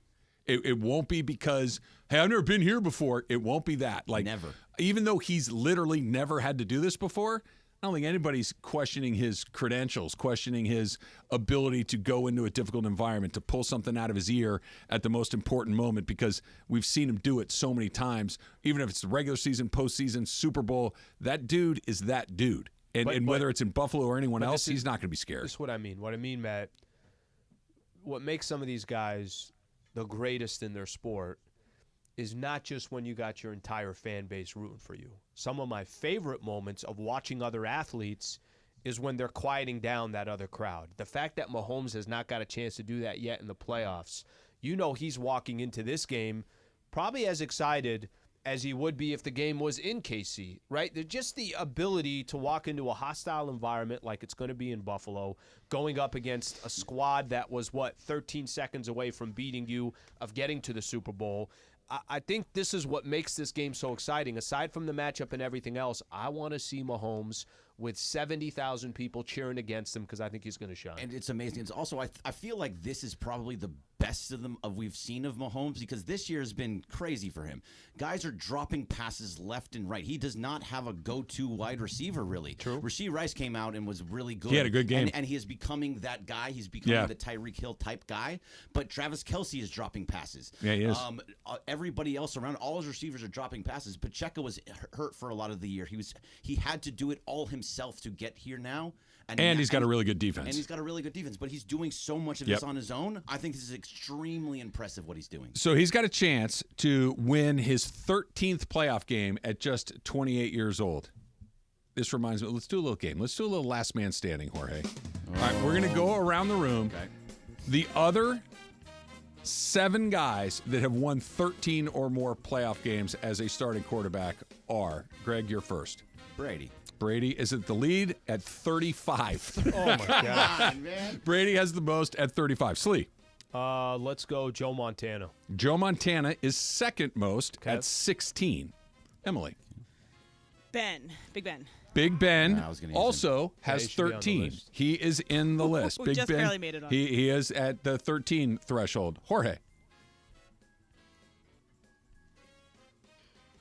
It won't be because, hey, I've never been here before. It won't be that. Like never. Even though he's literally never had to do this before. I don't think anybody's questioning his credentials, questioning his ability to go into a difficult environment, to pull something out of his ear at the most important moment, because we've seen him do it so many times. Even if it's the regular season, postseason, Super Bowl, that dude is that dude. And whether it's in Buffalo or anyone else, he's not going to be scared. That's what I mean. What I mean, Matt, what makes some of these guys the greatest in their sport is not just when you got your entire fan base rooting for you. Some of my favorite moments of watching other athletes is when they're quieting down that other crowd. The fact that Mahomes has not got a chance to do that yet in the playoffs, he's walking into this game probably as excited as he would be if the game was in KC, right? Just the ability to walk into a hostile environment like it's going to be in Buffalo, going up against a squad that was, 13 seconds away from beating you, of getting to the Super Bowl. I think this is what makes this game so exciting. Aside from the matchup and everything else, I want to see Mahomes with 70,000 people cheering against him because I think he's going to shine. And it's amazing. It's also, I feel like this is probably the best of them we've seen of Mahomes, because this year has been crazy for him. Guys are dropping passes left and right. He does not have a go-to wide receiver, really. True. Rashee Rice came out and was really good. He had a good game. And he is becoming that guy. He's becoming the Tyreek Hill type guy. But Travis Kelce is dropping passes. Yeah, he is. Everybody else around, all his receivers are dropping passes. Pacheco was hurt for a lot of the year. He had to do it all himself to get here now. And he's got a really good defense. And he's got a really good defense, but he's doing so much of this on his own. I think this is extremely impressive what he's doing. So he's got a chance to win his 13th playoff game at just 28 years old. This reminds me, let's do a little game. Let's do a little last man standing, Jorge. All right, we're going to go around the room. Okay. The other 7 guys that have won 13 or more playoff games as a starting quarterback are, Greg, you're first. Brady is at the lead at 35. Oh, my God. Man. Brady has the most at 35. Slee. Let's go Joe Montana. Joe Montana is second most at 16. Emily. Big Ben. Big Ben I was gonna use also has he should be on the 13. list. He is in the list. Big Just Ben, barely made it on. He is at the 13 threshold. Jorge.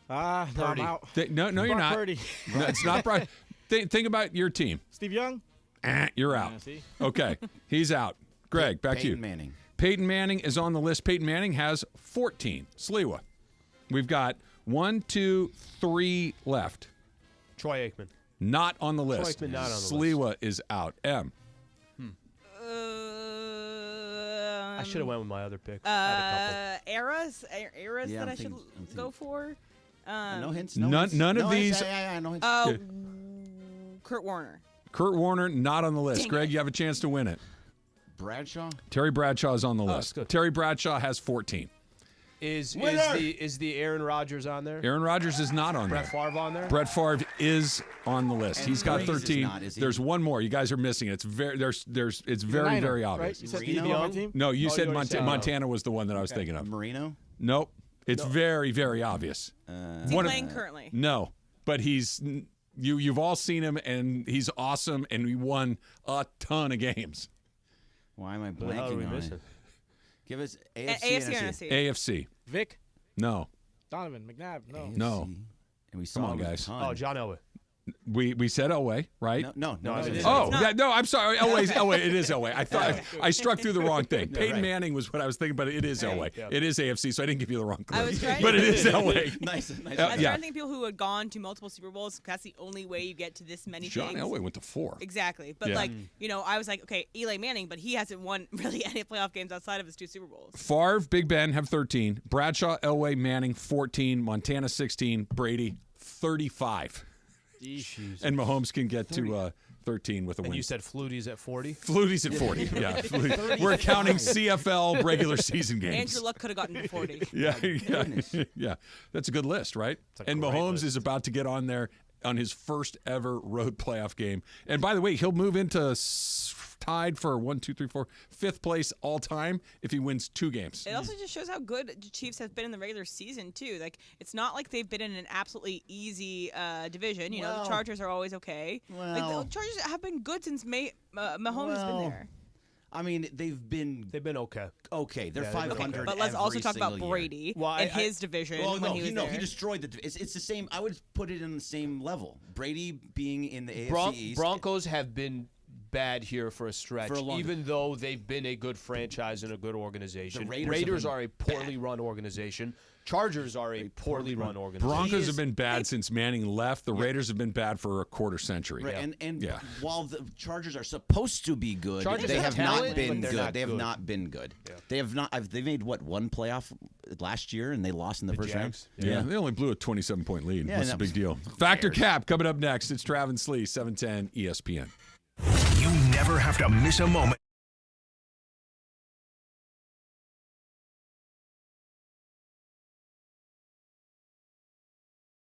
No, I'm out. No, you're not. Purdy. No, it's not Brock. Think about your team. Steve Young. You're out. Yeah, see? Okay, he's out. Greg, back to you. Peyton Manning. Peyton Manning is on the list. Peyton Manning has 14. Sliwa. We've got 1, 2, 3 left. Troy Aikman. Not on the list. Aikman not on the Sliwa is out. M. I should have went with my other pick. I had a couple. Eras Yeah, that I'm I should thinking- go for. No hints? None of these. Yeah, no hints. Kurt Warner. Kurt Warner, not on the list. Dang Greg, it. you have a chance to win it. Bradshaw? Terry Bradshaw is on the list. good. Terry Bradshaw has 14. Is Winner! the Aaron Rodgers on there? Aaron Rodgers is not on Brett there. Favre on there? Brett Favre is on the list. And He's got Breeze is 13. not, is he? There's one more. You guys are missing it. It's very it's very Niner, very right? obvious. You said Marino? Steve Young on my team? No, you said you already said Montana was the one that I was thinking of. Marino? Nope. It's very very obvious. Is he One of- playing currently? No, but you've all seen him and he's awesome and he won a ton of games. Why am I Who the hell are we blanking on missing? it? Give us AFC, AFC or NFC. NFC? AFC. Vic. No. Donovan McNabb. No. No. And we Come saw on, him a guys. ton. Oh, John Elway. We said Elway, right? No. I'm sorry. Elway. It is Elway. I thought I struck through the wrong thing. Peyton right. Manning was what I was thinking, but it is Elway. Yeah. It is AFC, so I didn't give you the wrong clue. I was trying but to- it is Elway. Nice. I was trying to think of people who had gone to multiple Super Bowls. That's the only way you get to this many John things. Elway went to 4. Exactly. But, I was like, okay, Eli Manning, but he hasn't won really any playoff games outside of his 2 Super Bowls. Favre, Big Ben have 13. Bradshaw, Elway, Manning 14. Montana 16. Brady 35. Jeez. And Mahomes can get to 13 with a win. And you said Flutie's at 40? Flutie's at 40. Yeah. We're counting CFL regular season games. Andrew Luck could have gotten to 40. Yeah. That's a good list, right? And Mahomes is about to get on there on his first ever road playoff game. And by the way, he'll move into tied for 5th place all time if he wins 2 games. It also just shows how good the Chiefs have been in the regular season too. Like it's not like they've been in an absolutely easy division. You know, the Chargers are always okay. Like the Chargers have been good since Mahomes has been there. I mean, they've been okay. Okay, they're 500. But let's also talk about every Brady single year. in his division when he was there. He destroyed the. It's the same. I would put it in the same level. Brady being in the AFC East. Broncos have been bad here for a stretch, For a long even though they've been a good franchise and a good organization. The Raiders are a poorly run organization. Chargers are a poorly run organization. Broncos have been bad since Manning left. The Raiders have been bad for a quarter century. Right. And while the Chargers are supposed to be good, they have not been good. They have not been good. Yeah. They have not. They made one playoff last year, and they lost in the first round. Yeah, they only blew a 27-point lead. Yeah, That's a big deal. Factor Cap coming up next. It's Travis Lee, 710 ESPN. You never have to miss a moment.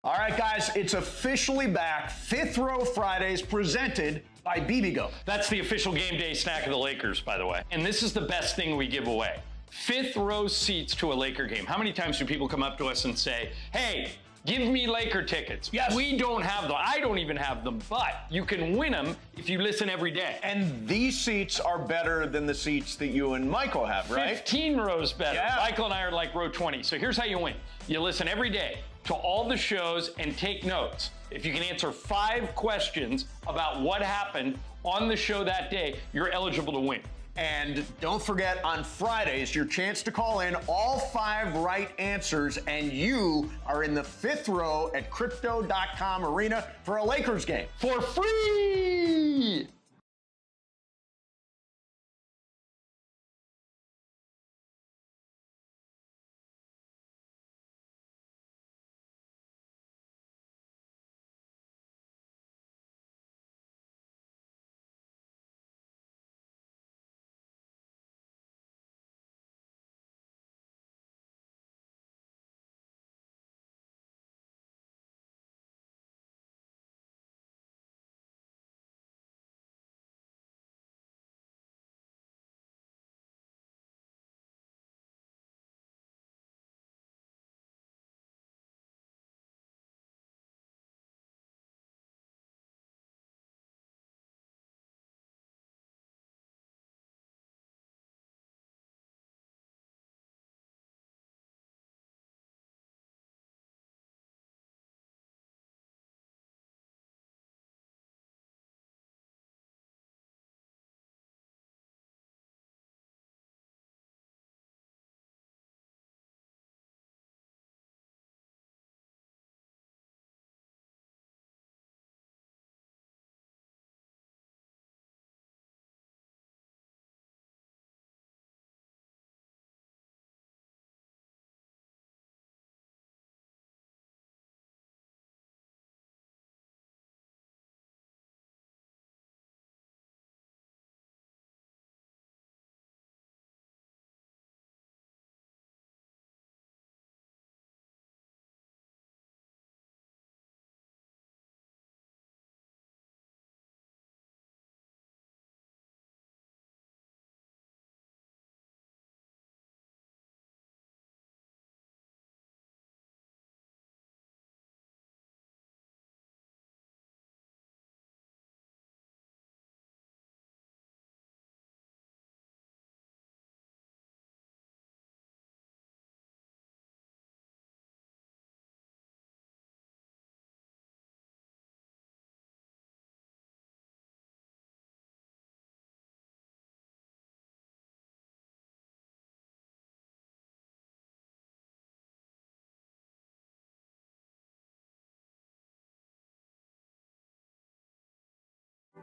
All right, guys, it's officially back. 5th Row Fridays presented by BBGO. That's the official game day snack of the Lakers, by the way. And this is the best thing we give away. 5th row seats to a Laker game. How many times do people come up to us and say, hey, give me Laker tickets? Yes. We don't have them. I don't even have them, but you can win them if you listen every day. And these seats are better than the seats that you and Michael have, right? 15 rows better. Yeah. Michael and I are like row 20. So here's how you win. You listen every day to all the shows and take notes. If you can answer 5 questions about what happened on the show that day, you're eligible to win. And don't forget, on Fridays, your chance to call in all 5 right answers, and you are in the 5th row at Crypto.com Arena for a Lakers game. For free!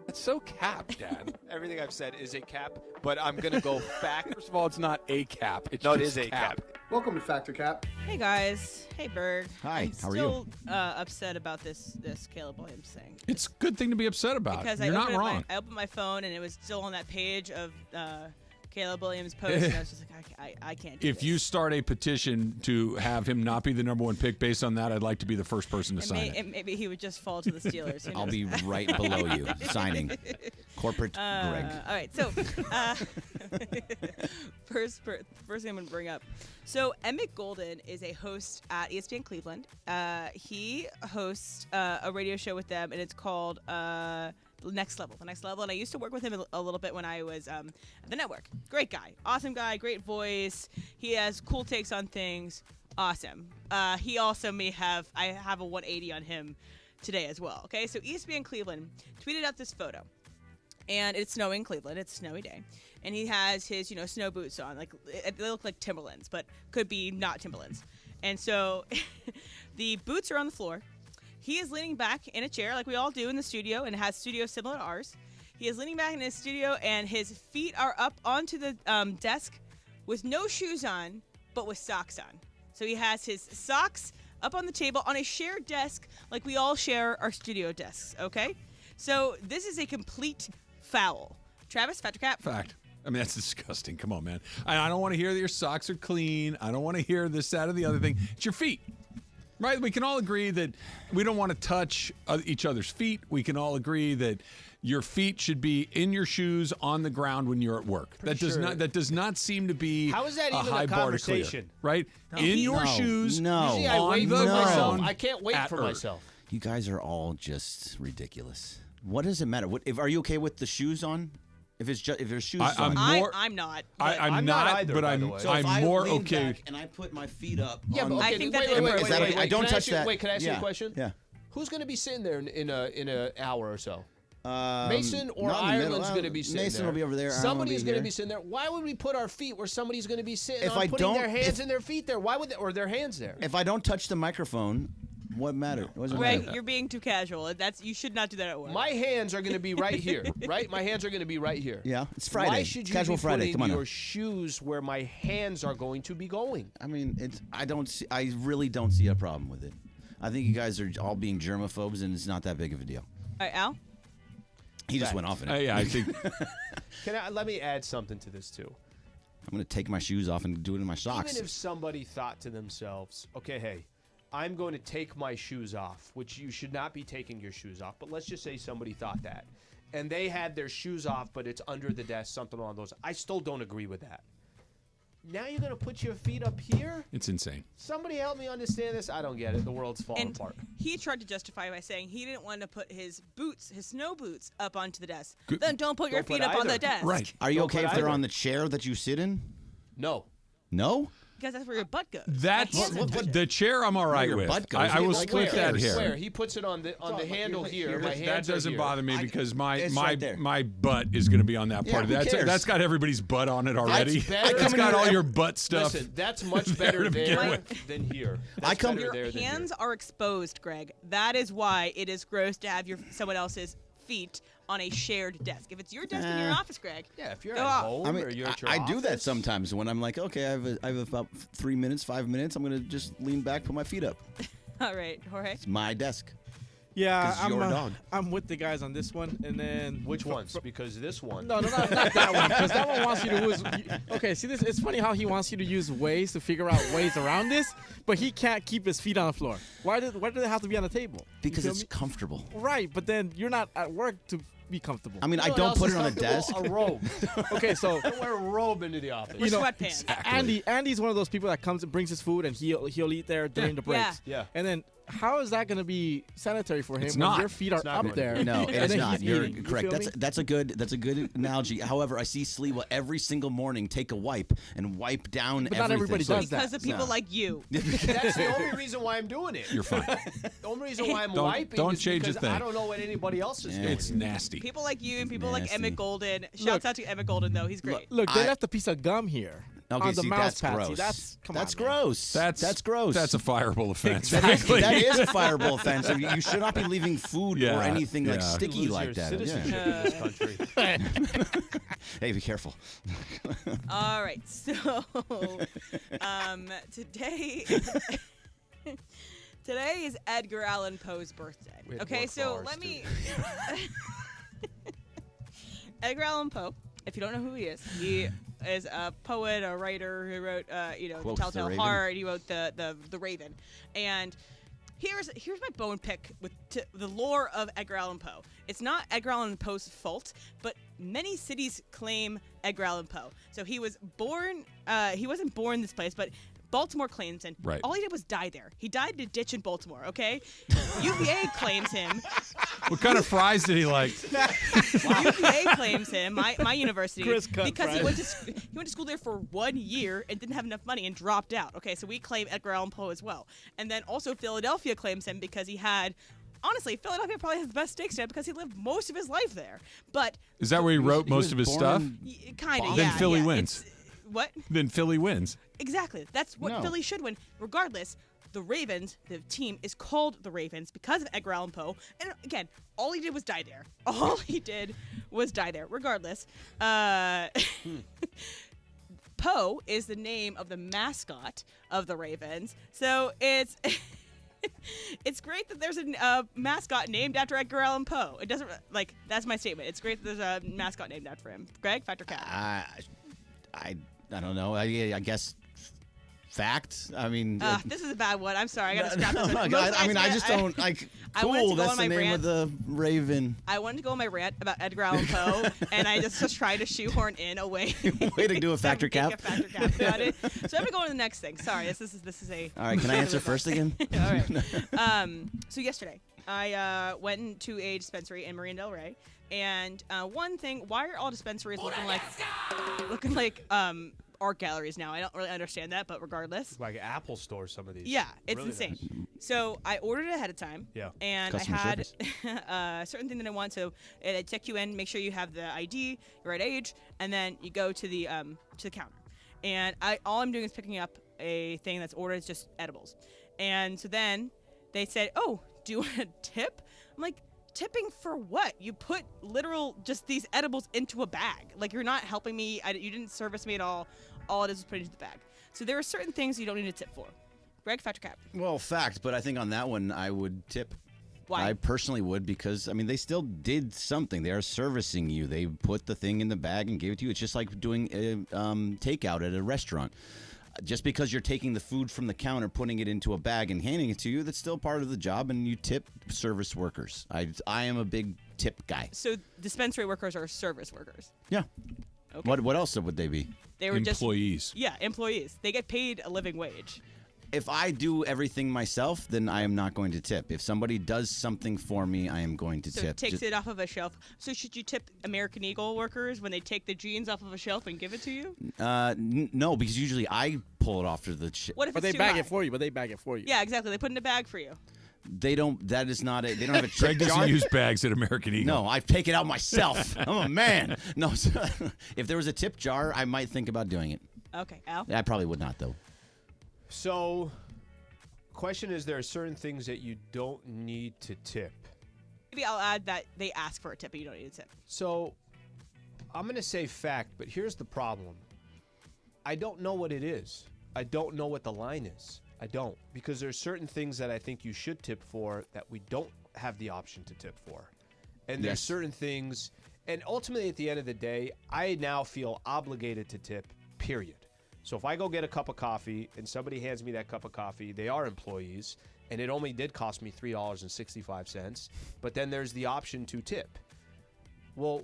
That's so cap, Dad. Everything I've said is a cap, but I'm going to go back. First of all, it's not a cap. It's No, it just is a cap. Welcome to Factor Cap. Hey guys. Hey Berg. Hi, how are you? Still upset about this Caleb Williams thing. It's a good thing to be upset about. Because You're not wrong. I opened my phone and it was still on that page of Caleb Williams' post, and I was just like, I can't do If this. you start a petition to have him not be the number 1 pick based on that, I'd like to be the first person to sign it. And maybe he would just fall to the Steelers. Who I'll knows? be right below you, signing. Corporate Greg. All right, so first thing I'm going to bring up. So Emmett Golden is a host at ESPN Cleveland. He hosts a radio show with them, and it's called The Next Level. And I used to work with him a little bit when I was at the network. Great guy. Awesome guy. Great voice. He has cool takes on things. Awesome. He also I have a 180 on him today as well. Okay, so ESPN Cleveland tweeted out this photo. And it's snowing in Cleveland. It's a snowy day. And he has his, snow boots on. Like they look like Timberlands, but could be not Timberlands. And so the boots are on the floor. He is leaning back in a chair like we all do in the studio, and has studio similar to ours. He is leaning back in his studio, and his feet are up onto the desk with no shoes on, but with socks on. So he has his socks up on the table on a shared desk like we all share our studio desks, okay? So this is a complete foul. Travis, Factor Cap. Fact. I mean, that's disgusting. Come on, man. I don't want to hear that your socks are clean. I don't want to hear this, that, or the other thing. It's your feet. Right? We can all agree that we don't want to touch each other's feet. We can all agree that your feet should be in your shoes on the ground when you're at work. That does not seem to be How is that a even high a bar to clear, conversation? right? In your shoes, Usually I on wait the for myself. ground I can't wait at for Earth. myself. You guys are all just ridiculous. What does it matter? Are you okay with the shoes on? If there's shoes on, I'm not. I'm not either, but I'm more lean okay. back and I put my feet up. Yeah, on but the, okay, I think wait. I don't Can touch ask you, that. Wait, can I ask you a question? Yeah. Who's going to be sitting there in an hour or so? Mason or not in the middle. Ireland's going to be sitting Mason there. will be over there. Somebody's going to here. be sitting there. Why would we put our feet where somebody's going to be sitting If on I putting don't- their hands if- and their feet there? Why would or their hands there? If I don't touch the microphone, what matter? What does it Greg, matter? you're being too casual. You should not do that at work. My hands are going to be right here, right? My hands are going to be right here. Yeah, it's Friday. Why should you Casual be Friday. putting Come on. your now. shoes where my hands are going to be going? I mean, I really don't see a problem with it. I think you guys are all being germaphobes, and it's not that big of a deal. All right, Al? He just went off in it. Yeah, I think. Let me add something to this too. I'm going to take my shoes off and do it in my socks. Even if somebody thought to themselves, okay, hey, I'm going to take my shoes off, which you should not be taking your shoes off, but let's just say somebody thought that, and they had their shoes off, but it's under the desk, something along those. I still don't agree with that. Now you're going to put your feet up here? It's insane. Somebody help me understand this. I don't get it. The world's falling And apart. he tried to justify by saying he didn't want to put his snow boots, up onto the desk. Then don't put your feet up on the desk. Right. Are you Don't okay put if they're either. on the chair that you sit in? No. No? Because that's where your butt goes. That's My hands are the chair. I'm all right your with. butt goes. I will Like split where? that here. Where? He puts it on the handle here. My That hands are doesn't here. bother me because my it's right there. my butt is going to be on that Yeah, part of who that. cares? That's got everybody's butt on it already. better. It's got all your butt stuff. Listen, that's much there better to begin there with. than here. I come- better Your there than hands here. are exposed, Greg. That is why it is gross to have someone else's feet on a shared desk. If it's your desk in your office, Greg, Yeah, if you're go at off. home I mean, or you're at your I do that office. sometimes when I'm like, okay, I have about 3 minutes, 5 minutes. I'm going to just lean back, put my feet up. All right, Jorge. It's my desk. Yeah, 'Cause you're a dog. I'm with the guys on this one, and then Which ones? Because this one. No, not that one. Because that one wants you to use. Okay, see this? It's funny how he wants you to use ways to figure out ways around this, but he can't keep his feet on the floor. Why do they have to be on the table? Because You feel it's me? comfortable. Right, but then you're not at work to be comfortable. I mean, I You know what don't else put is it on a desk. comfortable? A robe. Okay, so I wear a robe into the office. Or sweatpants. Andy's one of those people that comes and brings his food, and he'll eat there during the breaks. Yeah. And then how is that going to be sanitary for him It's when not. your feet are not up good. there? No, and it is then not. he's You're eating. You correct. feel me? That's a good analogy. However, I see Sliwa every single morning take a wipe and wipe down But not everything. everybody So- does that. Because of people like you. That's the only reason why I'm doing it. You're fine. The only reason why I'm Don't- wiping don't is change a because thing. I don't know what anybody else is doing. It's nasty. People like you and people like Nasty. Emmett Golden. Shouts out to Emmett Golden, though. He's great. Look, they I- left a piece of gum here. Okay, on the see, mouse that's pad. gross. See, that's That's on, man. gross. That's gross. That's a fireable offense. That is, frankly. that is a fireable offense. I mean, you should not be leaving food Yeah, or anything like yeah. sticky Lose like your that. citizenship Yeah. in this country. Hey, be careful. All right, so today is Edgar Allan Poe's birthday. We had to Okay, work for so ours, let too. me. Edgar Allan Poe. If you don't know who he is a poet, a writer who wrote, The Quotes The Telltale Raven. Heart. He wrote the Raven, and here's my bone pick with the lore of Edgar Allan Poe. It's not Edgar Allan Poe's fault, but many cities claim Edgar Allan Poe. So he was born. He wasn't born in this place, but Baltimore claims him. Right. All he did was die there. He died in a ditch in Baltimore. Okay. UVA claims him. What kind of fries did he like? UVA claims him, my university, Chris cut because he fries. went to school there for 1 year and didn't have enough money and dropped out. Okay, so we claim Edgar Allan Poe as well. And then also Philadelphia claims him because he had, honestly, Philadelphia probably has the best steak stand because he lived most of his life there. But Is that where he wrote he was most of his stuff? kind of, Then yeah. Philly yeah. wins. What? Then Philly wins. Exactly. That's what No. Philly should win. Regardless, the Ravens, the team, is called the Ravens because of Edgar Allan Poe. And again, all he did was die there. All he did was die there. Regardless, Poe is the name of the mascot of the Ravens. So it's it's great that there's a mascot named after Edgar Allan Poe. It doesn't that's my statement. It's great that there's a mascot named after him. Greg, fact or cat? I don't know. I guess fact. I mean, This is a bad one. I'm sorry. I got to scrap this no, one. I mean, I just don't like. I wanted to Cool, go that's on the my name rant. of the Raven. I wanted to go on my rant about Edgar Allan Poe, and I just was trying to shoehorn in a way. Way to do a factor make cap. A factor cap about it. So I'm gonna go on to the next thing. Sorry, this is a. All right, can I answer first again? All right. So yesterday, I went to a dispensary in Marina Del Rey, and one thing: why are all dispensaries looking like art galleries now? I don't really understand that, but regardless. Like Apple Store, some of these. Yeah, it's Really insane. nice. So I ordered it ahead of time. Yeah. And Customer I had service. a certain thing that I want. So it check you in, make sure you have the ID, your right age, and then you go to the counter. And all I'm doing is picking up a thing that's ordered. It's just edibles. And so then they said, "Oh, do you want a tip?" I'm like, tipping for what? You put literal just these edibles into a bag. Like, you're not helping me. You didn't service me at all. All it is put into the bag. So there are certain things you don't need a tip for. Greg, fact or cap? Well, fact, but I think on that one I would tip. Why? I personally would because, I mean, they still did something. They are servicing you. They put the thing in the bag and gave it to you. It's just like doing a takeout at a restaurant. Just because you're taking the food from the counter, putting it into a bag and handing it to you, that's still part of the job, and you tip service workers. I am a big tip guy. So dispensary workers are service workers. Yeah. Okay. What else would they be? They were Employees. employees. They get paid a living wage. If I do everything myself, then I am not going to tip. If somebody does something for me, I am going to So tip. it takes it off of a shelf. So should you tip American Eagle workers when they take the jeans off of a shelf and give it to you? No, because usually I pull it off to the. What if But it's they too bag high? it for you. But they bag it for you. Yeah, exactly. They put it in a bag for you. They don't. That is not it. They don't have a tip Greg doesn't jar. use bags at American Eagle. No, I take it out myself. I'm a man. No, so, if there was a tip jar, I might think about doing it. Okay, Al? I probably would not, though. So, question is, there are certain things that you don't need to tip. Maybe I'll add that they ask for a tip, but you don't need a tip. So, I'm going to say fact, but here's the problem. I don't know what it is. I don't know what the line is. I don't. Because there's certain things that I think you should tip for that we don't have the option to tip for. And there's Yes. certain things, and ultimately at the end of the day, I now feel obligated to tip, period. So if I go get a cup of coffee and somebody hands me that cup of coffee, they are employees, and it only did cost me $3.65, but then there's the option to tip. Well,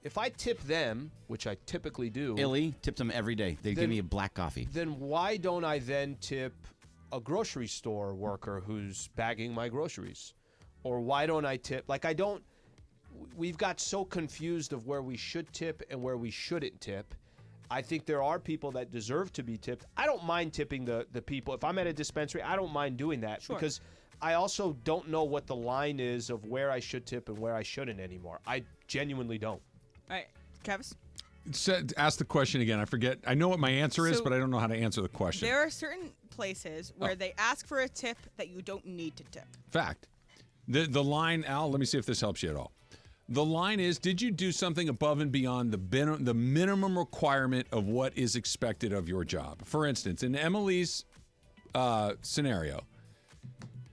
if I tip them, which I typically do, Illy tips them every day. They give me a black coffee. then why don't I then tip a grocery store worker who's bagging my groceries? Or why don't I tip? We've got so confused of where we should tip and where we shouldn't tip. I think there are people that deserve to be tipped. I don't mind tipping the people. If I'm at a dispensary, I don't mind doing that because I also don't know what the line is of where I should tip and where I shouldn't anymore. I genuinely don't. All right, Travis? Ask the question again. I forget. I know what my answer is, but I don't know how to answer the question. There are certain places where they ask for a tip that you don't need to tip. Fact. The line, Al, let me see if this helps you at all. The line is, did you do something above and beyond the minimum requirement of what is expected of your job? For instance, in Emily's scenario,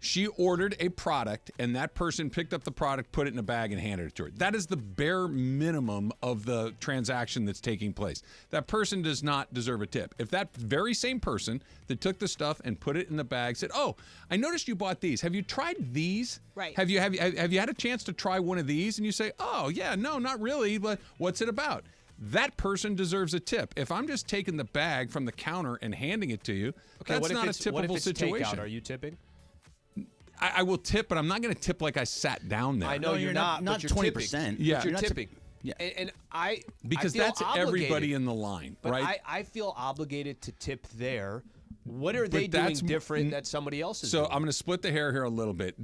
she ordered a product, and that person picked up the product, put it in a bag, and handed it to her. That is the bare minimum of the transaction that's taking place. That person does not deserve a tip. If that very same person that took the stuff and put it in the bag said, "Oh, I noticed you bought these. Have you tried these? Right. Have you had a chance to try one of these?" And you say, "Oh, yeah, no, not really. But what's it about?" That person deserves a tip. If I'm just taking the bag from the counter and handing it to you, that's not a typical what if it's situation. Takeout? Are you tipping? I will tip, but I'm not going to tip like I sat down there. I know you're not. Not 20%. Yeah, but you're tipping. Yeah. And because I feel that's obligated, everybody in the line, but right? I feel obligated to tip there. What are they doing different that somebody else is doing? So I'm going to split the hair here a little bit.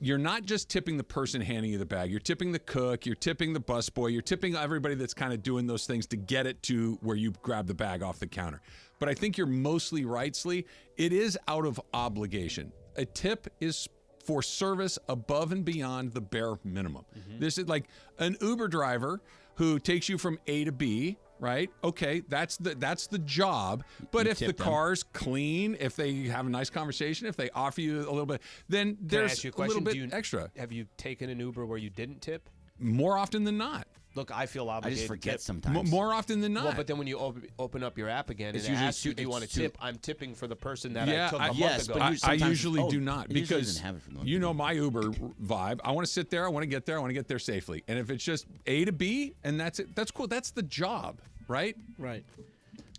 You're not just tipping the person handing you the bag. You're tipping the cook. You're tipping the busboy. You're tipping everybody that's kind of doing those things to get it to where you grab the bag off the counter. But I think you're mostly right, Slee. It is out of obligation. A tip is for service above and beyond the bare minimum. This is like an Uber driver who takes you from A to B, right? Okay, that's the job. But if the car's clean, if they have a nice conversation, if they offer you a little bit, then there's a little bit extra. Have you taken an Uber where you didn't tip? More often than not. Look, I feel obligated. I just forget to tip. sometimes. More often than not. Well, but then when you open up your app again and it asks you, do you want to tip? I'm tipping for the person that I took a month ago. But I usually do not it usually because doesn't have it from the you know my Uber vibe. I want to sit there. I want to get there. I want to get there safely. And if it's just A to B and that's it, that's cool. That's the job, right? Right.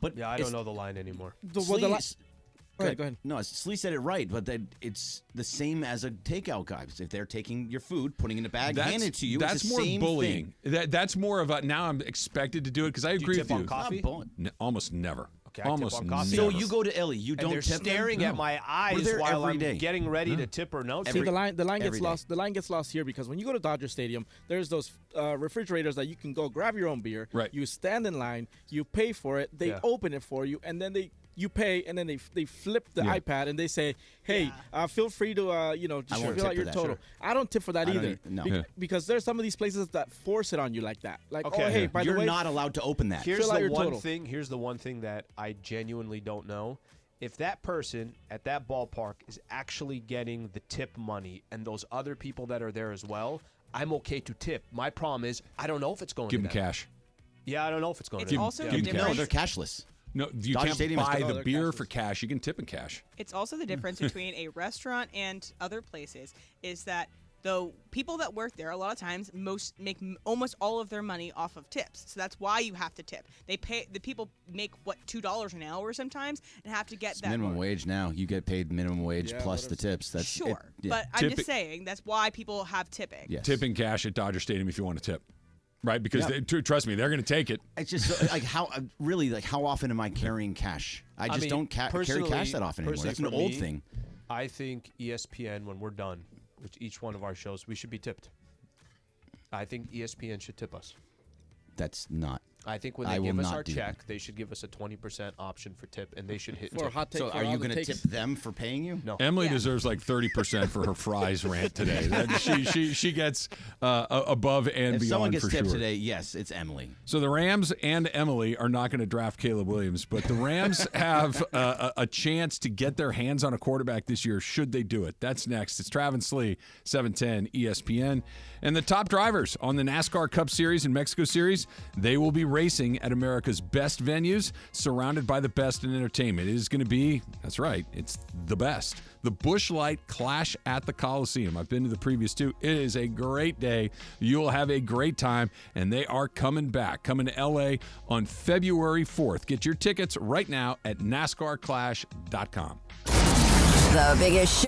But yeah, I don't know the line anymore. Go ahead. No, Slee said it right, but it's the same as a takeout guy. If they're taking your food, putting it in a bag, handing it to you, that's it's the more same bullying. thing. That's more of a now I'm expected to do it because I agree with you. On coffee? Almost never. Okay, I almost tip on coffee. So you go to Ellie, you don't they're tip staring them? at my eyes there while every I'm day. getting ready to tip or no tip. See, the line gets every day. lost. The line gets lost here because when you go to Dodger Stadium, there's those refrigerators that you can go grab your own beer. Right. You stand in line, you pay for it, they open it for you, and then you pay, and then they flip the iPad and they say, "Hey, feel free to just fill out your total." I don't tip for that either. Because there's some of these places that force it on you like that. Like, Okay. oh hey, by You're the way, not allowed to open that. Here's fill out the your one total. thing. Here's the one thing that I genuinely don't know. If that person at that ballpark is actually getting the tip money and those other people that are there as well, I'm okay to tip. My problem is I don't know if it's going Give to them them. cash. Yeah, I don't know if it's going It's to them. also Yeah. the No, difference. they're cashless. No, you Dodger can't Stadium is buy still- the beer for cash. You can tip in cash. It's also the difference between a restaurant and other places is that the people that work there a lot of times make almost all of their money off of tips. So that's why you have to tip. The people make $2 an hour sometimes and have to get It's that minimum wage now. You get paid minimum wage plus the tips. That's sure. It, But I'm just saying that's why people have tipping. Yes. Tip in cash at Dodger Stadium if you want to tip. Right, because trust me, they're going to take it. It's just like how often am I carrying cash? I just don't carry cash that often anymore. That's an old thing. I think ESPN, when we're done with each one of our shows, we should be tipped. I think ESPN should tip us. That's not. I think when they give us our check, they should give us a 20% option for tip, and they should hit For a tip. hot take. So are you going to tip them for paying you? No. Emily deserves like 30% for her fries rant today. She gets above and If beyond someone gets for tipped sure. today, yes, it's Emily. So the Rams and Emily are not going to draft Caleb Williams, but the Rams have a chance to get their hands on a quarterback this year should they do it. That's next. It's Travis Slee, 710 ESPN. And the top drivers on the NASCAR Cup Series and Mexico Series, they will be racing at America's best venues, surrounded by the best in entertainment. It is going to be, that's right, it's the best. The Busch Light Clash at the Coliseum. I've been to the previous two. It is a great day. You'll have a great time, and they are coming back, coming to L.A. on February 4th. Get your tickets right now at NASCARclash.com. The biggest show.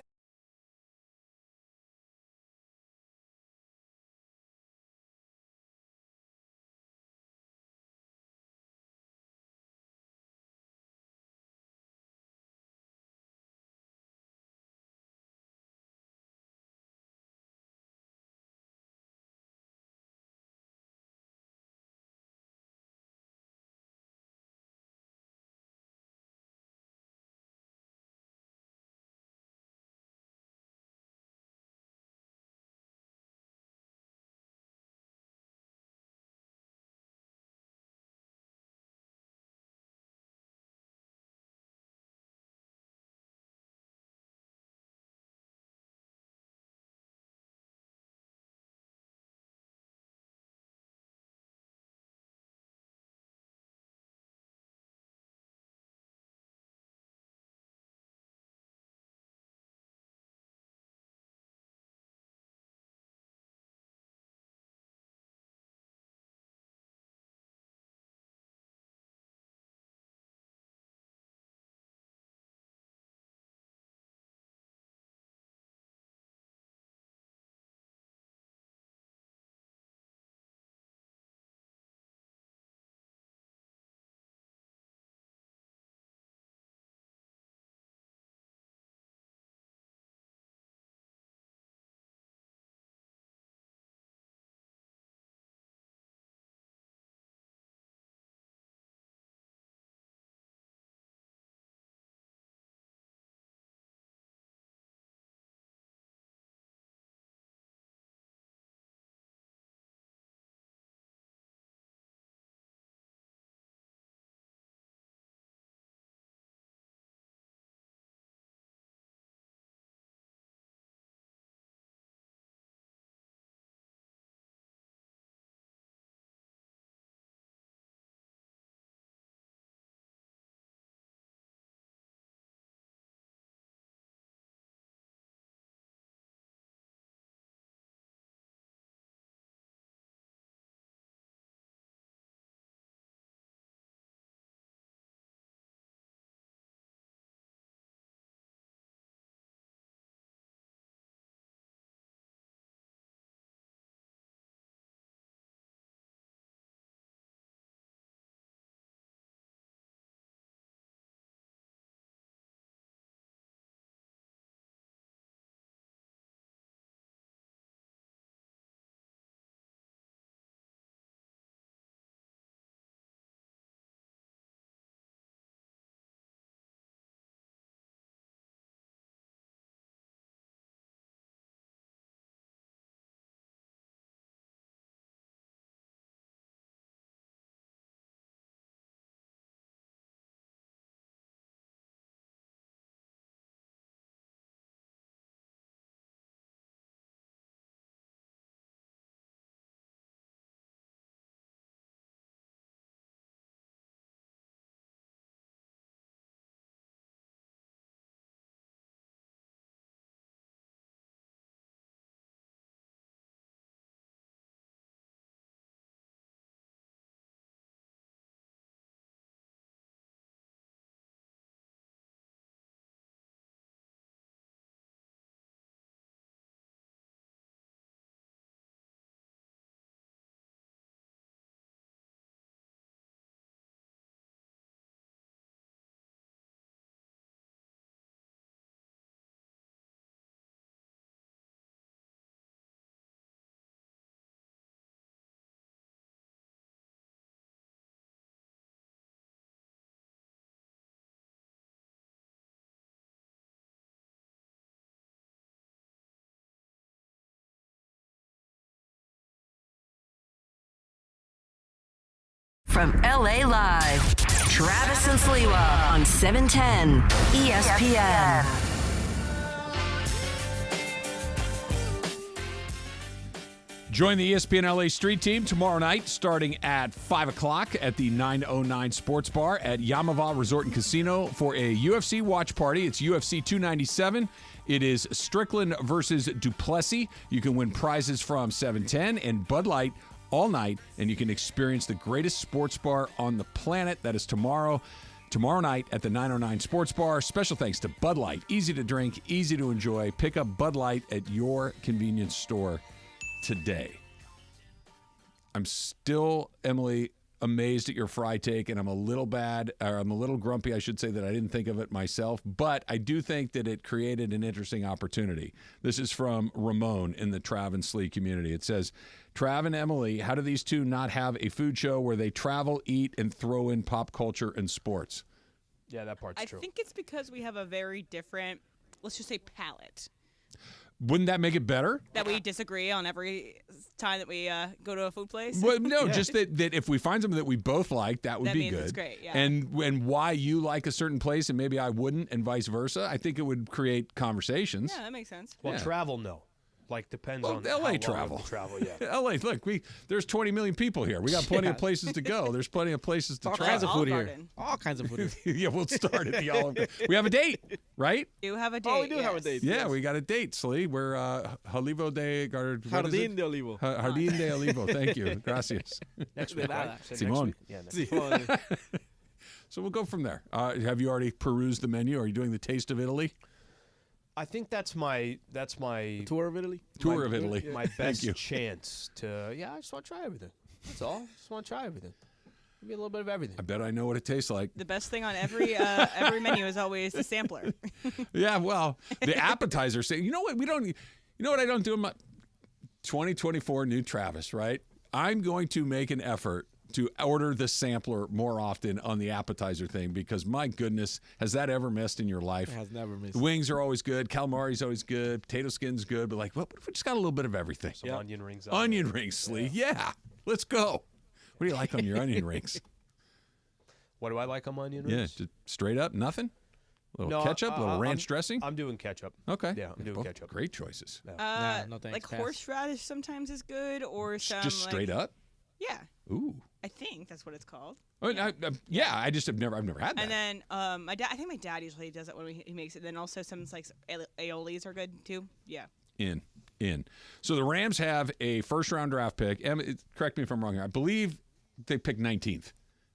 from LA Live. Travis and Sliwa on 710 ESPN. Join the ESPN LA Street Team tomorrow night starting at 5 o'clock at the 909 Sports Bar at Yamava Resort and Casino for a UFC watch party. It's UFC 297. It is Strickland versus Duplessis. You can win prizes from 710 and Bud Light all night, and you can experience the greatest sports bar on the planet. That is tomorrow night at the 909 Sports Bar. Special thanks to Bud Light. Easy to drink, easy to enjoy. Pick up Bud Light at your convenience store today. I'm still, Emily, amazed at your fry take, and I'm a little grumpy, I should say, that I didn't think of it myself, but I do think that it created an interesting opportunity. This is from Ramon in the Trav and Slee community. It says, Trav and Emily, how do these two not have a food show where they travel, eat, and throw in pop culture and sports? Yeah, that part's true. I think it's because we have a very different, let's just say, palate. Wouldn't that make it better? That we disagree on every time that we go to a food place? Well, no, just that if we find something that we both like, that would be good. It's great, yeah. And why you like a certain place and maybe I wouldn't, and vice versa. I think it would create conversations. Yeah, that makes sense. Well, travel, no. Like, depends on LA how travel. Travel, yeah. LA, look, there's 20 million people here. We got plenty of places to go. There's plenty of places to try. All kinds of food here. All kinds of food here. Yeah, we'll start at the Olive Garden. We have a date, right? We do have a date. Oh, we do have a date. Yeah, we got a date, Slee. We're Jalivo de Jardín de Olivo. Jardín de Olivo. Thank you. Gracias. Next week, right? Simón. Yeah, next week. So we'll go from there. Have you already perused the menu? Are you doing the Taste of Italy? I think that's my tour of Italy. Tour of Italy. My best chance to. Yeah, I just want to try everything. That's all. I just want to try everything. Give me a little bit of everything. I bet I know what it tastes like. The best thing on every menu is always the sampler. Yeah, well, the appetizer. You know what? You know what I don't do in my 2024 new Travis, right? I'm going to make an effort to order the sampler more often on the appetizer thing, because my goodness, has that ever missed in your life? It has never missed. The wings are always good. Calamari's always good. Potato skin's good. But what if we just got a little bit of everything? Some onion rings. Onion rings, Slee. Yeah. Let's go. What do you like on your onion rings? What do I like on my onion rings? Yeah, just straight up, nothing? A little ketchup, a little ranch dressing? I'm doing ketchup. Okay. Yeah, I'm doing ketchup. Great choices. No, thanks. Like horseradish sometimes is good, or some just straight up? Yeah. Ooh. I think that's what it's called. Oh, yeah. I just have never had that. And then my dad, I think my dad usually does it when he makes it. Then also some like aiolis are good too. Yeah. In. So the Rams have a first-round draft pick. Correct me if I'm wrong here. I believe they picked 19th.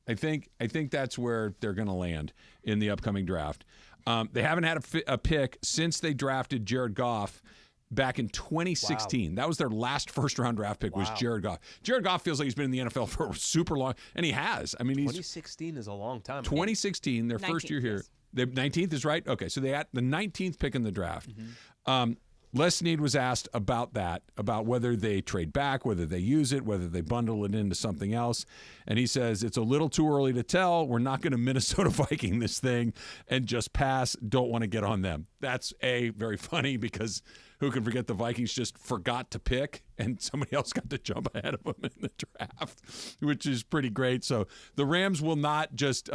I think that's where they're going to land in the upcoming draft. They haven't had a pick since they drafted Jared Goff back in 2016. Wow. That was their last first-round draft pick. Was Jared Goff. Jared Goff feels like he's been in the NFL for super long, and he has. I mean, 2016 is a long time. 2016, their first year here. Yes. The 19th is right? Okay, so they had the 19th pick in the draft. Mm-hmm. Les Snead was asked about that, about whether they trade back, whether they use it, whether they bundle it into something else. And he says, it's a little too early to tell. We're not going to Minnesota Viking this thing and just pass. Don't want to get on them. That's very funny, because who can forget the Vikings just forgot to pick and somebody else got to jump ahead of them in the draft, which is pretty great. So the Rams will not just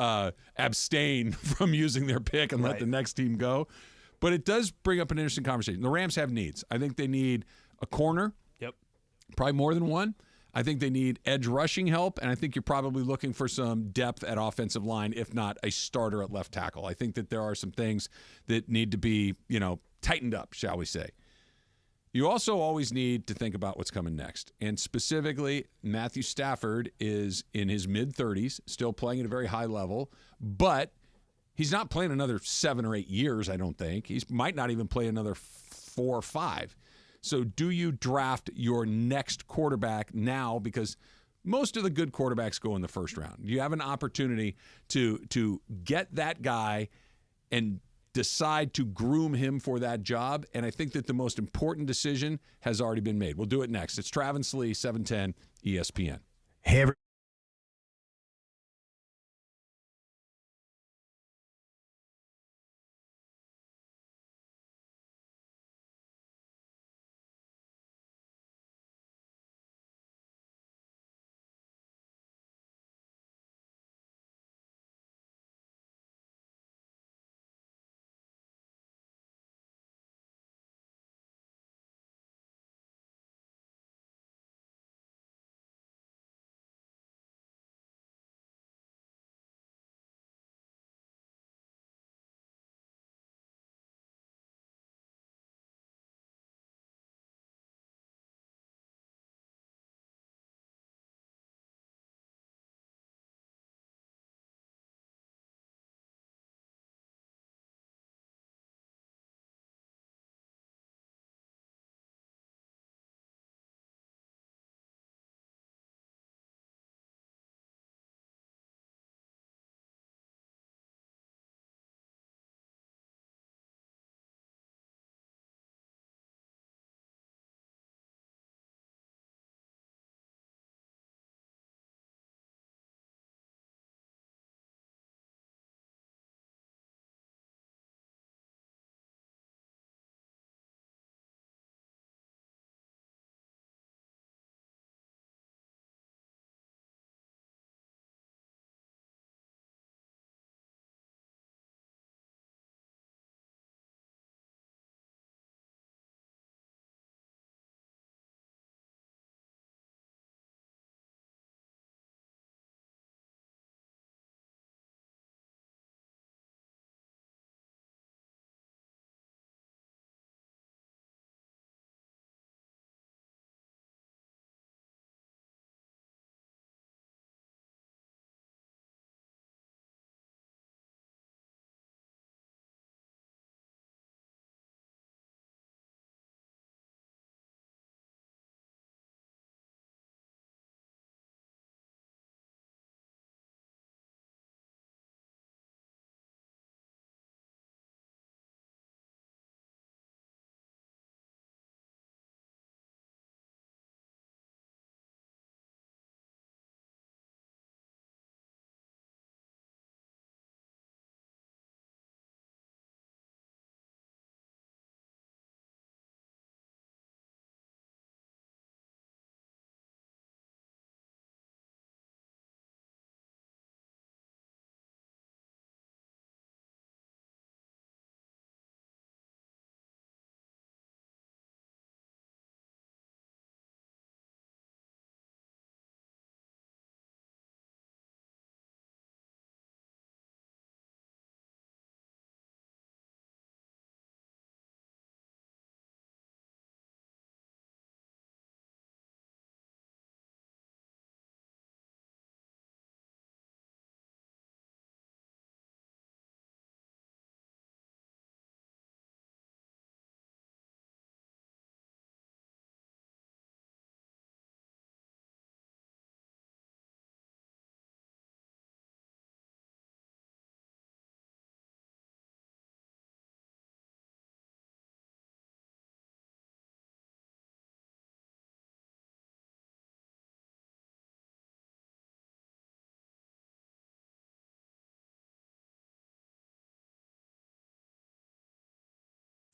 abstain from using their pick and let the next team go. But it does bring up an interesting conversation. The Rams have needs. I think they need a corner. Yep. Probably more than one. I think they need edge rushing help, and I think you're probably looking for some depth at offensive line, if not a starter at left tackle. I think that there are some things that need to be, tightened up, shall we say. You also always need to think about what's coming next. And specifically, Matthew Stafford is in his mid-30s, still playing at a very high level, but he's not playing another 7 or 8 years, I don't think. He might not even play another 4 or 5. So do you draft your next quarterback now? Because most of the good quarterbacks go in the first round. You have an opportunity to get that guy and decide to groom him for that job. And I think that the most important decision has already been made. We'll do it next. It's Travis Lee, 710 ESPN. Hey,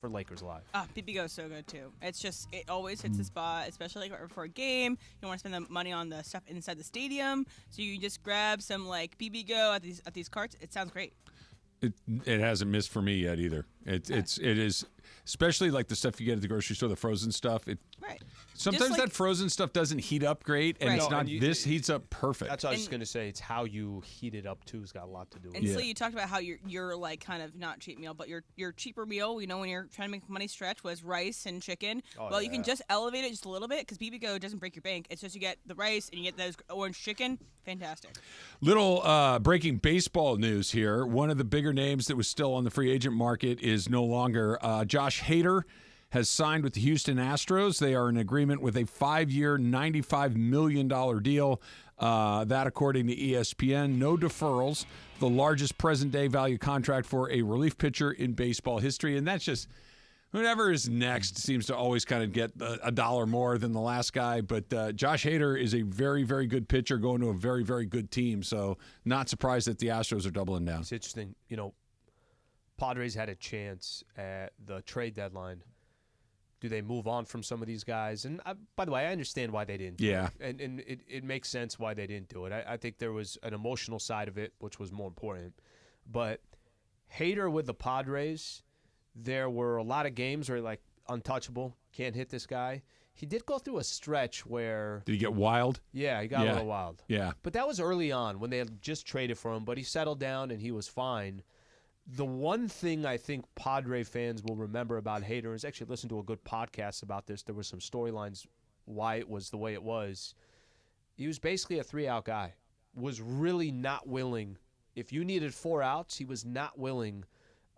for Lakers Live. PPGO is so good too. It's just it always hits the spot, especially like for a game. You don't want to spend the money on the stuff inside the stadium, so you just grab some like PPGO at these carts. It sounds great. It hasn't missed for me yet either. It is, especially like the stuff you get at the grocery store, the frozen stuff. Right. Sometimes that frozen stuff doesn't heat up great, and it's not. This heats up perfect. That's what I was just gonna say. It's how you heat it up too has got a lot to do with And it. Slee, you talked about how your like kind of not cheap meal, but your cheaper meal. You know, when you're trying to make money stretch, was rice and chicken. You can just elevate it just a little bit because PPGO doesn't break your bank. It's just you get the rice and you get those orange chicken. Fantastic. Little breaking baseball news here. One of the bigger names that was still on the free agent market is no longer. Josh Hader has signed with the Houston Astros. They are in agreement with a 5-year, $95 million deal. That, according to ESPN, no deferrals. The largest present-day value contract for a relief pitcher in baseball history. And that's just whoever is next seems to always kind of get a dollar more than the last guy. But Josh Hader is a very, very good pitcher going to a very, very good team. So not surprised that the Astros are doubling down. It's interesting. You know, Padres had a chance at the trade deadline. Do they move on from some of these guys? And by the way, I understand why they didn't do it. And it makes sense why they didn't do it. I think there was an emotional side of it, which was more important. But Hader with the Padres, there were a lot of games where like untouchable, can't hit this guy. He did go through a stretch where... Did he get wild? Yeah, he got a little wild. Yeah. But that was early on when they had just traded for him, but he settled down and he was fine. The one thing I think Padre fans will remember about Hader is actually listen to a good podcast about this. There were some storylines why it was the way it was. He was basically a 3-out guy. Was really not willing. If you needed 4 outs, he was not willing.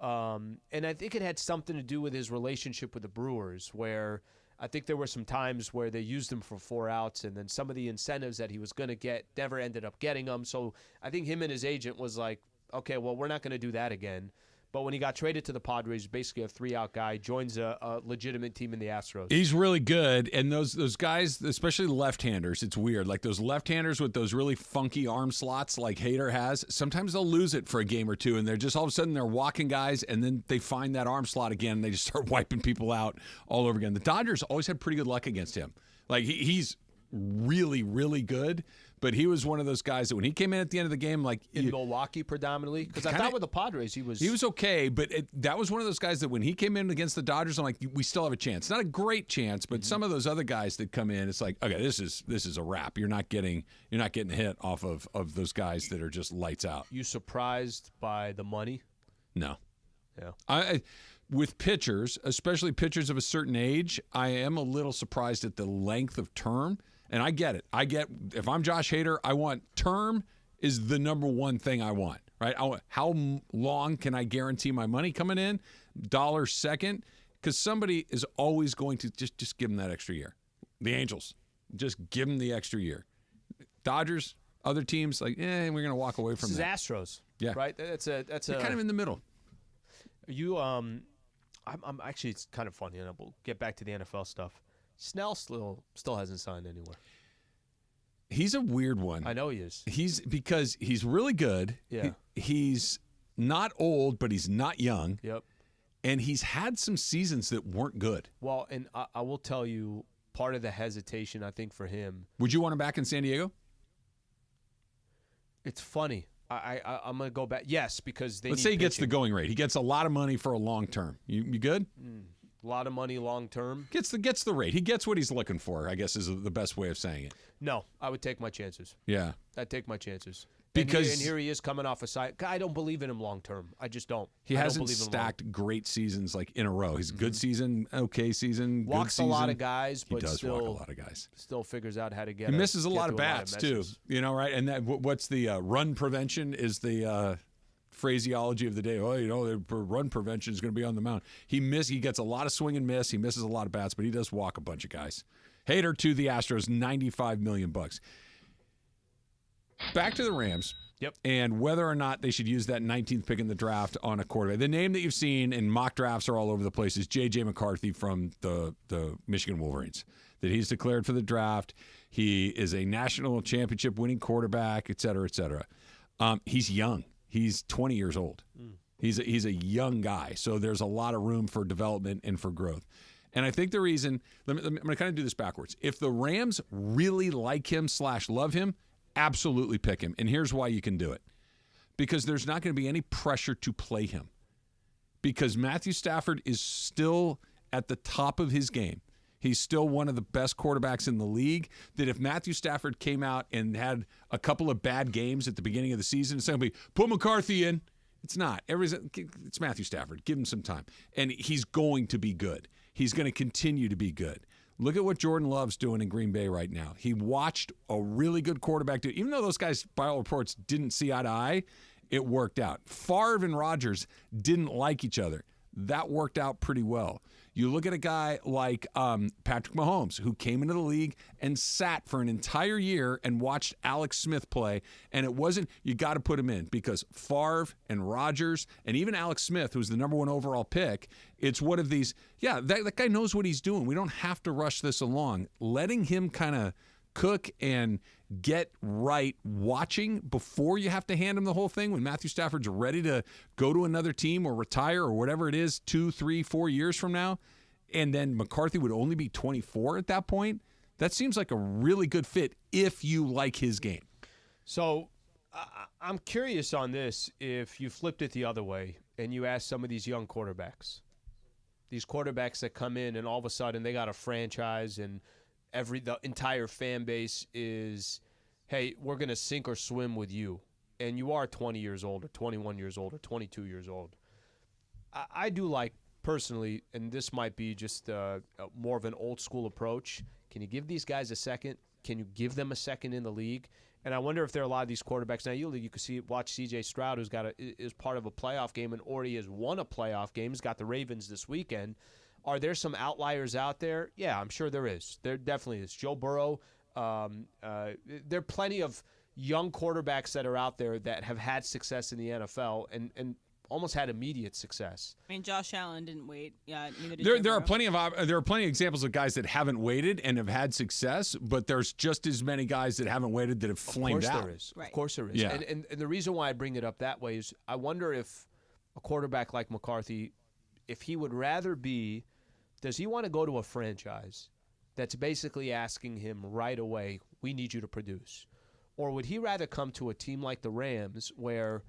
And I think it had something to do with his relationship with the Brewers, where I think there were some times where they used him for 4 outs, and then some of the incentives that he was going to get never ended up getting them. So I think him and his agent was like, okay, well, we're not going to do that again. But when he got traded to the Padres, basically a 3-out guy, joins a legitimate team in the Astros. He's really good, and those guys, especially left-handers, it's weird. Like those left-handers with those really funky arm slots like Hader has, sometimes they'll lose it for a game or two, and they're just all of a sudden they're walking guys, and then they find that arm slot again, and they just start wiping people out all over again. The Dodgers always had pretty good luck against him. Like he's really, really good. But he was one of those guys that when he came in at the end of the game, like in Milwaukee predominantly, because I thought with the Padres he was okay. But that was one of those guys that when he came in against the Dodgers, I'm like, we still have a chance. Not a great chance, but some of those other guys that come in, it's like, okay, this is a wrap. You're not getting hit off of those guys that are just lights out. You surprised by the money? No. Yeah. With pitchers, especially pitchers of a certain age, I am a little surprised at the length of term. And I get it. If I'm Josh Hader, I want term is the number one thing I want, right? How long can I guarantee my money coming in? Dollar second, because somebody is always going to just give them that extra year. The Angels, just give them the extra year. Dodgers, other teams, like, we're going to walk away from this that. Is Astros, yeah, right? You're kind of in the middle. You, I'm actually, it's kind of funny, and we'll get back to the NFL stuff. Snell still hasn't signed anywhere. He's a weird one. I know he is. Because he's really good. Yeah. He's not old, but he's not young. Yep. And he's had some seasons that weren't good. Well, and I will tell you, part of the hesitation, I think, for him. Would you want him back in San Diego? It's funny. I'm going to go back. Yes, because they Let's say he gets the going rate. He gets a lot of money for a long term. You good? A lot of money long term. Gets the rate. He gets what he's looking for, I guess is the best way of saying it. No, I would take my chances. Yeah. I'd take my chances. Because and here he is coming off a side. I don't believe in him long term. I just don't. He hasn't stacked great seasons like in a row. He's good season, okay season, walks good season. a lot of guys, but he does still walk a lot of guys. Still figures out how to get. He misses a lot of bats too. You know, right? And that what's the run prevention is the phraseology of the day. Oh, the run prevention is going to be on the mound. He gets a lot of swing and miss. He misses a lot of bats, but he does walk a bunch of guys. Hader to the Astros, $95 million. Back to the Rams. Yep. And whether or not they should use that 19th pick in the draft on a quarterback. The name that you've seen in mock drafts are all over the place is J.J. McCarthy from the Michigan Wolverines. That he's declared for the draft. He is a national championship winning quarterback, et cetera, et cetera. He's young. He's 20 years old. He's a young guy, so there's a lot of room for development and for growth. And I think the reason, I'm going to kind of do this backwards. If the Rams really like him / love him, absolutely pick him. And here's why you can do it. Because there's not going to be any pressure to play him. Because Matthew Stafford is still at the top of his game. He's still one of the best quarterbacks in the league. That if Matthew Stafford came out and had a couple of bad games at the beginning of the season, it's going to be, put McCarthy in. It's not. It's Matthew Stafford. Give him some time. And he's going to be good. He's going to continue to be good. Look at what Jordan Love's doing in Green Bay right now. He watched a really good quarterback do it. Even though those guys, by all reports, didn't see eye to eye, it worked out. Favre and Rodgers didn't like each other. That worked out pretty well. You look at a guy like Patrick Mahomes, who came into the league and sat for an entire year and watched Alex Smith play, and it wasn't, you got to put him in, because Favre and Rodgers and even Alex Smith, who's the number 1 overall pick, it's one of these, that guy knows what he's doing. We don't have to rush this along. Letting him kind of cook and get right watching before you have to hand him the whole thing when Matthew Stafford's ready to go to another team or retire or whatever it is 2, 3, 4 years from now, and then McCarthy would only be 24 at that point. That seems like a really good fit if you like his game. So I'm curious on this, if you flipped it the other way and you asked some of these young quarterbacks, these quarterbacks that come in and all of a sudden they got a franchise and the entire fan base is, hey, we're going to sink or swim with you. And you are 20 years old or 21 years old or 22 years old. I do like, personally, and this might be just more of an old school approach, can you give these guys a second? Can you give them a second in the league? And I wonder if there are a lot of these quarterbacks. Now, you can watch C.J. Stroud, who's is part of a playoff game and already has won a playoff game. He's got the Ravens this weekend. Are there some outliers out there? Yeah, I'm sure there is. There definitely is. Joe Burrow. There are plenty of young quarterbacks that are out there that have had success in the NFL and almost had immediate success. I mean, Josh Allen didn't wait. Yeah, neither did there are plenty of examples of guys that haven't waited and have had success, but there's just as many guys that haven't waited that have flamed out. Of course there is. Right. Of course there is. Yeah. And the reason why I bring it up that way is I wonder if a quarterback like McCarthy, if he would rather be, does he want to go to a franchise that's basically asking him right away, we need you to produce? Or would he rather come to a team like the Rams where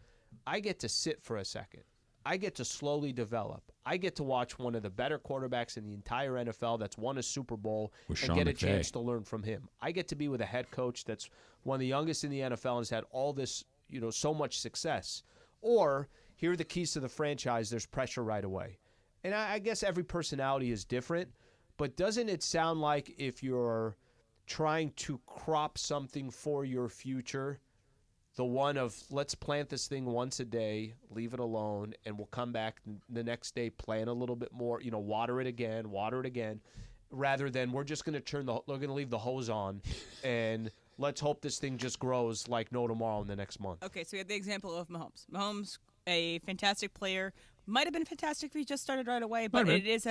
I get to sit for a second, I get to slowly develop, I get to watch one of the better quarterbacks in the entire NFL that's won a Super Bowl and get a chance to learn from him. I get to be with a head coach that's one of the youngest in the NFL and has had all this, so much success. Or here are the keys to the franchise, there's pressure right away. And I guess every personality is different, but doesn't it sound like if you're trying to crop something for your future, the one of let's plant this thing once a day, leave it alone, and we'll come back the next day, plant a little bit more, water it again, rather than we're just going to we're going to leave the hose on and let's hope this thing just grows like no tomorrow in the next month. Okay, so we have the example of Mahomes. Mahomes, a fantastic player. Might have been fantastic if he just started right away, but it is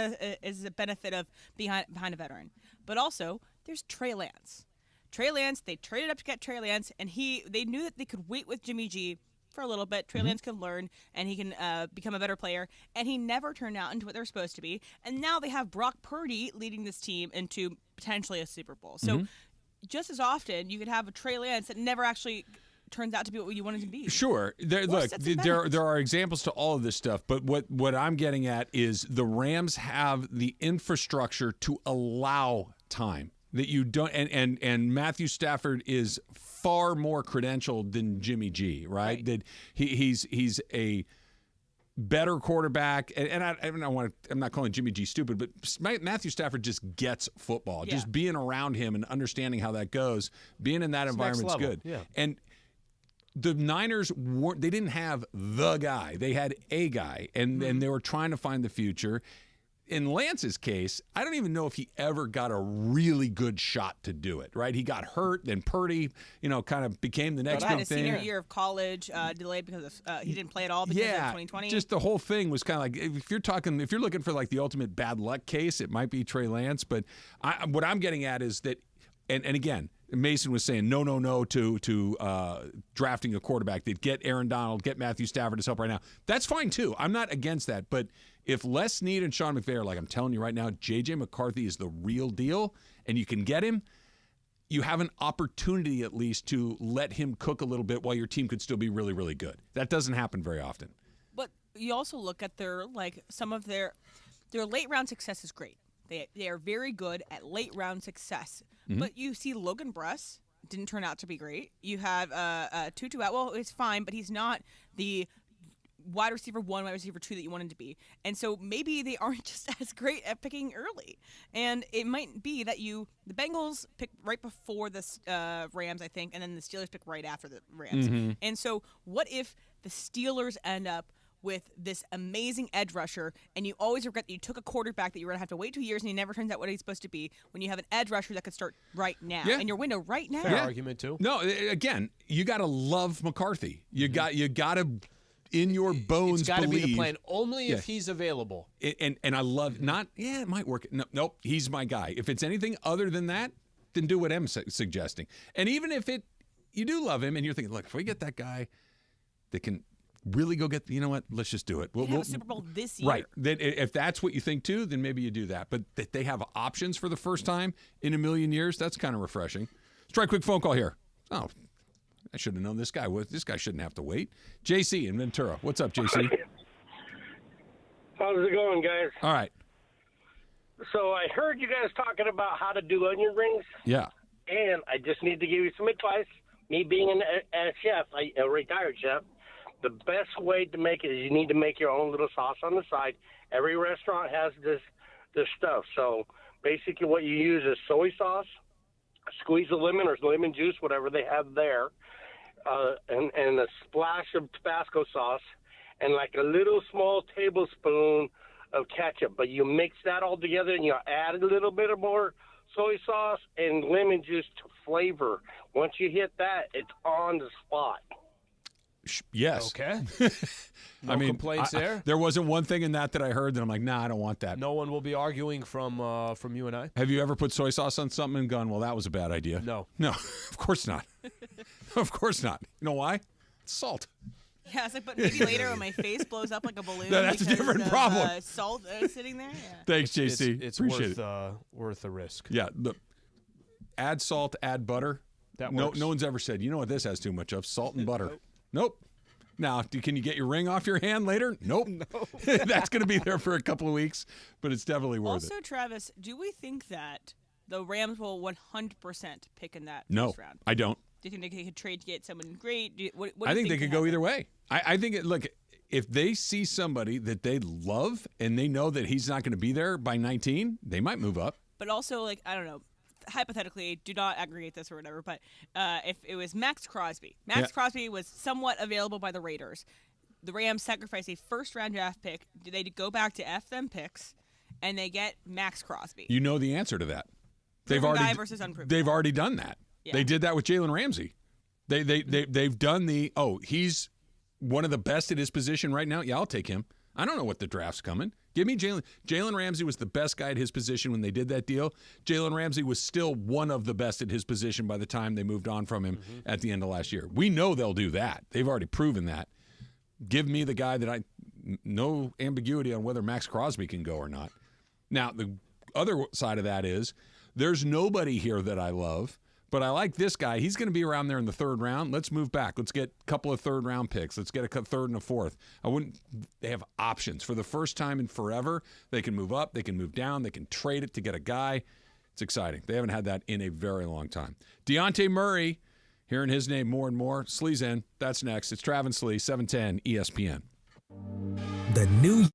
a benefit of behind a veteran. But also, there's Trey Lance. Trey Lance, they traded up to get Trey Lance, and they knew that they could wait with Jimmy G for a little bit. Trey Lance can learn, and he can become a better player, and he never turned out into what they're supposed to be. And now they have Brock Purdy leading this team into potentially a Super Bowl. So just as often, you could have a Trey Lance that never actually turns out to be what you wanted to be. Sure. There are examples to all of this stuff, but what I'm getting at is the Rams have the infrastructure to allow time that you don't, and Matthew Stafford is far more credentialed than Jimmy G, right? That he's a better quarterback, and I'm not calling Jimmy G stupid, but Matthew Stafford just gets football. Yeah. Just being around him and understanding how that goes, being in that environment's good. Yeah. And the Niners they didn't have the guy; they had a guy, and they were trying to find the future. In Lance's case, I don't even know if he ever got a really good shot to do it, right? He got hurt, then Purdy, kind of became the next big thing. Senior year of college delayed because of he didn't play at all because of 2020. Just the whole thing was kind of like, if you're looking for like the ultimate bad luck case, it might be Trey Lance. But what I'm getting at is that, and again, Mason was saying no to drafting a quarterback. They'd get Aaron Donald, get Matthew Stafford as help right now. That's fine too. I'm not against that. But if Les Snead and Sean McVay are like, I'm telling you right now, J.J. McCarthy is the real deal, and you can get him, you have an opportunity at least to let him cook a little bit while your team could still be really, really good. That doesn't happen very often. But you also look at some of their late round success is great. They are very good at late round success. Mm-hmm. But you see Logan Bruss didn't turn out to be great. You have Tutu Atwell, it's fine, but he's not the wide receiver 1, wide receiver 2 that you want him to be. And so maybe they aren't just as great at picking early. And it might be that the Bengals pick right before the Rams, I think, and then the Steelers pick right after the Rams. Mm-hmm. And so what if the Steelers end up with this amazing edge rusher, and you always regret that you took a quarterback that you were going to have to wait 2 years, and he never turns out what he's supposed to be, when you have an edge rusher that could start right now, and your window right now. Fair argument, too. No, again, you got to love McCarthy. You got to, in your bones, it's got to be the believe. plan, only if he's available. And I love, it might work. Nope, he's my guy. If it's anything other than that, then do what M's suggesting. And even if you do love him, and you're thinking, look, if we get that guy that can really go get, you know what, let's just do it. We'll have a Super Bowl this year. Right. If that's what you think too, then maybe you do that. But that they have options for the first time in a million years, that's kind of refreshing. Let's try a quick phone call here. Oh, I should have known this guy. This guy shouldn't have to wait. JC in Ventura. What's up, JC? How's it going, guys? All right. So I heard you guys talking about how to do onion rings. Yeah. And I just need to give you some advice. Me being a chef, a retired chef, the best way to make it is you need to make your own little sauce on the side. Every restaurant has this stuff. So basically what you use is soy sauce, squeeze of lemon or lemon juice, whatever they have there, and a splash of Tabasco sauce, and like a little small tablespoon of ketchup. But you mix that all together, and you add a little bit of more soy sauce and lemon juice to flavor. Once you hit that, it's on the spot. Yes. Okay. No complaints there? There wasn't one thing in that I heard that I'm like, nah, I don't want that. No one will be arguing from you and I. Have you ever put soy sauce on something and gone, well, that was a bad idea? No. No, of course not. Of course not. You know why? It's salt. Yeah, it's like, but maybe later when my face blows up like a balloon. That's a different problem. Salt sitting there. Yeah. Thanks, JC. It's Appreciate worth the risk. Yeah. Add salt, add butter. That works. No one's ever said, you know what this has too much of? Salt and butter. Nope. Now, can you get your ring off your hand later? Nope. No. That's going to be there for a couple of weeks, but it's definitely worth it. Also, Travis, do we think that the Rams will 100% pick in that No, first round? I don't. Do you think they could trade to get someone great? I think they could go either way. I think, look, if they see somebody that they love and they know that he's not going to be there by 19, they might move up. But also, like, I don't know. Hypothetically, do not aggregate this or whatever, but if it was Max Crosby. Max Crosby was somewhat available by the Raiders. The Rams sacrificed a first-round draft pick. They go back to F them picks, and they get Max Crosby. You know the answer to that. Proven guy versus unproven They've guy. already done that. Yeah. They did that with Jalen Ramsey. They've done he's one of the best at his position right now. Yeah, I'll take him. I don't know what the draft's coming. Give me Jalen. Jalen Ramsey was the best guy at his position when they did that deal. Jalen Ramsey was still one of the best at his position by the time they moved on from him at the end of last year. We know they'll do that. They've already proven that. Give me the guy that no ambiguity on whether Max Crosby can go or not. Now, the other side of that is there's nobody here that I love, but I like this guy. He's going to be around there in the third round. Let's move back. Let's get a couple of third-round picks. Let's get a third and a fourth. They have options. For the first time in forever, they can move up. They can move down. They can trade it to get a guy. It's exciting. They haven't had that in a very long time. Dejounte Murray, hearing his name more and more. Slee's in. That's next. It's Travis Slee, 710 ESPN. The new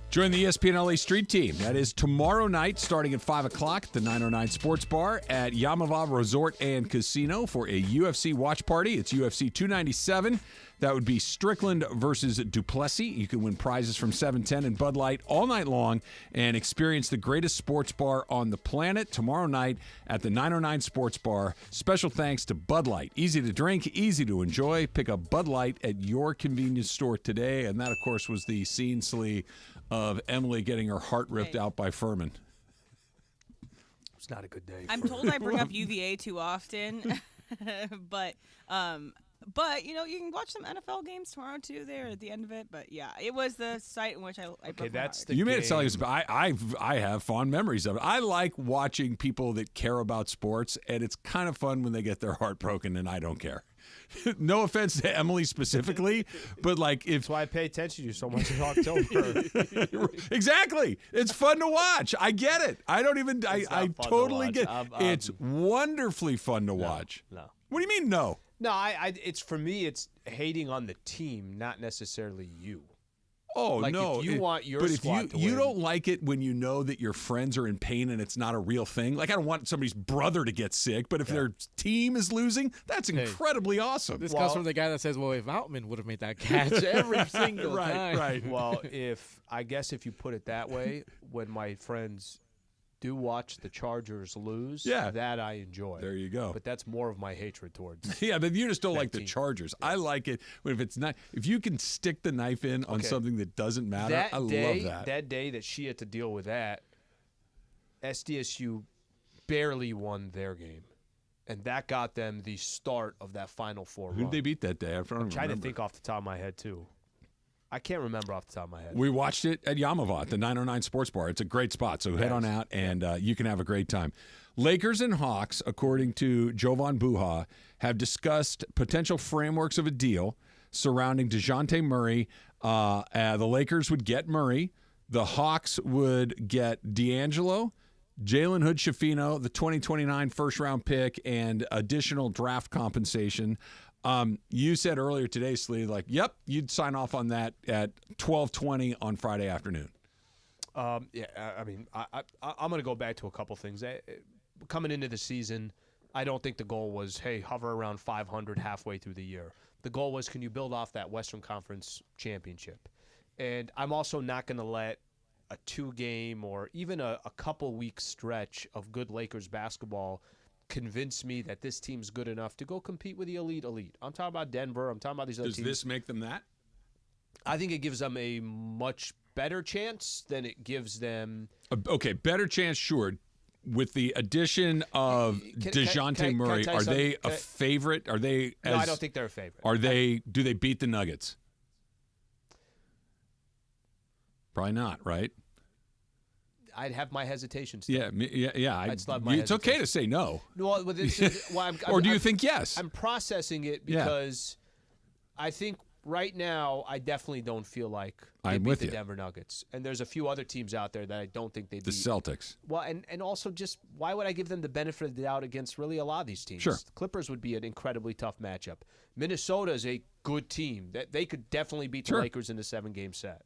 Join the ESPN LA Street Team. That is tomorrow night, starting at 5 o'clock at the 909 Sports Bar at Yamava Resort and Casino for a UFC watch party. It's UFC 297. That would be Strickland versus Duplessis. You can win prizes from 710 and Bud Light all night long and experience the greatest sports bar on the planet tomorrow night at the 909 Sports Bar. Special thanks to Bud Light. Easy to drink, easy to enjoy. Pick up Bud Light at your convenience store today. And that, of course, was the scene, Slee, of Emily getting her heart ripped out by Furman. It's not a good day. I'm told I bring up UVA too often, but you know, you can watch some NFL games tomorrow too. There at the end of it, but yeah, it was the site in which I broke my heart. You made it sound like I have fond memories of it. I like watching people that care about sports, and it's kind of fun when they get their heart broken, and I don't care. No offense to Emily specifically, but like if that's why I pay attention to you so much in October. Exactly, it's fun to watch. I get it. I don't even. I totally get. It's wonderfully fun to watch. No. What do you mean no? No, it's for me. It's hating on the team, not necessarily you. Oh, like no. If you want your but squad if to you win. don't like it when you know that your friends are in pain and it's not a real thing. Like, I don't want somebody's brother to get sick, but if their team is losing, that's incredibly awesome. This comes from the guy that says, well, if Outman would have made that catch every single time. Right. Well, I guess if you put it that way, when my friends do watch the Chargers lose, that I enjoy. There you go. But that's more of my hatred towards. Yeah, but you just don't like the Chargers. I like it if it's not. If you can stick the knife in on something that doesn't matter, I love that. That day that she had to deal with that, SDSU barely won their game, and that got them the start of that Final Four run. Who did they beat that day? I'm trying to think off the top of my head too. I can't remember off the top of my head. We watched it at Yamava at the 909 Sports Bar. It's a great spot, so head on out and you can have a great time. Lakers and Hawks, according to Jovan Buha, have discussed potential frameworks of a deal surrounding Dejounte Murray. The Lakers would get Murray. The Hawks would get D'Angelo, Jalen Hood-Schifino, the 2029 first-round pick, and additional draft compensation. You said earlier today, Slee, like, yep, you'd sign off on that at 12:20 on Friday afternoon. I mean, I'm going to go back to a couple things. Coming into the season, I don't think the goal was, hey, hover around 500 halfway through the year. The goal was, can you build off that Western Conference championship? And I'm also not going to let a 2-game or even a couple-week stretch of good Lakers basketball convince me that this team's good enough to go compete with the elite. I'm talking about Denver. I'm talking about these other teams. Does this make them that? I think it gives them a much better chance than it gives them. Okay, better chance, sure. With the addition of Dejounte Murray, are they a favorite? Are they? No, I don't think they're a favorite. Are they? Do they beat the Nuggets? Probably not, right? I'd have my hesitations. Still. Yeah. I'd still have my it's okay to say no. Well, or do you think yes? I'm processing it because I think right now I definitely don't feel like they beat the Denver Nuggets. And there's a few other teams out there that I don't think they beat. The Celtics. Well, and also just why would I give them the benefit of the doubt against really a lot of these teams? Sure. The Clippers would be an incredibly tough matchup. Minnesota is a good team. That they could definitely beat the Lakers in a 7-game set.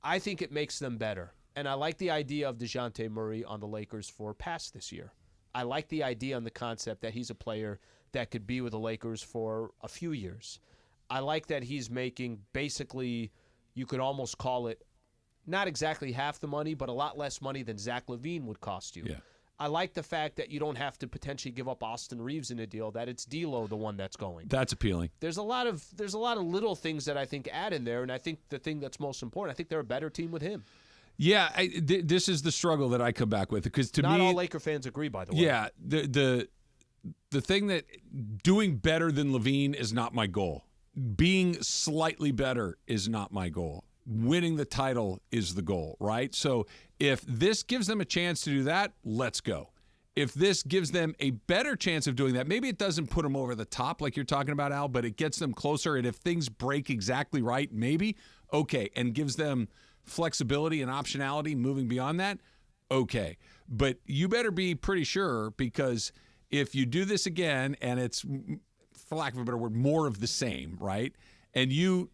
I think it makes them better. And I like the idea of Dejounte Murray on the Lakers for past this year. I like the idea and the concept that he's a player that could be with the Lakers for a few years. I like that he's making basically, you could almost call it, not exactly half the money, but a lot less money than Zach LaVine would cost you. Yeah. I like the fact that you don't have to potentially give up Austin Reeves in a deal, that it's D'Lo the one that's going. That's appealing. There's a lot of little things that I think add in there, and I think the thing that's most important, I think they're a better team with him. Yeah, this is the struggle that I come back with, because to me, not all Laker fans agree, by the way. Yeah, the thing that doing better than LaVine is not my goal. Being slightly better is not my goal. Winning the title is the goal, right? So if this gives them a chance to do that, let's go. If this gives them a better chance of doing that, maybe it doesn't put them over the top like you're talking about, Al, but it gets them closer. And if things break exactly right, maybe, okay, and gives them flexibility and optionality moving beyond that, okay. But you better be pretty sure, because if you do this again and it's, for lack of a better word, more of the same, right? And you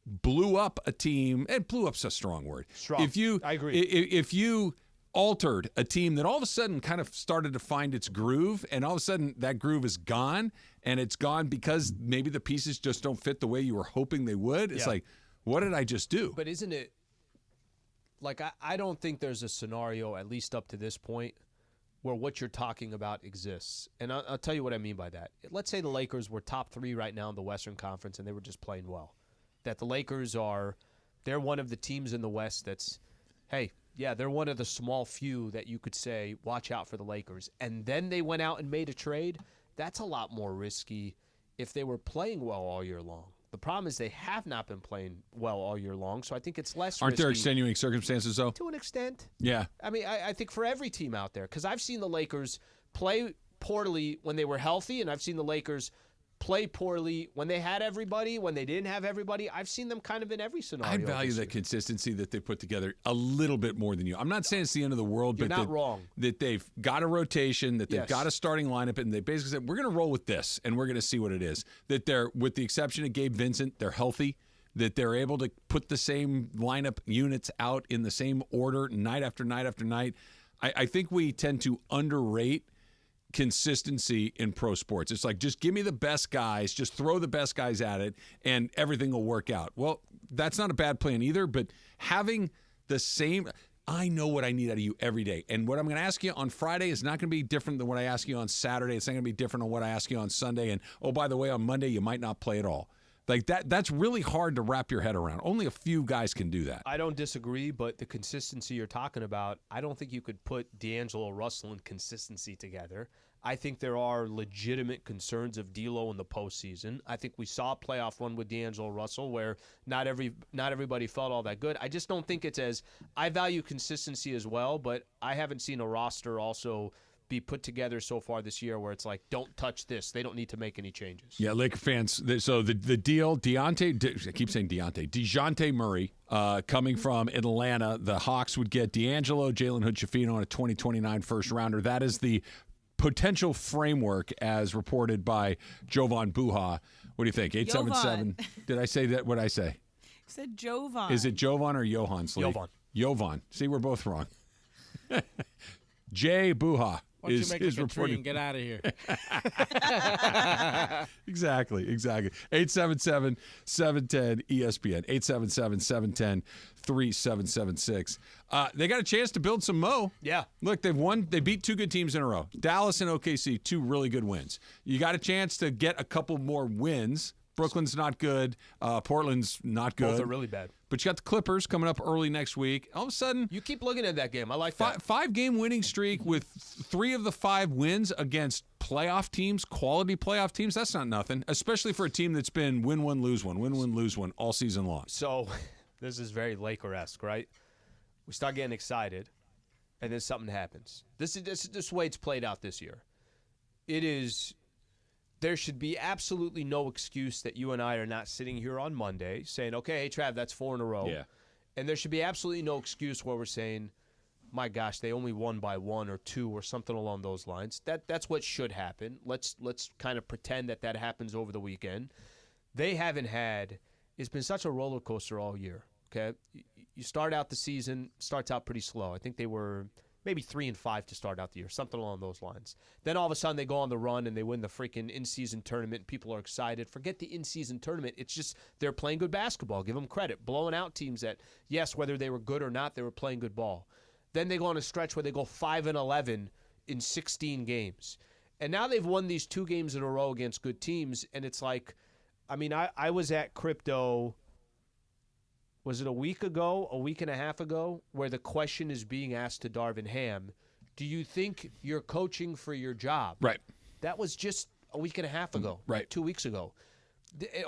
blew up a team, and blew up's a strong word. Strong. I agree. If you altered a team that all of a sudden kind of started to find its groove, and all of a sudden that groove is gone, and it's gone because maybe the pieces just don't fit the way you were hoping they would. It's like, what did I just do? But isn't it like I don't think there's a scenario, at least up to this point, where what you're talking about exists. And I'll tell you what I mean by that. Let's say the Lakers were top 3 right now in the Western Conference and they were just playing well. That the Lakers they're one of the teams in the West that's, hey, yeah, they're one of the small few that you could say, watch out for the Lakers. And then they went out and made a trade. That's a lot more risky if they were playing well all year long. The problem is they have not been playing well all year long, so I think it's less Aren't risky. there extenuating circumstances, though? To an extent. Yeah. I mean, I think for every team out there, because I've seen the Lakers play poorly when they were healthy, and I've seen the Lakers play poorly when they had everybody, when they didn't have everybody. I've seen them kind of in every scenario. I value that consistency that they put together a little bit more than you. I'm not saying it's the end of the world, You're but not wrong. That they've got a rotation, that they've Yes. got a starting lineup, and they basically said, we're going to roll with this, and we're going to see what it is. That they're, with the exception of Gabe Vincent, they're healthy, that they're able to put the same lineup units out in the same order night after night after night. I think we tend to underrate consistency in pro sports. It's like, just give me the best guys, just throw the best guys at it, and everything will work out. Well, that's not a bad plan either, but having the same, I know what I need out of you every day. And what I'm going to ask you on Friday is not going to be different than what I ask you on Saturday. It's not going to be different than what I ask you on Sunday. And, oh, by the way, on Monday, you might not play at all. Like that's really hard to wrap your head around. Only a few guys can do that. I don't disagree, but the consistency you're talking about, I don't think you could put D'Angelo Russell and consistency together. I think there are legitimate concerns of D'Lo in the postseason. I think we saw a playoff run with D'Angelo Russell where not everybody felt all that good. I just don't think it's as – I value consistency as well, but I haven't seen a roster also – be put together so far this year where it's like, don't touch this. They don't need to make any changes. Yeah, Laker fans. So the deal, I keep saying Dejounte Murray coming from Atlanta. The Hawks would get D'Angelo, Jalen Hood-Schifino on a 2029 first rounder. That is the potential framework as reported by Jovan Buha. What do you think? 877. Did I say that? What did I say? You said Jovan. Is it Jovan or Johan? Jovan. See, we're both wrong. Jay Buha. Why don't you make like a tree and get out of here? Exactly. 877-710-ESPN. 877-710-3776. They got a chance to build some mo. Yeah. Look, they've won. They beat 2 good teams in a row. Dallas and OKC, 2 really good wins. You got a chance to get a couple more wins. Brooklyn's not good. Portland's not good. Both are really bad. But you got the Clippers coming up early next week. All of a sudden, you keep looking at that game. I like that. 5-game winning streak with 3 of the 5 wins against playoff teams, quality playoff teams. That's not nothing, especially for a team that's been win one, lose one all season long. So this is very Laker-esque, right? We start getting excited, and then something happens. This is the way it's played out this year. It is. There should be absolutely no excuse that you and I are not sitting here on Monday saying, okay, hey, Trav, that's 4 in a row. Yeah. And there should be absolutely no excuse where we're saying, my gosh, they only won by 1 or 2 or something along those lines. That's what should happen. Let's kind of pretend that happens over the weekend. They haven't had – it's been such a roller coaster all year, okay? You start out the season, starts out pretty slow. I think they were – maybe 3-5 to start out the year, something along those lines. Then all of a sudden they go on the run and they win the freaking in-season tournament. People are excited. Forget the in-season tournament. It's just they're playing good basketball. Give them credit. Blowing out teams that, yes, whether they were good or not, they were playing good ball. Then they go on a stretch where they go 5-11 in 16 games. And now they've won these 2 games in a row against good teams, and it's like, I mean, I was at Crypto – was it a week and a half ago, where the question is being asked to Darvin Ham, do you think you're coaching for your job? Right. That was just a week and a half ago. Right. 2 weeks ago.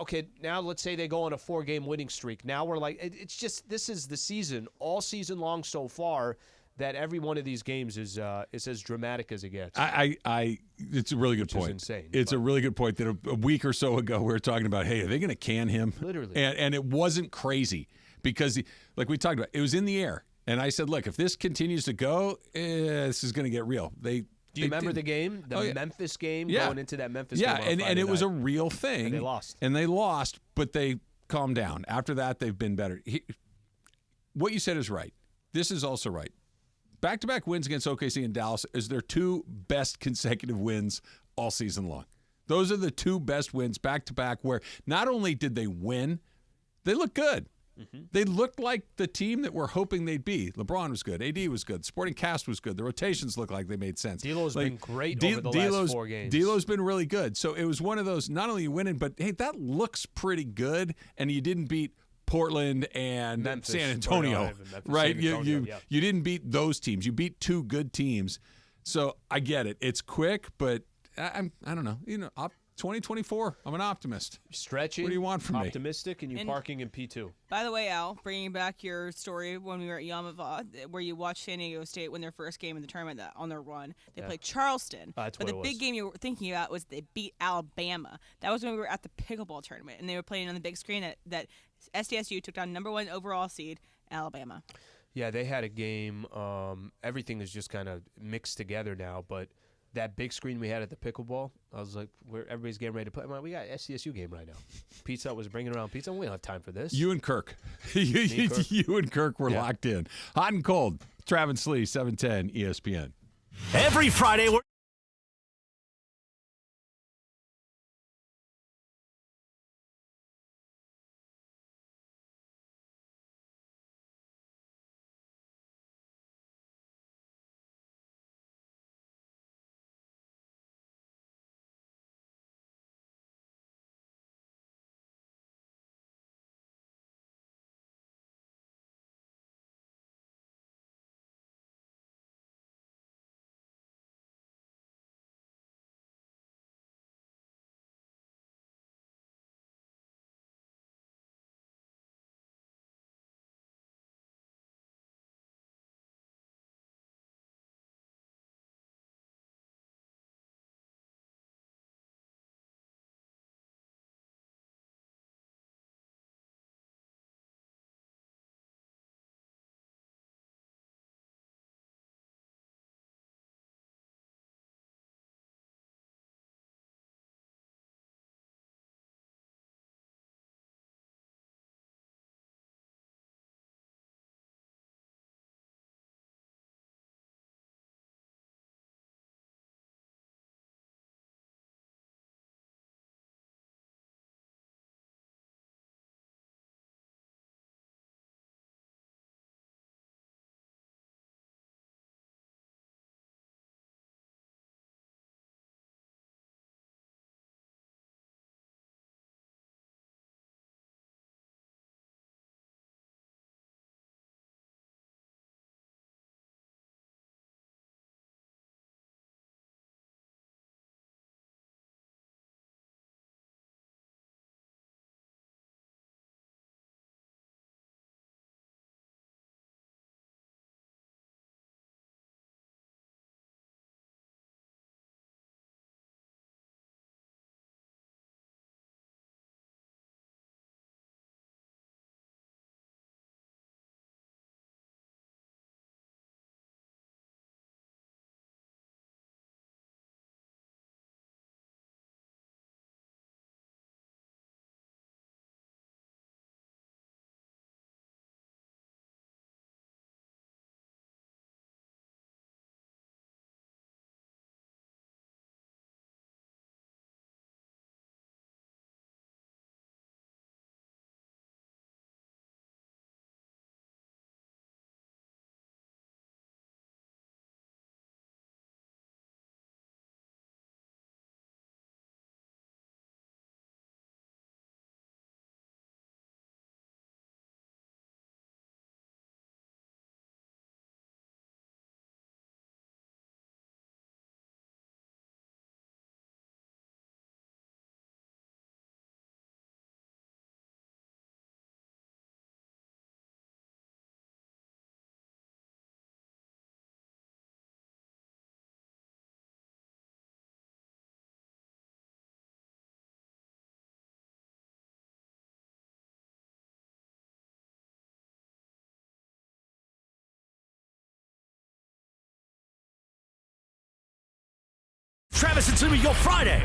Okay, now let's say they go on a 4-game winning streak. Now we're like, it's just, this is the season, all season long so far, that every one of these games is as dramatic as it gets. It's a really good point. It's insane. It's a really good point that a week or so ago we were talking about, hey, are they going to can him? Literally. And it wasn't crazy. Because, like we talked about, it was in the air. And I said, look, if this continues to go, this is going to get real. Do you remember the game? Memphis game? Yeah. Going into that Memphis game on Friday and it was a night. real thing. And they lost. But they calmed down. After that, they've been better. What you said is right. This is also right. Back-to-back wins against OKC and Dallas is their 2 best consecutive wins all season long. Those are the 2 best wins back-to-back where not only did they win, they looked good. Mm-hmm. They looked like the team that we're hoping they'd be. LeBron was good. AD was good. Sporting cast was good. The rotations looked like they made sense. D'Lo's been great over the last 4 games. D'Lo's been really good. So it was one of those, not only you winning, but, hey, that looks pretty good, and you didn't beat Portland and Memphis, San Antonio, right? San Antonio, you didn't beat those teams. You beat 2 good teams. So I get it. It's quick, but I don't know. 2024, I'm an optimist. Stretching. What do you want from me? Optimistic, and parking in P2. By the way, Al, bringing back your story when we were at Yamava, where you watched San Diego State win their first game in the tournament on their run. They played Charleston. That's but what the it big was. game you were thinking about was they beat Alabama. That was when we were at the pickleball tournament, and they were playing on the big screen that SDSU took down #1 overall seed, Alabama. Yeah, they had a game. Everything is just kind of mixed together now, but that big screen we had at the pickleball, I was like, everybody's getting ready to play. We got SDSU game right now. Pizza was bringing around pizza. We don't have time for this. You and Kirk. You and Kirk were locked in. Hot and cold. Travis Lee, 710 ESPN. Every Friday, we're Travis and Sliwa, your Friday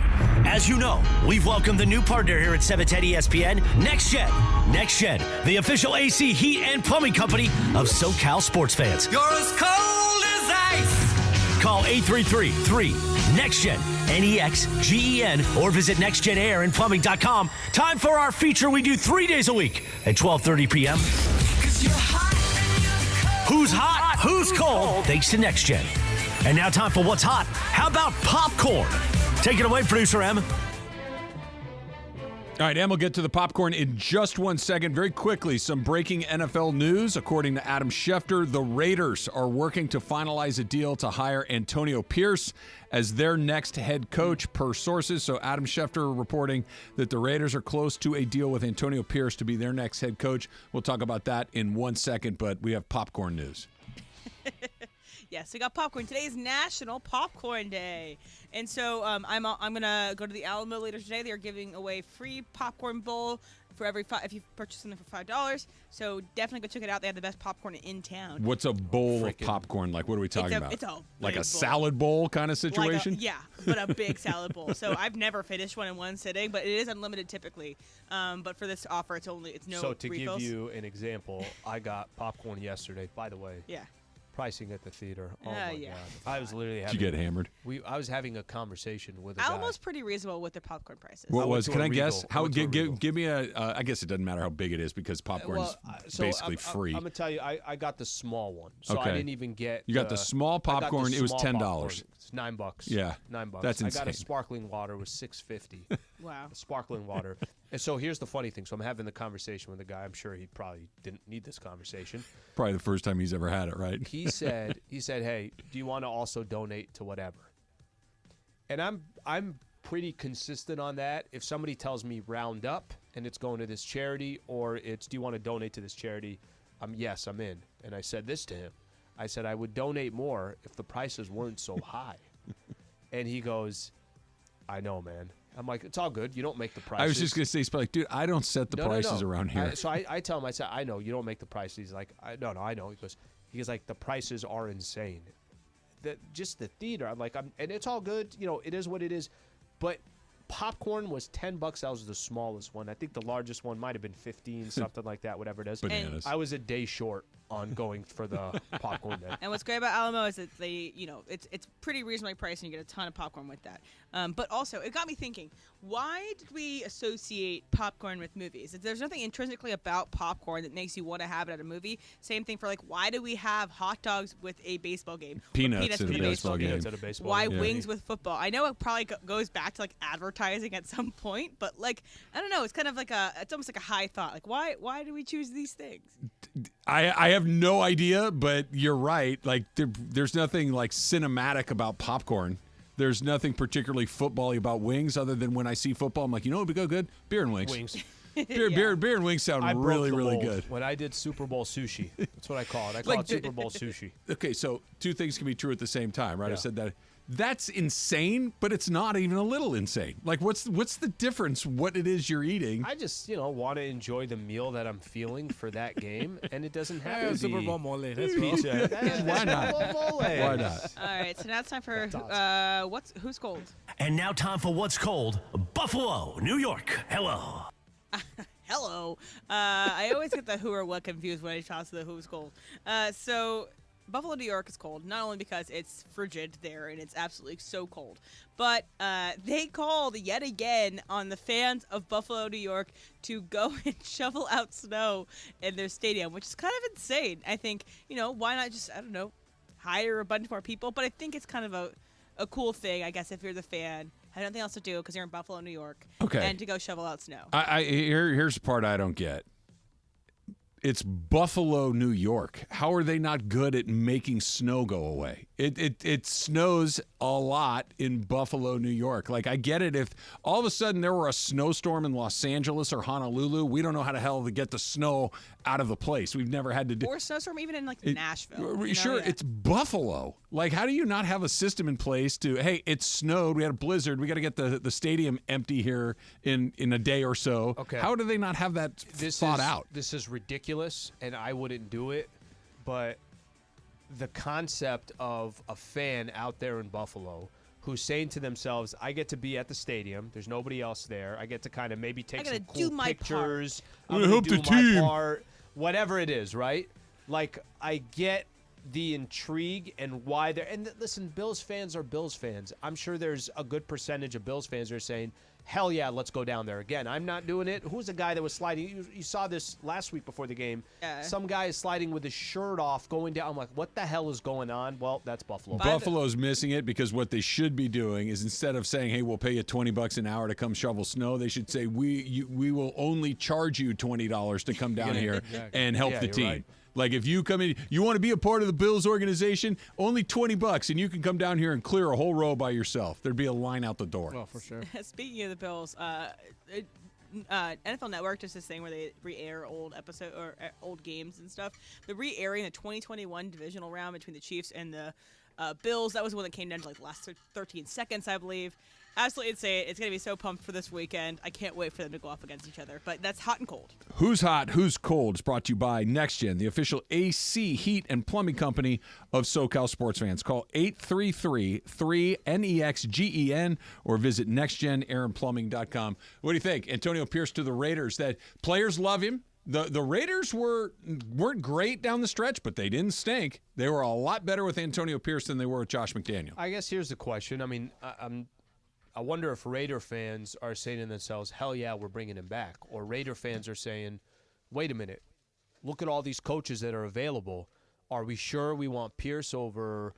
As you know, we've welcomed the new partner here at 710 ESPN, NextGen. NextGen, the official AC, heat, and plumbing company of SoCal sports fans. You're as cold as ice. Call 833-3-NEXTGEN, NEXGEN, or visit nextgenairandplumbing.com. Time for our feature we do 3 days a week at 12:30 p.m. Who's hot? Who's cold? Thanks to NextGen. And now time for What's Hot. How about popcorn? Take it away, Producer M. All right, Em, we'll get to the popcorn in just 1 second. Very quickly, some breaking NFL news. According to Adam Schefter, the Raiders are working to finalize a deal to hire Antonio Pierce as their next head coach, per sources. So Adam Schefter reporting that the Raiders are close to a deal with Antonio Pierce to be their next head coach. We'll talk about that in 1 second, but we have popcorn news. Yes, we got popcorn. Today is National Popcorn Day. And so I'm going to go to the Alamo later today. They are giving away free popcorn bowl for every if you purchase something for $5. So definitely go check it out. They have the best popcorn in town. What's a bowl of popcorn? Like, what are we talking about? It's a like a bowl. salad bowl kind of situation? Yeah, but a big salad bowl. So I've never finished one in one sitting, but it is unlimited typically. But for this offer, it's no So to refills. give you an example, I got popcorn yesterday. By the way. Yeah. Pricing at the theater. Oh my yeah. God! I was literally having. Did you get hammered? I was having a conversation with a guy. Almost pretty reasonable with their popcorn prices. What was? Can I guess? How? Give me a. I guess it doesn't matter how big it is because popcorn is basically free. I'm gonna tell you, I got the small one, so okay. I didn't even get. You got the small popcorn. It was $10. It's $9. Yeah, $9. That's insane. I got a sparkling water with $6.50. Wow. Sparkling water. And so here's the funny thing. So I'm having the conversation with the guy. I'm sure he probably didn't need this conversation. Probably the first time he's ever had it, right? He said, hey, do you want to also donate to whatever? And I'm pretty consistent on that. If somebody tells me round up and it's going to this charity, or it's do you want to donate to this charity? Yes, I'm in. And I said this to him. I said I would donate more if the prices weren't so high. And he goes, I know, man. I'm like, it's all good. You don't make the prices. I was just going to say, he's probably like, dude, I don't set the prices around here. So I tell him, I said, I know, you don't make the prices. He's like, no, I know. He goes like, the prices are insane. Just the theater. I'm like, and it's all good. You know, it is what it is. But popcorn was $10. That was the smallest one. I think the largest one might have been 15, something like that, whatever it is. Bananas. I was a day short on going for the popcorn day. And what's great about Alamo is that they, it's pretty reasonably priced and you get a ton of popcorn with that. But also, it got me thinking, why did we associate popcorn with movies? There's nothing intrinsically about popcorn that makes you want to have it at a movie. Same thing for why do we have hot dogs with a baseball game? Peanuts at a baseball game. Peanuts at a baseball Why game. wings with football? I know it probably goes back to advertising at some point, but I don't know. It's kind of it's almost like a high thought. Why do we choose these things? I have no idea, but you're right. There's nothing cinematic about popcorn. There's nothing particularly football-y about wings, other than when I see football, I'm like, what would go good? Beer and wings. Beer and wings sound really, really good. When I did Super Bowl sushi, that's what I call it. I call it Super Bowl sushi. Okay, so two things can be true at the same time, right? Yeah. I said that. That's insane, but it's not even a little insane. What's the difference? What it is you're eating? I just want to enjoy the meal that I'm feeling for that game, and it doesn't have to be Super Bowl mole. That's pizza. Why not? Why not? All right, so now it's time for who's cold. And now time for What's Cold. Buffalo, New York. Hello. Hello. I always get the who or what confused when I toss the who's cold. So Buffalo, New York is cold, not only because it's frigid there and it's absolutely so cold, but they called yet again on the fans of Buffalo, New York to go and shovel out snow in their stadium, which is kind of insane. I think, why not just, hire a bunch more people? But I think it's kind of a cool thing, I guess, if you're the fan. Have nothing else to do because you're in Buffalo, New York. Okay. And to go shovel out snow. Here's the part I don't get. It's Buffalo, New York. How are they not good at making snow go away? It snows a lot in Buffalo, New York. I get it if all of a sudden there were a snowstorm in Los Angeles or Honolulu. We don't know how the hell to get the snow out of the place. We've never had to do. Or snowstorm even in Nashville. Sure, it's Buffalo. How do you not have a system in place to, hey, it snowed, we had a blizzard, we got to get the stadium empty here in a day or so. Okay. How do they not have that thought out? This is ridiculous, and I wouldn't do it, but the concept of a fan out there in Buffalo who's saying to themselves, I get to be at the stadium. There's nobody else there. I get to kind of maybe take some cool pictures. I'm going to do my part. Whatever it is, right? Like, I get the intrigue and why they're – and listen, Bills fans are Bills fans. I'm sure there's a good percentage of Bills fans that are saying, hell yeah, let's go down there. Again, I'm not doing it. Who's the guy that was sliding? You saw this last week before the game. Yeah. Some guy is sliding with his shirt off going down. I'm like, what the hell is going on? Well, that's Buffalo. Buffalo's missing it because what they should be doing is instead of saying, hey, we'll pay you $20 an hour to come shovel snow, they should say, we will only charge you $20 to come down here and help the team. Right. Like if you come in, you want to be a part of the Bills organization, only $20, and you can come down here and clear a whole row by yourself. There'd be a line out the door. Well, for sure. Speaking of the Bills, NFL Network does this thing where they re-air old old games and stuff. They're re-airing the 2021 divisional round between the Chiefs and the Bills. That was the one that came down to like the last 13 seconds, I believe. Absolutely insane. It's going to be so pumped for this weekend. I can't wait for them to go off against each other. But that's hot and cold. Who's hot, who's cold is brought to you by NextGen, the official AC heat and plumbing company of SoCal sports fans. Call 833-3-NEXGEN or visit nextgenaironplumbing.com. What do you think? Antonio Pierce to the Raiders. That players love him. The Raiders weren't great down the stretch, but they didn't stink. They were a lot better with Antonio Pierce than they were with Josh McDaniel. I guess here's the question. I mean, I wonder if Raider fans are saying to themselves, hell yeah, we're bringing him back. Or Raider fans are saying, wait a minute, look at all these coaches that are available. Are we sure we want Pierce over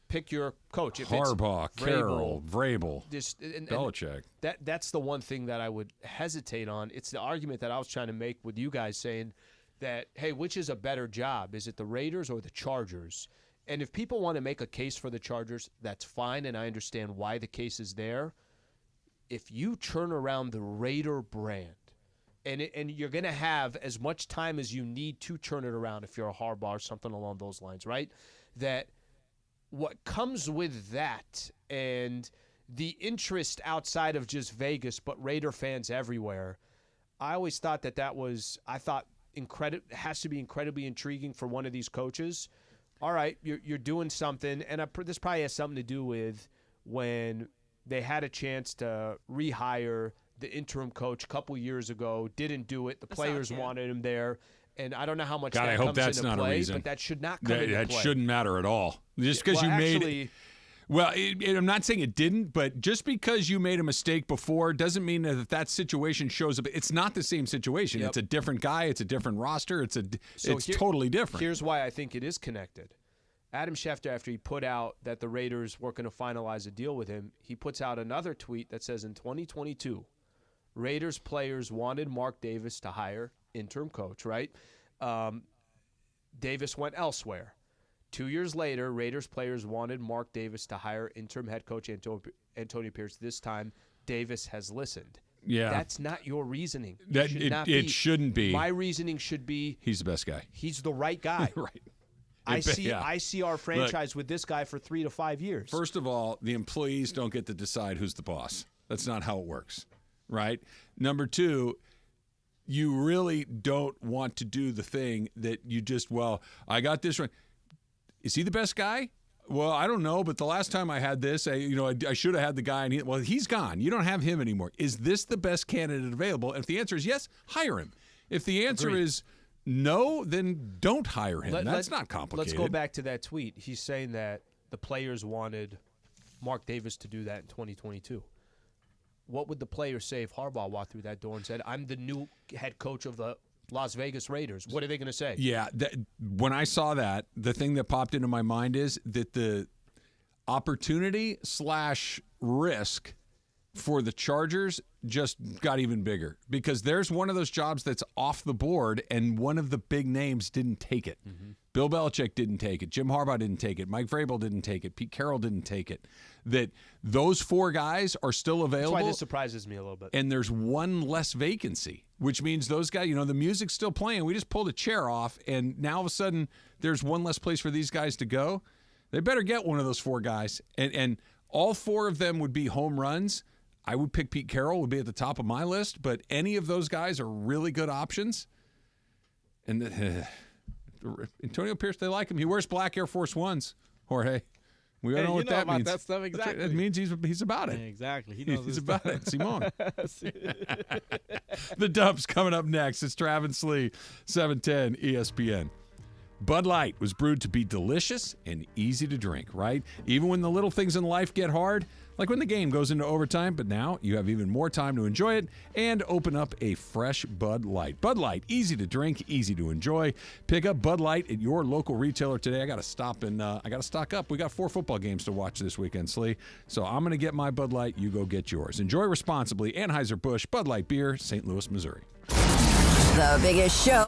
pick your coach? If Harbaugh, Carroll, Vrabel, Belichick. That's the one thing that I would hesitate on. It's the argument that I was trying to make with you guys saying that, hey, which is a better job? Is it the Raiders or the Chargers? And if people want to make a case for the Chargers, that's fine, and I understand why the case is there. If you turn around the Raider brand, and you're going to have as much time as you need to turn it around if you're a Harbaugh or something along those lines, right? That what comes with that and the interest outside of just Vegas, but Raider fans everywhere, I always thought that was, has to be incredibly intriguing for one of these coaches. All right, you're doing something, and this probably has something to do with when they had a chance to rehire the interim coach a couple years ago, didn't do it. The players wanted him there, and I don't know how much that comes into play, but that should not come into play. That shouldn't matter at all. Just because made it. Well, I'm not saying it didn't, but just because you made a mistake before doesn't mean that situation shows up. It's not the same situation. Yep. It's a different guy. It's a different roster. It's totally different. Here's why I think it is connected. Adam Schefter, after he put out that the Raiders were going to finalize a deal with him, he puts out another tweet that says in 2022, Raiders players wanted Mark Davis to hire interim coach, right? Davis went elsewhere. 2 years later, Raiders players wanted Mark Davis to hire interim head coach Antonio Pierce. This time, Davis has listened. Yeah. That's not your reasoning. It shouldn't be. My reasoning should be he's the best guy. He's the right guy. Right. I see our franchise with this guy for 3 to 5 years. First of all, the employees don't get to decide who's the boss. That's not how it works, right? Number two, you really don't want to do the thing that you just, I got this right. Is he the best guy? Well, I don't know, but the last time I had this, I should have had the guy, and he's gone. You don't have him anymore. Is this the best candidate available? And if the answer is yes, hire him. If the answer is no, then don't hire him. That's not complicated. Let's go back to that tweet. He's saying that the players wanted Mark Davis to do that in 2022. What would the players say if Harbaugh walked through that door and said, I'm the new head coach of the Las Vegas Raiders? What are they going to say? Yeah, when I saw that, the thing that popped into my mind is that the opportunity/risk for the Chargers just got even bigger because there's one of those jobs that's off the board and one of the big names didn't take it. Mm-hmm. Bill Belichick didn't take it. Jim Harbaugh didn't take it. Mike Vrabel didn't take it. Pete Carroll didn't take it. That those four guys are still available. That's why this surprises me a little bit. And there's one less vacancy, which means those guys, the music's still playing. We just pulled a chair off, and now all of a sudden there's one less place for these guys to go. They better get one of those four guys. And all four of them would be home runs. I would pick Pete Carroll, would be at the top of my list, but any of those guys are really good options. And Antonio Pierce, they like him. He wears black Air Force Ones, Jorge. We all know what that means. That stuff, exactly. It means he's about it. Yeah, exactly. He knows he's about it. Simone. The The Dub's coming up next. It's Travis Slee, 710 ESPN. Bud Light was brewed to be delicious and easy to drink, right? Even when the little things in life get hard, like when the game goes into overtime, but now you have even more time to enjoy it and open up a fresh Bud Light. Bud Light, easy to drink, easy to enjoy. Pick up Bud Light at your local retailer today. I got to stop and I got to stock up. We got 4 football games to watch this weekend, Slee. So I'm going to get my Bud Light. You go get yours. Enjoy responsibly. Anheuser-Busch Bud Light Beer, St. Louis, Missouri. The biggest show.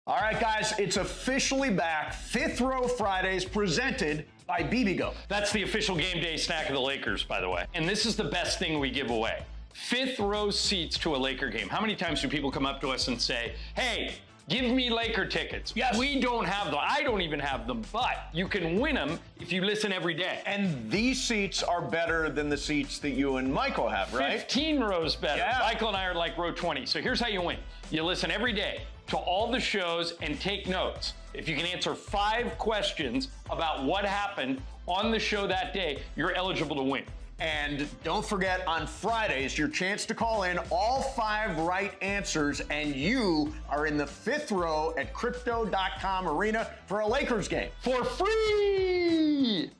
All right, guys, it's officially back. Fifth Row Fridays presented by BBGO. That's the official game day snack of the Lakers, by the way. And this is the best thing we give away. Fifth row seats to a Laker game. How many times do people come up to us and say, hey, give me Laker tickets? Yes. We don't have them. I don't even have them, but you can win them if you listen every day. And these seats are better than the seats that you and Michael have, right? 15 rows better. Yeah. Michael and I are like row 20. So here's how you win. You listen every day to all the shows and take notes. If you can answer 5 questions about what happened on the show that day, you're eligible to win. And don't forget, on Fridays, your chance to call in all 5 right answers, and you are in the 5th row at Crypto.com Arena for a Lakers game. For free!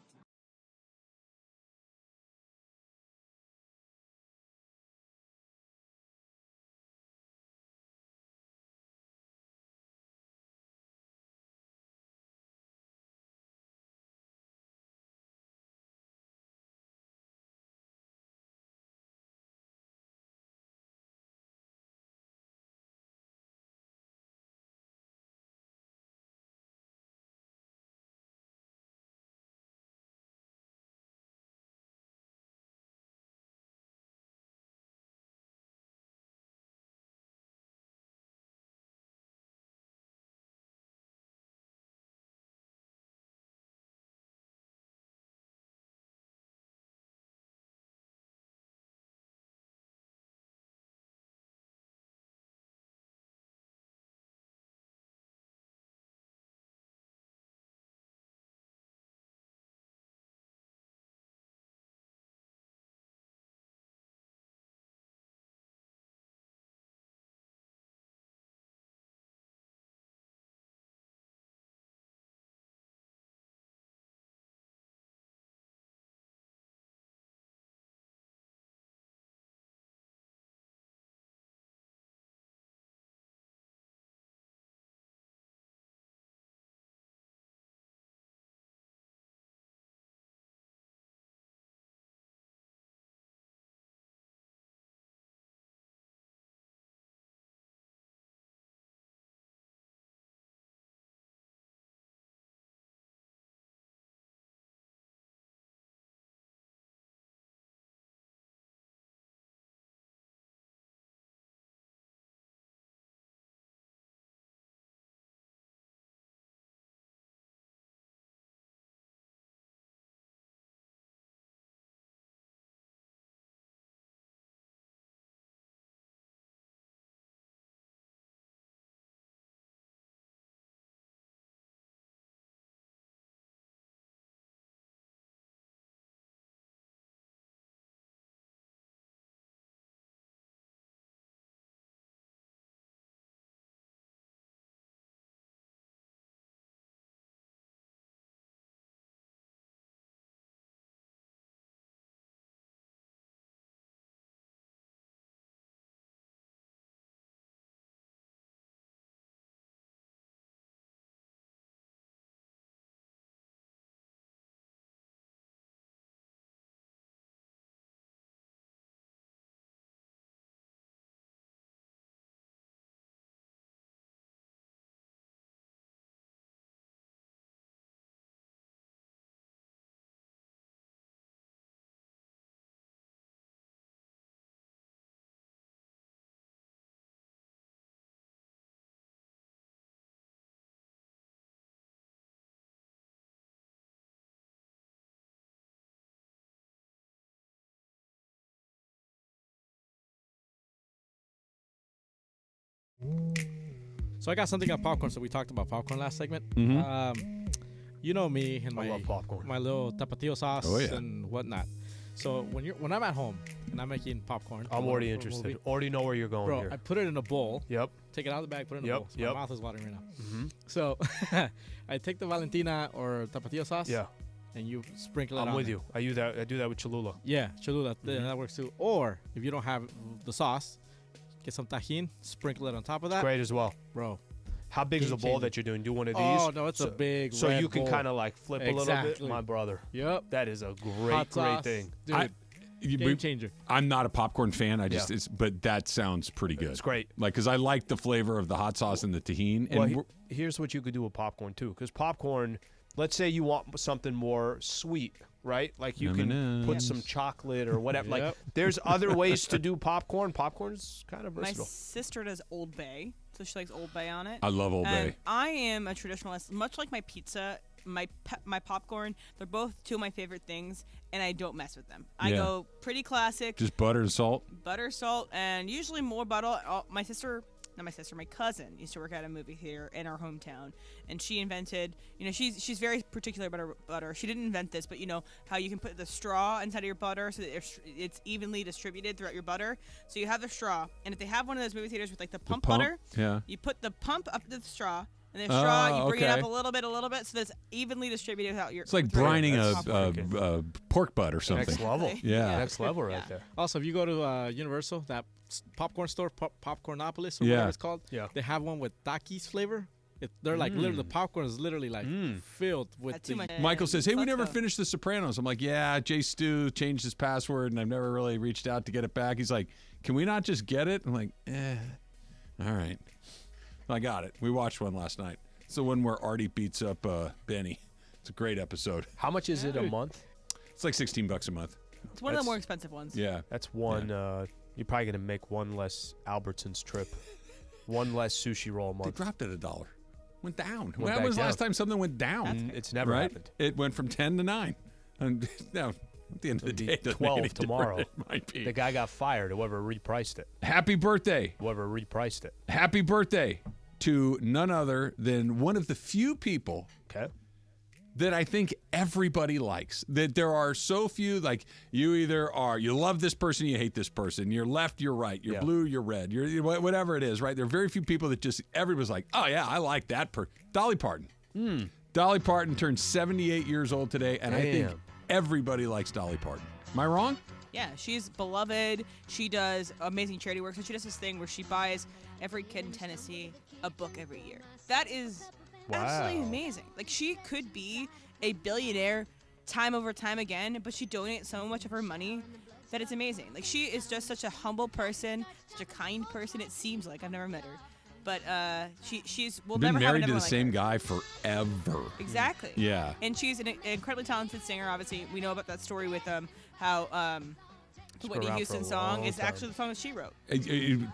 So I got something on popcorn. So we talked about popcorn last segment. You know me and I love popcorn. My little tapatio sauce yeah. and whatnot. So when I'm at home and I'm making popcorn, I'm already interested. Already know where you're going bro. here. I put it in a bowl. Yep. Take it out of the bag, put it in a bowl. So my mouth is watering right now. Mm-hmm. So I take the Valentina or tapatio sauce. Yeah. And you sprinkle it on. I'm with you. I do that with Cholula. Yeah, Cholula. That works too. Or if you don't have the sauce, get some tajin, sprinkle it on top of that. It's great as well. Bro. How big is the bowl that you're doing? Do one of these? Oh, no, it's a big So red you can bowl. kind of like flip a little bit? My brother. Yep. That is a great, Hot great sauce. thing. Dude, game changer. I'm not a popcorn fan. But that sounds pretty good. It's great. Like, because I like the flavor of the hot sauce and the tahini. And Well, here's what you could do with popcorn, too. Because popcorn, let's say you want something more sweet, right? Like you can put some chocolate or whatever. Like there's other ways to do popcorn. Popcorn's kind of versatile. My sister does Old Bay, so she likes Old Bay on it. I love Old And Bay. I am a traditionalist, much like my pizza. My popcorn, they're both two of my favorite things, and I don't mess with them. I go pretty classic. Just butter and salt? Butter, salt, and usually more butter. My cousin used to work at a movie theater in our hometown, and she invented, she's very particular about her butter. She didn't invent this, but you know how you can put the straw inside of your butter so that it's evenly distributed throughout your butter. So you have the straw, and if they have one of those movie theaters with like the pump butter, you put the pump up to the straw. And the straw, you bring it up a little bit, so that it's evenly distributed out your. It's like brining a pork butt or something. Next level. Yeah. Next level right there. Also, if you go to Universal, that popcorn store, Popcornopolis or whatever it's called, they have one with Takis flavor. They're like literally, the popcorn is literally like filled with Michael says, hey, we never finished The Sopranos. I'm like, yeah, Jay Stu changed his password, and I've never really reached out to get it back. He's like, can we not just get it? I'm like, all right. I got it. We watched one last night. It's the one where Artie beats up Benny. It's a great episode. How much is it a month? It's like $16 a month. It's one of the more expensive ones. Yeah. That's one. You're probably going to make one less Albertsons trip. One less sushi roll a month. They dropped it $1. Went down. When was the last time something went down? It's never happened. It went from 10 to 9. And now, at the end of the day, 12 tomorrow. It might be. The guy got fired. Whoever repriced it. Happy birthday. Whoever repriced it. Happy birthday to none other than one of the few people that I think everybody likes. That there are so few, like you either are, you love this person, you hate this person. You're left, you're right. You're blue, you're red. You're whatever it is, right? There are very few people that just, everybody's like, oh yeah, I like that person. Dolly Parton. Dolly Parton turned 78 years old today, and I think everybody likes Dolly Parton. Am I wrong? Yeah, she's beloved. She does amazing charity work. So she does this thing where she buys every kid in Tennessee a book every year. That is absolutely amazing. Like, she could be a billionaire time over time again, but she donates so much of her money that it's amazing. Like, she is just such a humble person, such a kind person. It seems like. I've never met her. But she's been never married to the like same her. guy forever. Exactly. Yeah. And she's an incredibly talented singer. Obviously, we know about that story with how the Whitney Houston song is actually the song that she wrote.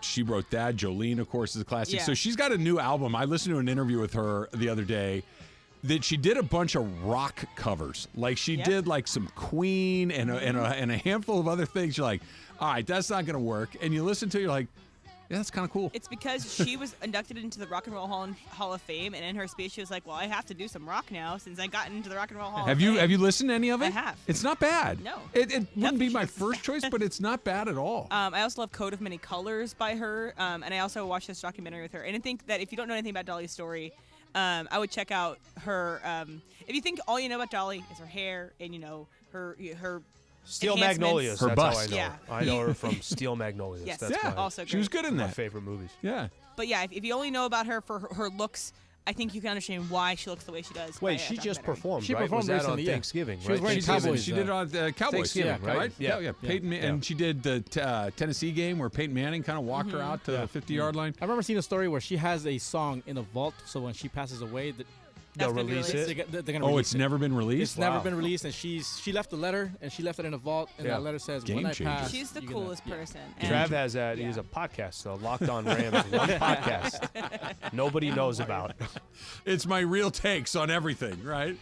She wrote that. Jolene, of course, is a classic. Yeah. So she's got a new album. I listened to an interview with her the other day that she did a bunch of rock covers. Like she did like some Queen and a handful of other things. You're like, all right, that's not going to work. And you listen to it, you're like, yeah, that's kind of cool. It's because she was inducted into the Rock and Roll Hall of Fame, and in her speech, she was like, "Well, I have to do some rock now since I got into the Rock and Roll Hall." Have you listened to any of it? I have. It's not bad. No, it wouldn't be my first choice, but it's not bad at all. I also love "Coat of Many Colors" by her, and I also watched this documentary with her. And I think that if you don't know anything about Dolly's story, I would check out her. If you think all you know about Dolly is her hair and her Steel Magnolias. Her That's bust. how I know Yeah. her. I know her from Steel Magnolias. Yes. That's Yeah. Also she was great. good in my that. favorite movies. Yeah. But yeah, if you only know about her for her looks, I think you can understand why she looks the way she does. Wait, she just performed, She right? performed was that recently, on yeah. Thanksgiving, She was right? wearing Cowboys. She did it on Cowboys, Thanksgiving, right? Yeah. Peyton, and she did the Tennessee game where Peyton Manning kind of walked her out to the 50-yard line. I remember seeing a story where she has a song in a vault, so when she passes away, they'll release it. They're gonna release It's it. never been released? It's never been released, and she left a letter, and she left it in a vault, and that letter says, Game "When I changer. pass." She's the coolest person. Trav has that. He has a podcast, so Locked On Rams, one podcast nobody knows about. It's my real takes on everything, right?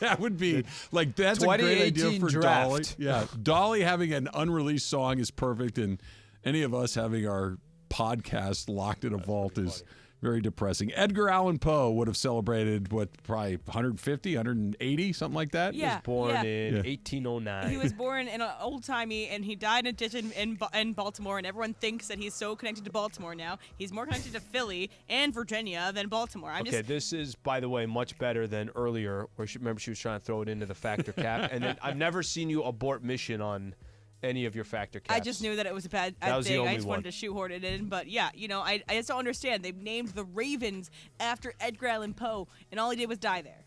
That would be like that's a great idea 2018 for draft. Dolly. Yeah, Dolly having an unreleased song is perfect, and any of us having our podcast locked in a vault is very depressing. Edgar Allan Poe would have celebrated, probably 150, 180, something like that? Yeah. He was born in 1809. He was born in an old-timey, and he died in a ditch in Baltimore, and everyone thinks that he's so connected to Baltimore now. He's more connected to Philly and Virginia than Baltimore. This is, by the way, much better than earlier, where she was trying to throw it into the factor cap. And then I've never seen you abort mission on any of your factor caps. I just knew that it was a bad That was the thing. only I just one. wanted to shoehorn it in. But yeah, I just don't understand. They named the Ravens after Edgar Allan Poe, and all he did was die there.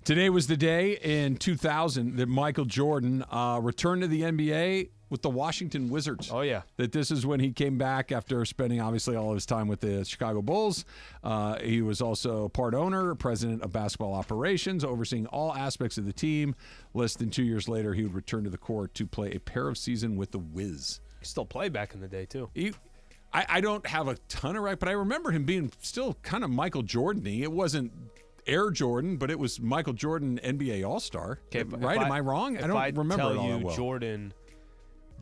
Today was the day in 2000 that Michael Jordan returned to the NBA with the Washington Wizards. Oh, yeah. That this is when he came back after spending, obviously, all of his time with the Chicago Bulls. He was also part owner, president of basketball operations, overseeing all aspects of the team. Less than 2 years later, he would return to the court to play a pair of season with the Wiz. He still played back in the day, too. I don't have a ton of but I remember him being still kind of Michael Jordan-y. It wasn't Air Jordan, but it was Michael Jordan, NBA All-Star. Right? Am I wrong? I don't remember it all that well. Jordan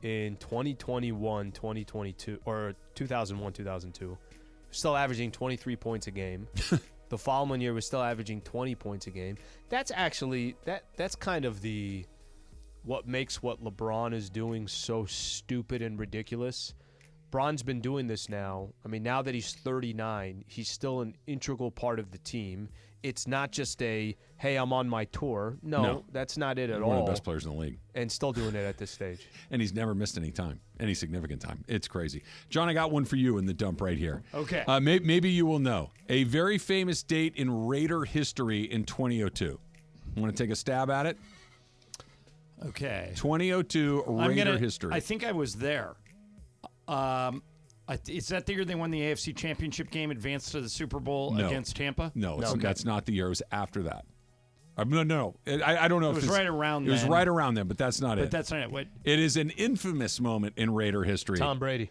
in 2021, 2022, or 2001, 2002, still averaging 23 points a game. The following year was still averaging 20 points a game. That's actually that's kind of what makes what LeBron is doing so stupid and ridiculous. Bron's been doing this now. I mean, now that he's 39, he's still an integral part of the team. It's not just hey, I'm on my tour. No, that's not it at all. One of the best players in the league. And still doing it at this stage. And he's never missed any time, any significant time. It's crazy. John, I got one for you in the dump right here. Okay. Maybe you will know. A very famous date in Raider history in 2002. Want to take a stab at it? Okay. 2002 Raider history. I think I was there. Is that the year they won the AFC Championship game, advanced to the Super Bowl against Tampa? No, that's not the year. It was after that. No. I don't know. It was right around then. It was right around then, but that's not it. But that's not it. What? It is an infamous moment in Raider history. Tom Brady.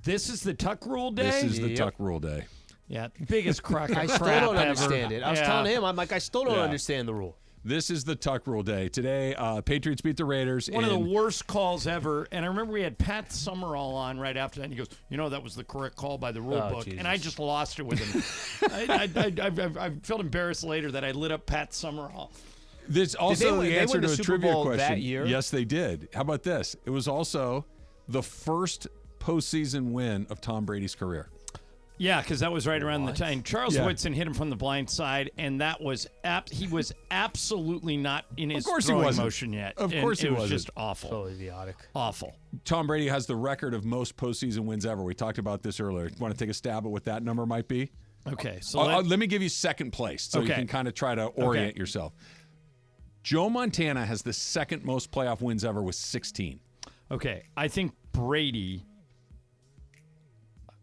This is the Tuck Rule Day? This is the Tuck Rule Day. Yeah, biggest crock of I crap still don't ever. understand it. I was telling him, I'm like, I still don't understand the rule. This is the Tuck Rule Day. Today, Patriots beat the Raiders. One of the worst calls ever. And I remember we had Pat Summerall on right after that. And he goes, that was the correct call by the rule book. Jesus. And I just lost it with him. I felt embarrassed later that I lit up Pat Summerall. This also the answer to a trivia question. That year? Yes, they did. How about this? It was also the first postseason win of Tom Brady's career. Yeah, because that was right around the time. Charles Woodson hit him from the blind side, and that was he was absolutely not in his throwing motion yet. Of course he wasn't. It was just awful. So idiotic. Awful. Tom Brady has the record of most postseason wins ever. We talked about this earlier. Want to take a stab at what that number might be? Okay. So let me give you second place so you can kind of try to orient yourself. Joe Montana has the second most playoff wins ever with 16. Okay. I think Brady...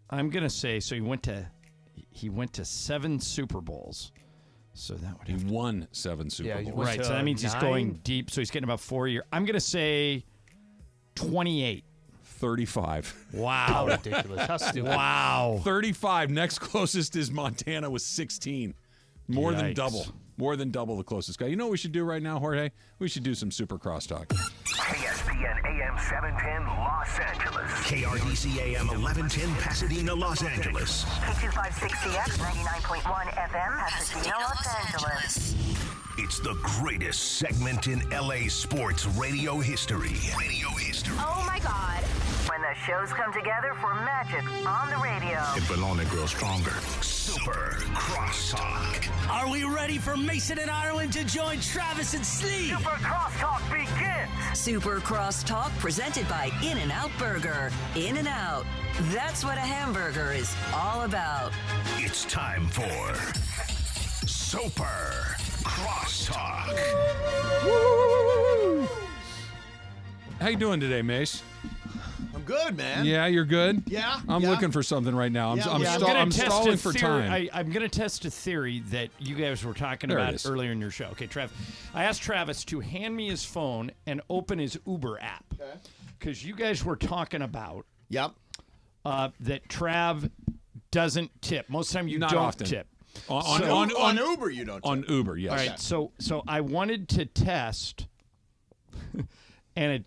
I'm gonna say so. He went to 7 Super Bowls, so that would he won 7 Super Bowls. Right. So that means he's going deep. So he's getting about 4 a year. I'm gonna say 28. 35. Wow. How ridiculous. How stupid. Wow. 35. Next closest is Montana with 16. More than Yikes. double. More than double the closest guy. You know what we should do right now, Jorge? We should do some Super Crosstalk. ESPN AM 710 Los Angeles. KRDC AM 1110 Pasadena, Los Angeles. K256CX 99.1 FM Pasadena, Los Angeles. It's the greatest segment in LA sports radio history. Oh my God. When the shows come together for magic on the radio. It will only grow stronger. Super Crosstalk. Are we ready for Mason and Ireland to join Travis and Slee? Super Crosstalk begins. Super Crosstalk presented by In-N-Out Burger. In-N-Out. That's what a hamburger is all about. It's time for Super Crosstalk. How you doing today, Mace? I'm good, man. Yeah, you're good? Yeah. I'm looking for something right now. I'm stalling for time. I'm going to test a theory that you guys were talking about earlier in your show. Okay, Trav. I asked Travis to hand me his phone and open his Uber app. Okay. Because you guys were talking about that Trav doesn't tip. Most of the time you don't often. Tip. On Uber, you don't tip. On Uber, yes. All right, so I wanted to test, and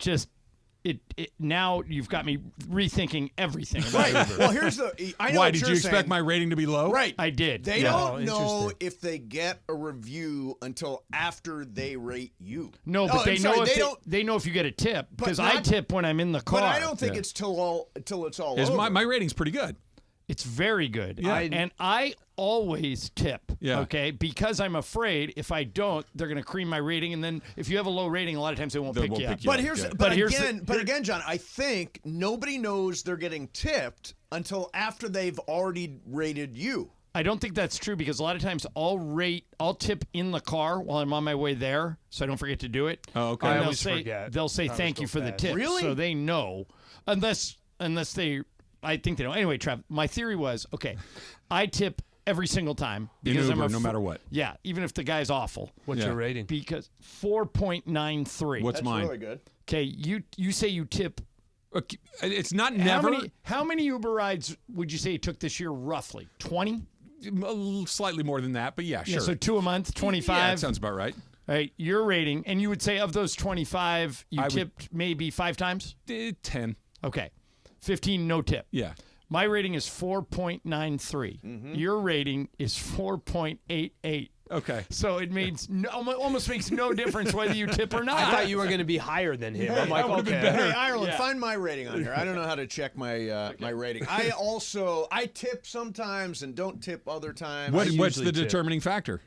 now you've got me rethinking everything about Uber. Well, here's the. I know Why what did you're you expect saying. my rating to be low? Right. I did. They Yeah. don't know if they get a review until after they rate you. No, but they know if they know if you get a tip because I tip when I'm in the car. But I don't think it's till it's all over. My rating's pretty good. It's very good. Yeah. And I always tip. Yeah. Okay. Because I'm afraid if I don't, they're going to cream my rating. And then if you have a low rating, a lot of times they won't pick you up. But again, John, I think nobody knows they're getting tipped until after they've already rated you. I don't think that's true because a lot of times I'll tip in the car while I'm on my way there, so I don't forget to do it. Oh, okay. And I they'll always say forget. they'll say I thank you always go for the fast. tip. Really? So they know, unless they. I think they know. Anyway, Trav, my theory was, okay, I tip every single time. Because Uber, I'm no matter what. Yeah, even if the guy's awful. What's your rating? Because 4.93. What's mine? That's really good. Okay, you say you tip. Okay, it's not never. How many Uber rides would you say you took this year, roughly? 20? Slightly more than that, but yeah, sure. Yeah, so 2 a month, 25? Yeah, that sounds about right. All right, your rating, and you would say of those 25, you tipped maybe 5 times? 10. Okay. 15, no tip. Yeah. My rating is 4.93. Your rating is 4.88. Okay. So it means almost makes no difference whether you tip or not. I thought you were going to be higher than him. I'm like, okay. Hey, Ireland, find my rating on here. I don't know how to check my my rating. I tip sometimes and don't tip other times. What's the determining factor?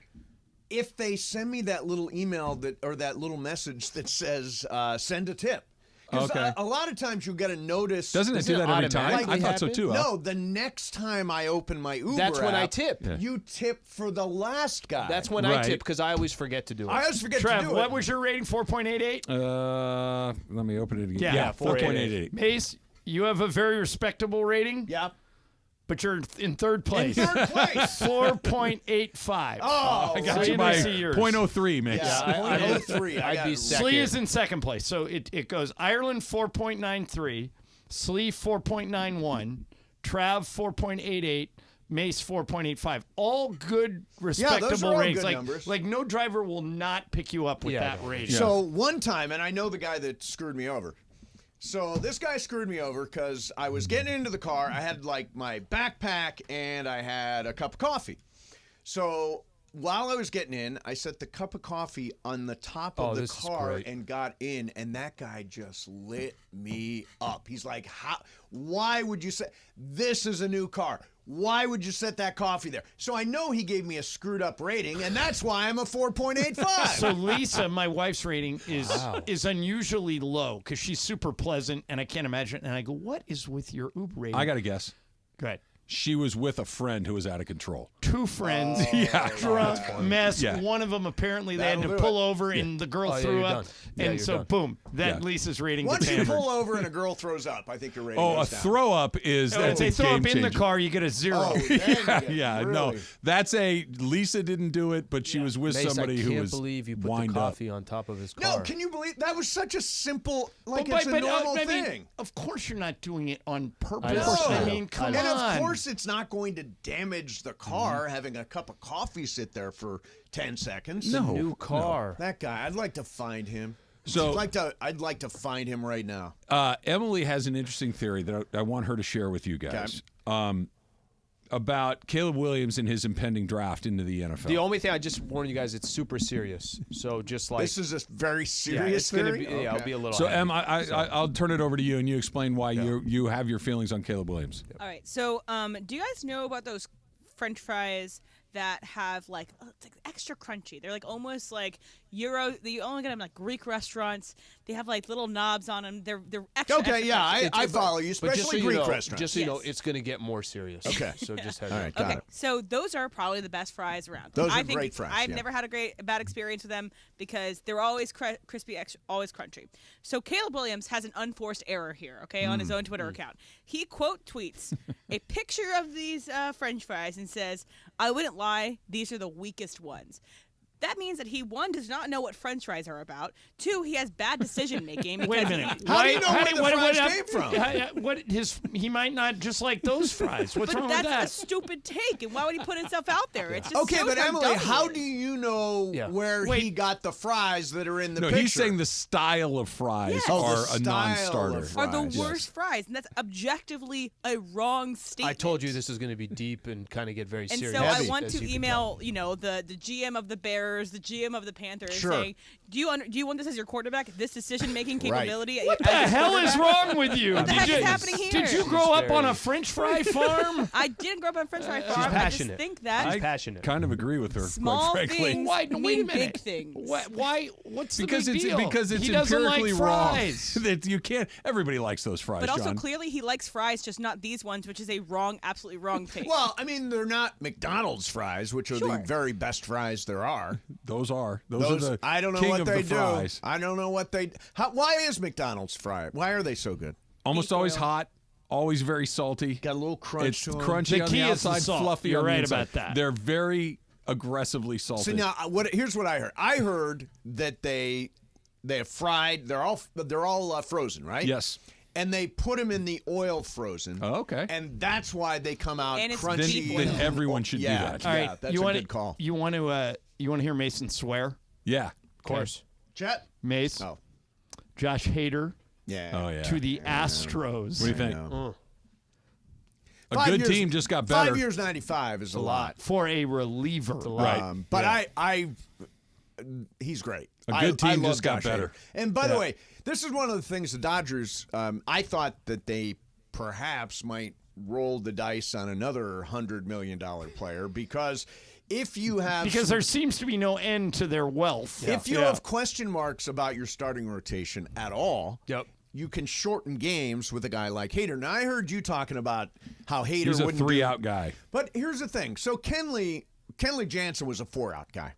If they send me that little email that little message that says send a tip. Okay. A lot of times you'll get a notice. Doesn't it do that every time? I thought so too. No, the next time I open my Uber That's when I app, tip. Yeah. You tip for the last guy. That's when I tip because I always forget to do it. I always forget Trev, to do it. what was your rating? 4.88? Let me open it again. Yeah, 4.88. Mace, you have a very respectable rating. Yeah. But you're in third place. In third place. 4.85. Oh, I got you by 0.03, Mace. Yeah, 0.03. I'd be second. Slee is in second place. So it goes Ireland 4.93, Slee 4.91, Trav 4.88, Mace 4.85. All good, respectable those are all ratings. good numbers. Like no driver will not pick you up with that rating. So one time, and I know the guy that screwed me over. So this guy screwed me over because I was getting into the car. I had like my backpack and I had a cup of coffee. So while I was getting in, I set the cup of coffee on the top of the car and got in, and that guy just lit me up. He's like, why would you say, this is a new car. Why would you set that coffee there? So I know he gave me a screwed up rating, and that's why I'm a 4.85. So Lisa, my wife's rating is unusually low because she's super pleasant, and I can't imagine. And I go, what is with your Uber rating? I got to guess. Go ahead. She was with a friend who was out of control. 2 friends, drunk, mess. Yeah. One of them apparently they That'll had to do pull it. over, and the girl threw up, and so boom, Lisa's rating Once gets you hammered. pull over and a girl throws up, I think your rating Oh, a goes down. throw up is If that's they a throw game up in the changer. car, you get a 0. Oh, Yeah, no, really? that's a Lisa didn't do it, but she was with Mace, somebody I who can't was believe you put wind the up. coffee on top of his car. No, can you believe that was such a simple, But it's a normal I mean, thing. of course you're not doing it on purpose. No. I mean, come and on. of course it's not going to damage the car having a cup of coffee sit there for 10 seconds. No. New car. That guy, I'd like to find him. So- I'd like to find him right now. Emily has an interesting theory that I want her to share with you guys. About Caleb Williams and his impending draft into the NFL. The only thing I just warn you guys, it's super serious. So just like This is a very it's serious gonna theory? be, yeah, it'll be a little. So, heavy. Em, I'll turn it over to you, and you explain why you have your feelings on Caleb Williams. All right. So, do you guys know about those French fries that have it's like extra crunchy? They're like almost like Euro. You only get them like Greek restaurants. They have like little knobs on them. They're extra. Okay, extra yeah, crunchy. I follow you, But just so especially you Greek know, restaurants. Just so you know, Yes. it's going to get more serious. Okay. So just have All right, got Okay, it. so those are probably the best fries around. Those I are think great fries, I've yeah. never had a bad experience with them because they're always crispy, always crunchy. So Caleb Williams has an unforced error here, okay, on his own Twitter account. He quote tweets a picture of these French fries and says, "I wouldn't lie, these are the weakest ones." that means that he, one, does not know what French fries are about. Two, he has bad decision making. Wait a minute. How do you know where the fries came from? He might not just like those fries. What's wrong with that? That's a stupid take, and why would he put himself out there? It's just okay, but Emily, redundant. how do you know where he got the fries that are in the picture? He's saying the style of fries are a non-starter. Are the worst fries, and that's objectively a wrong statement. I told you this is going to be deep and kind of get very serious. And so I want to email, the GM of the Bears, the GM of the Panthers, saying, do you want this as your quarterback? This decision-making capability? What the hell is wrong with you? What the heck is happening here? Did you grow up on a French fry farm? I didn't grow up on a French fry farm. She's passionate. I just think that. She's passionate. Kind of agree with her. Small quite frankly. things Wait a mean minute. big things. Why? What's the because big it's deal? because it's he doesn't empirically like wrong. fries. That you can't. Everybody likes those fries, But also John. clearly he likes fries, just not these ones, which is a wrong, absolutely wrong take. Well, I mean, they're not McDonald's fries, which are the very best fries there are. Those are the I don't know king what of they the do. fries. I don't know what they. Why is McDonald's fry? Why are they so good? Almost always hot, always very salty. Got a little crunch. It's to 'em. crunchy The on key the is the outside, salt. fluffy You're on the right inside. about that. They're very aggressively salty. So now, here's what I heard. I heard that they have fried. They're all frozen, right? Yes. And they put them in the oil frozen. Oh, okay. And that's why they come out And it's crunchy. beef Then everyone should do that. All right, that's you a wanna, good call. You want to hear Mason swear? Yeah. Of course. Chet? Mace. Oh. Josh Hader. Yeah. Oh, yeah. To the Astros. What do you think? A 5 good years- team just got better. 5 years, 95 is a lot. For a reliever. Right. But he's great. A good team I love just got Josh better. Hader. And by the way, this is one of the things the Dodgers, I thought that they perhaps might roll the dice on another $100 million player because if you have... Because there seems to be no end to their wealth. If you have question marks about your starting rotation at all... You can shorten games with a guy like Hader. Now, I heard you talking about how Hader He's a wouldn't 3-out guy. But here's the thing. So Kenley Jansen was a 4-out guy.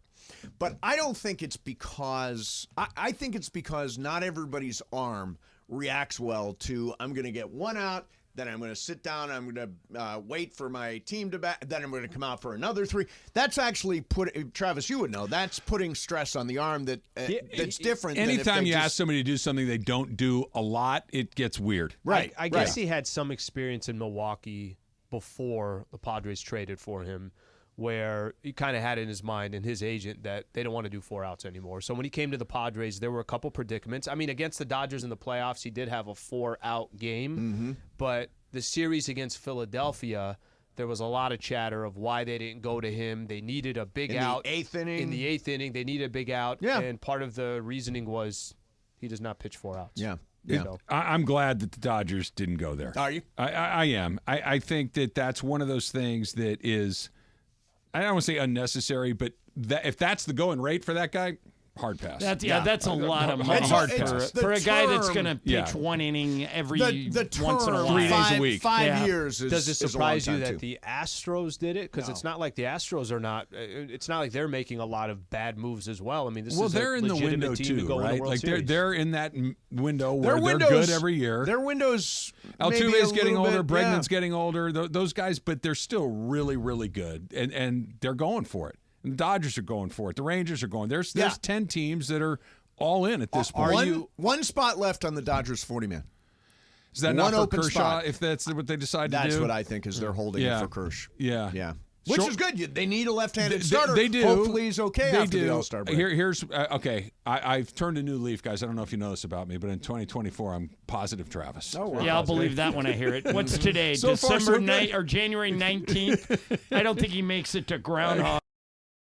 But I don't think it's because I think it's because not everybody's arm reacts well to I'm going to get 1 out, then I'm going to sit down, I'm going to wait for my team to bat, then I'm going to come out for another 3. That's actually Travis, you would know, that's putting stress on the arm that's different. Anytime you ask somebody to do something they don't do a lot, it gets weird. Right. I guess he had some experience in Milwaukee before the Padres traded for him, where he kind of had in his mind and his agent that they don't want to do 4 outs anymore. So when he came to the Padres, there were a couple predicaments. I mean, against the Dodgers in the playoffs, he did have a 4-out game. But the series against Philadelphia, there was a lot of chatter of why they didn't go to him. They needed a big out. In the 8th inning? In the 8th inning, they needed a big out. Yeah. And part of the reasoning was he does not pitch 4 outs. Yeah. Yeah. So, I'm glad that the Dodgers didn't go there. Are you? I am. I think that's one of those things that is, I don't want to say unnecessary, but if that's the going rate for that guy, hard pass. That's a lot of money hard pass. for a guy that's going to pitch 1 inning every once in a while. 3 days a week. 5 years is does it is a long surprise you time, that too. the Astros did it? Because it's not like the Astros are not. It's not like they're making a lot of bad moves as well. I mean, this is they're a in the legitimate window team too, to go win right? the World Like Series. they're in that window where they're good every year. Their windows. Altuve's getting older. Bit, Bregman's getting older. Those guys, but they're still really, really good, and they're going for it. And the Dodgers are going for it. The Rangers are going. There's 10 teams that are all in at this point. One spot left on the Dodgers 40-man. Is that one not for open Kershaw? spot. If that's what they decide to do, That's what I think is they're holding it for Kersh. Yeah. Which is good. They need a left-handed starter. They do. Hopefully he's okay after the All-Star break. Here's okay. I've turned a new leaf, guys. I don't know if you know this about me, but in 2024, I'm positive Travis. Oh, wow. Yeah, I'll believe that when I hear it. What's today? So far, so December good. 9th or January 19th? I don't think he makes it to Groundhog.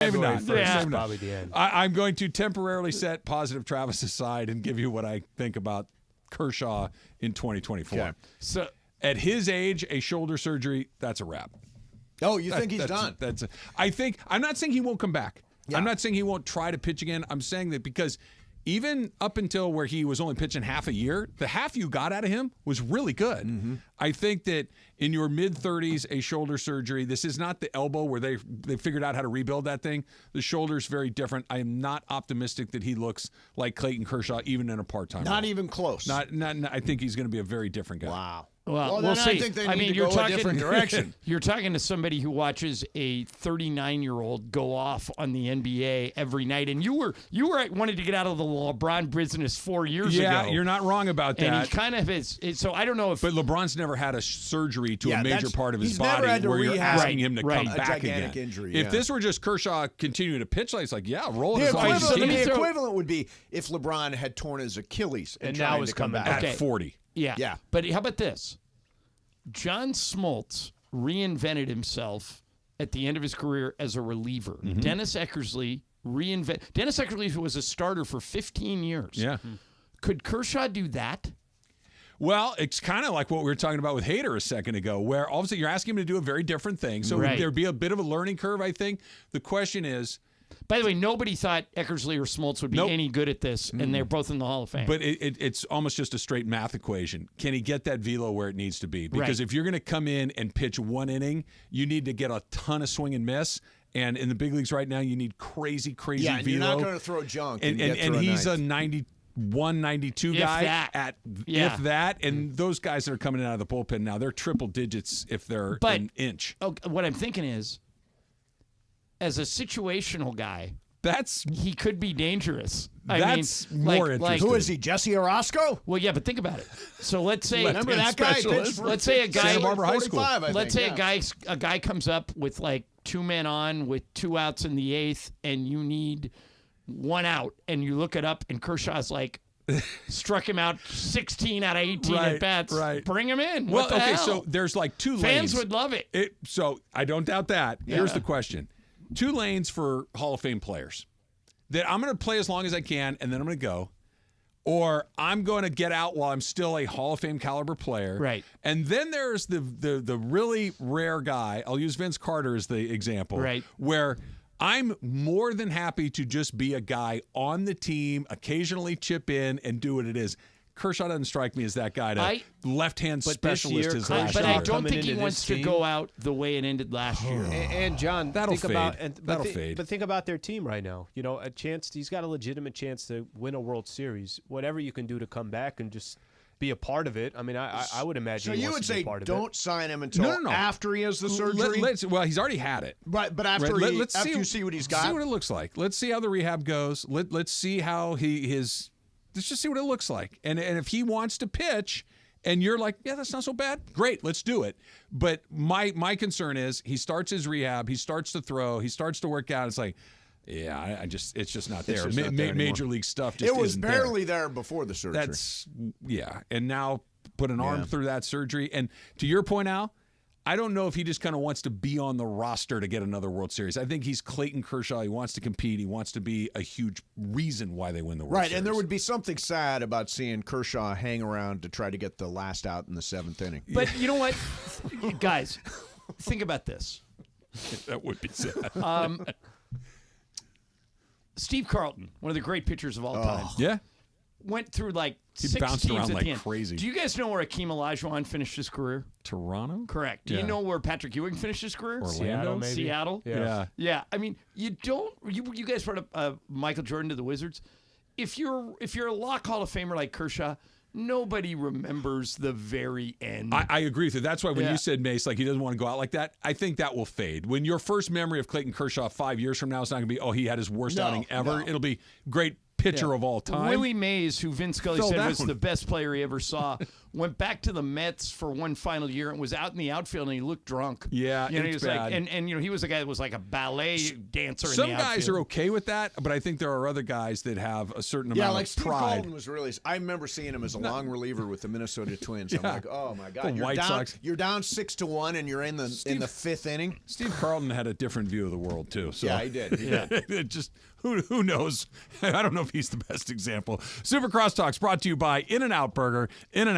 Maybe not. First, probably the end. I'm going to temporarily set positive Travis aside and give you what I think about Kershaw in 2024. Okay. So at his age, a shoulder surgery, that's a wrap. Oh, you think he's done? I'm not saying he won't come back. Yeah. I'm not saying he won't try to pitch again. I'm saying that because even up until where he was only pitching half a year, the half you got out of him was really good. Mm-hmm. I think that in your mid-30s, a shoulder surgery, this is not the elbow where they figured out how to rebuild that thing. The shoulder's very different. I am not optimistic that he looks like Clayton Kershaw even in a part-time Not role. even close. Not. I think he's going to be a very different guy. Wow. Well, then we'll see. I think they need to you're go a different direction. You're talking to somebody who watches a 39-year-old go off on the NBA every night, and you wanted to get out of the LeBron business 4 years ago. Yeah, you're not wrong about that. And he kind of is. So I don't know if. But LeBron's never had a surgery to a major part of his he's body never had to where you're rehab asking him to come a back gigantic again. injury. If this were just Kershaw continuing to pitch, like it's like, roll it. The equivalent would be if LeBron had torn his Achilles and now trying is to come coming back at 40. Yeah. But how about this? John Smoltz reinvented himself at the end of his career as a reliever. Mm-hmm. Dennis Eckersley was a starter for 15 years. Yeah. Could Kershaw do that? Well, it's kind of like what we were talking about with Hader a second ago, where obviously you're asking him to do a very different thing. So there'd be a bit of a learning curve, I think. The question is, by the way, nobody thought Eckersley or Smoltz would be any good at this, and they're both in the Hall of Fame. But it's almost just a straight math equation. Can he get that velo where it needs to be? Because if you're going to come in and pitch one inning, you need to get a ton of swing and miss. And in the big leagues right now, you need crazy and velo. you're not going to throw junk. And he's a 91, 92 guy if that. And those guys that are coming in out of the bullpen now, they're triple digits if they're an inch. What I'm thinking is, as a situational guy, he could be dangerous. That's more interesting. Who is he, Jesse Orozco? Well, yeah, but think about it. So let's say remember that guy? Let's say a guy Santa Barbara High School. Let's say a guy comes up with like 2 men on with 2 outs in the 8th, and you need 1 out, and you look it up, and Kershaw's like struck him out 16 out of 18 at bats. Right. Bring him in. Well, What the hell? so there's like 2 lanes. Fans would love it. So I don't doubt that. Yeah. Here's the question. 2 lanes for Hall of Fame players that I'm going to play as long as I can, and then I'm going to go. Or I'm going to get out while I'm still a Hall of Fame caliber player. Right. And then there's the really rare guy. I'll use Vince Carter as the example. Right. Where I'm more than happy to just be a guy on the team, occasionally chip in and do what it is. Kershaw doesn't strike me as that guy to left-hand specialist his last year. But I don't think he wants to go out the way it ended last year. And John, that'll fade. That'll fade. But think about their team right now. You know, he's got a legitimate chance to win a World Series. Whatever you can do to come back and just be a part of it. I mean, I would imagine. So he you wants would to be say a part of don't it. sign him until after he has the surgery? Well, he's already had it. Right, but after you see what he's got? See what it looks like. Let's see how the rehab goes. Let's see how let's just see what it looks like. And if he wants to pitch and you're like, yeah, that's not so bad, great, let's do it. But my concern is he starts his rehab, he starts to throw, he starts to work out. It's like, yeah, it's just not there. Major league stuff just it was isn't barely there before the surgery. And now put an arm through that surgery. And to your point, Al, I don't know if he just kind of wants to be on the roster to get another World Series. I think he's Clayton Kershaw. He wants to compete. He wants to be a huge reason why they win the World Series. Right, and there would be something sad about seeing Kershaw hang around to try to get the last out in the 7th inning. But you know what? Guys, think about this. That would be sad. Steve Carlton, one of the great pitchers of all time. Yeah. Went through like he 6 bounced teams around at like the end. crazy. Do you guys know where Akeem Olajuwon finished his career? Toronto? Correct. Do you know where Patrick Ewing finished his career? Orlando, maybe. Seattle? Yeah. I mean, you guys brought up Michael Jordan to the Wizards. If you're a Lock Hall of Famer like Kershaw, nobody remembers the very end. I agree with you. That's why when you said, Mace, like he doesn't want to go out like that, I think that will fade. When your first memory of Clayton Kershaw 5 years from now is not going to be, he had his worst outing ever. It'll be great pitcher of all time. Willie Mays, who Vince Scully said was the best player he ever saw, went back to the Mets for one final year and was out in the outfield and he looked drunk. Yeah, he was bad. like, and he was a guy that was like a ballet dancer. Some in the guys outfield. are okay with that, but I think there are other guys that have a certain amount like of Steve pride. Carlton was really. I remember seeing him as a long reliever with the Minnesota Twins. I'm like, oh my God, The White Sox. You're down 6-1, and you're in the 5th inning. Steve Carlton had a different view of the world too. So yeah, he did. It just who knows? I don't know if he's the best example. Super Crosstalks brought to you by In-N-Out Burger. In-N-Out.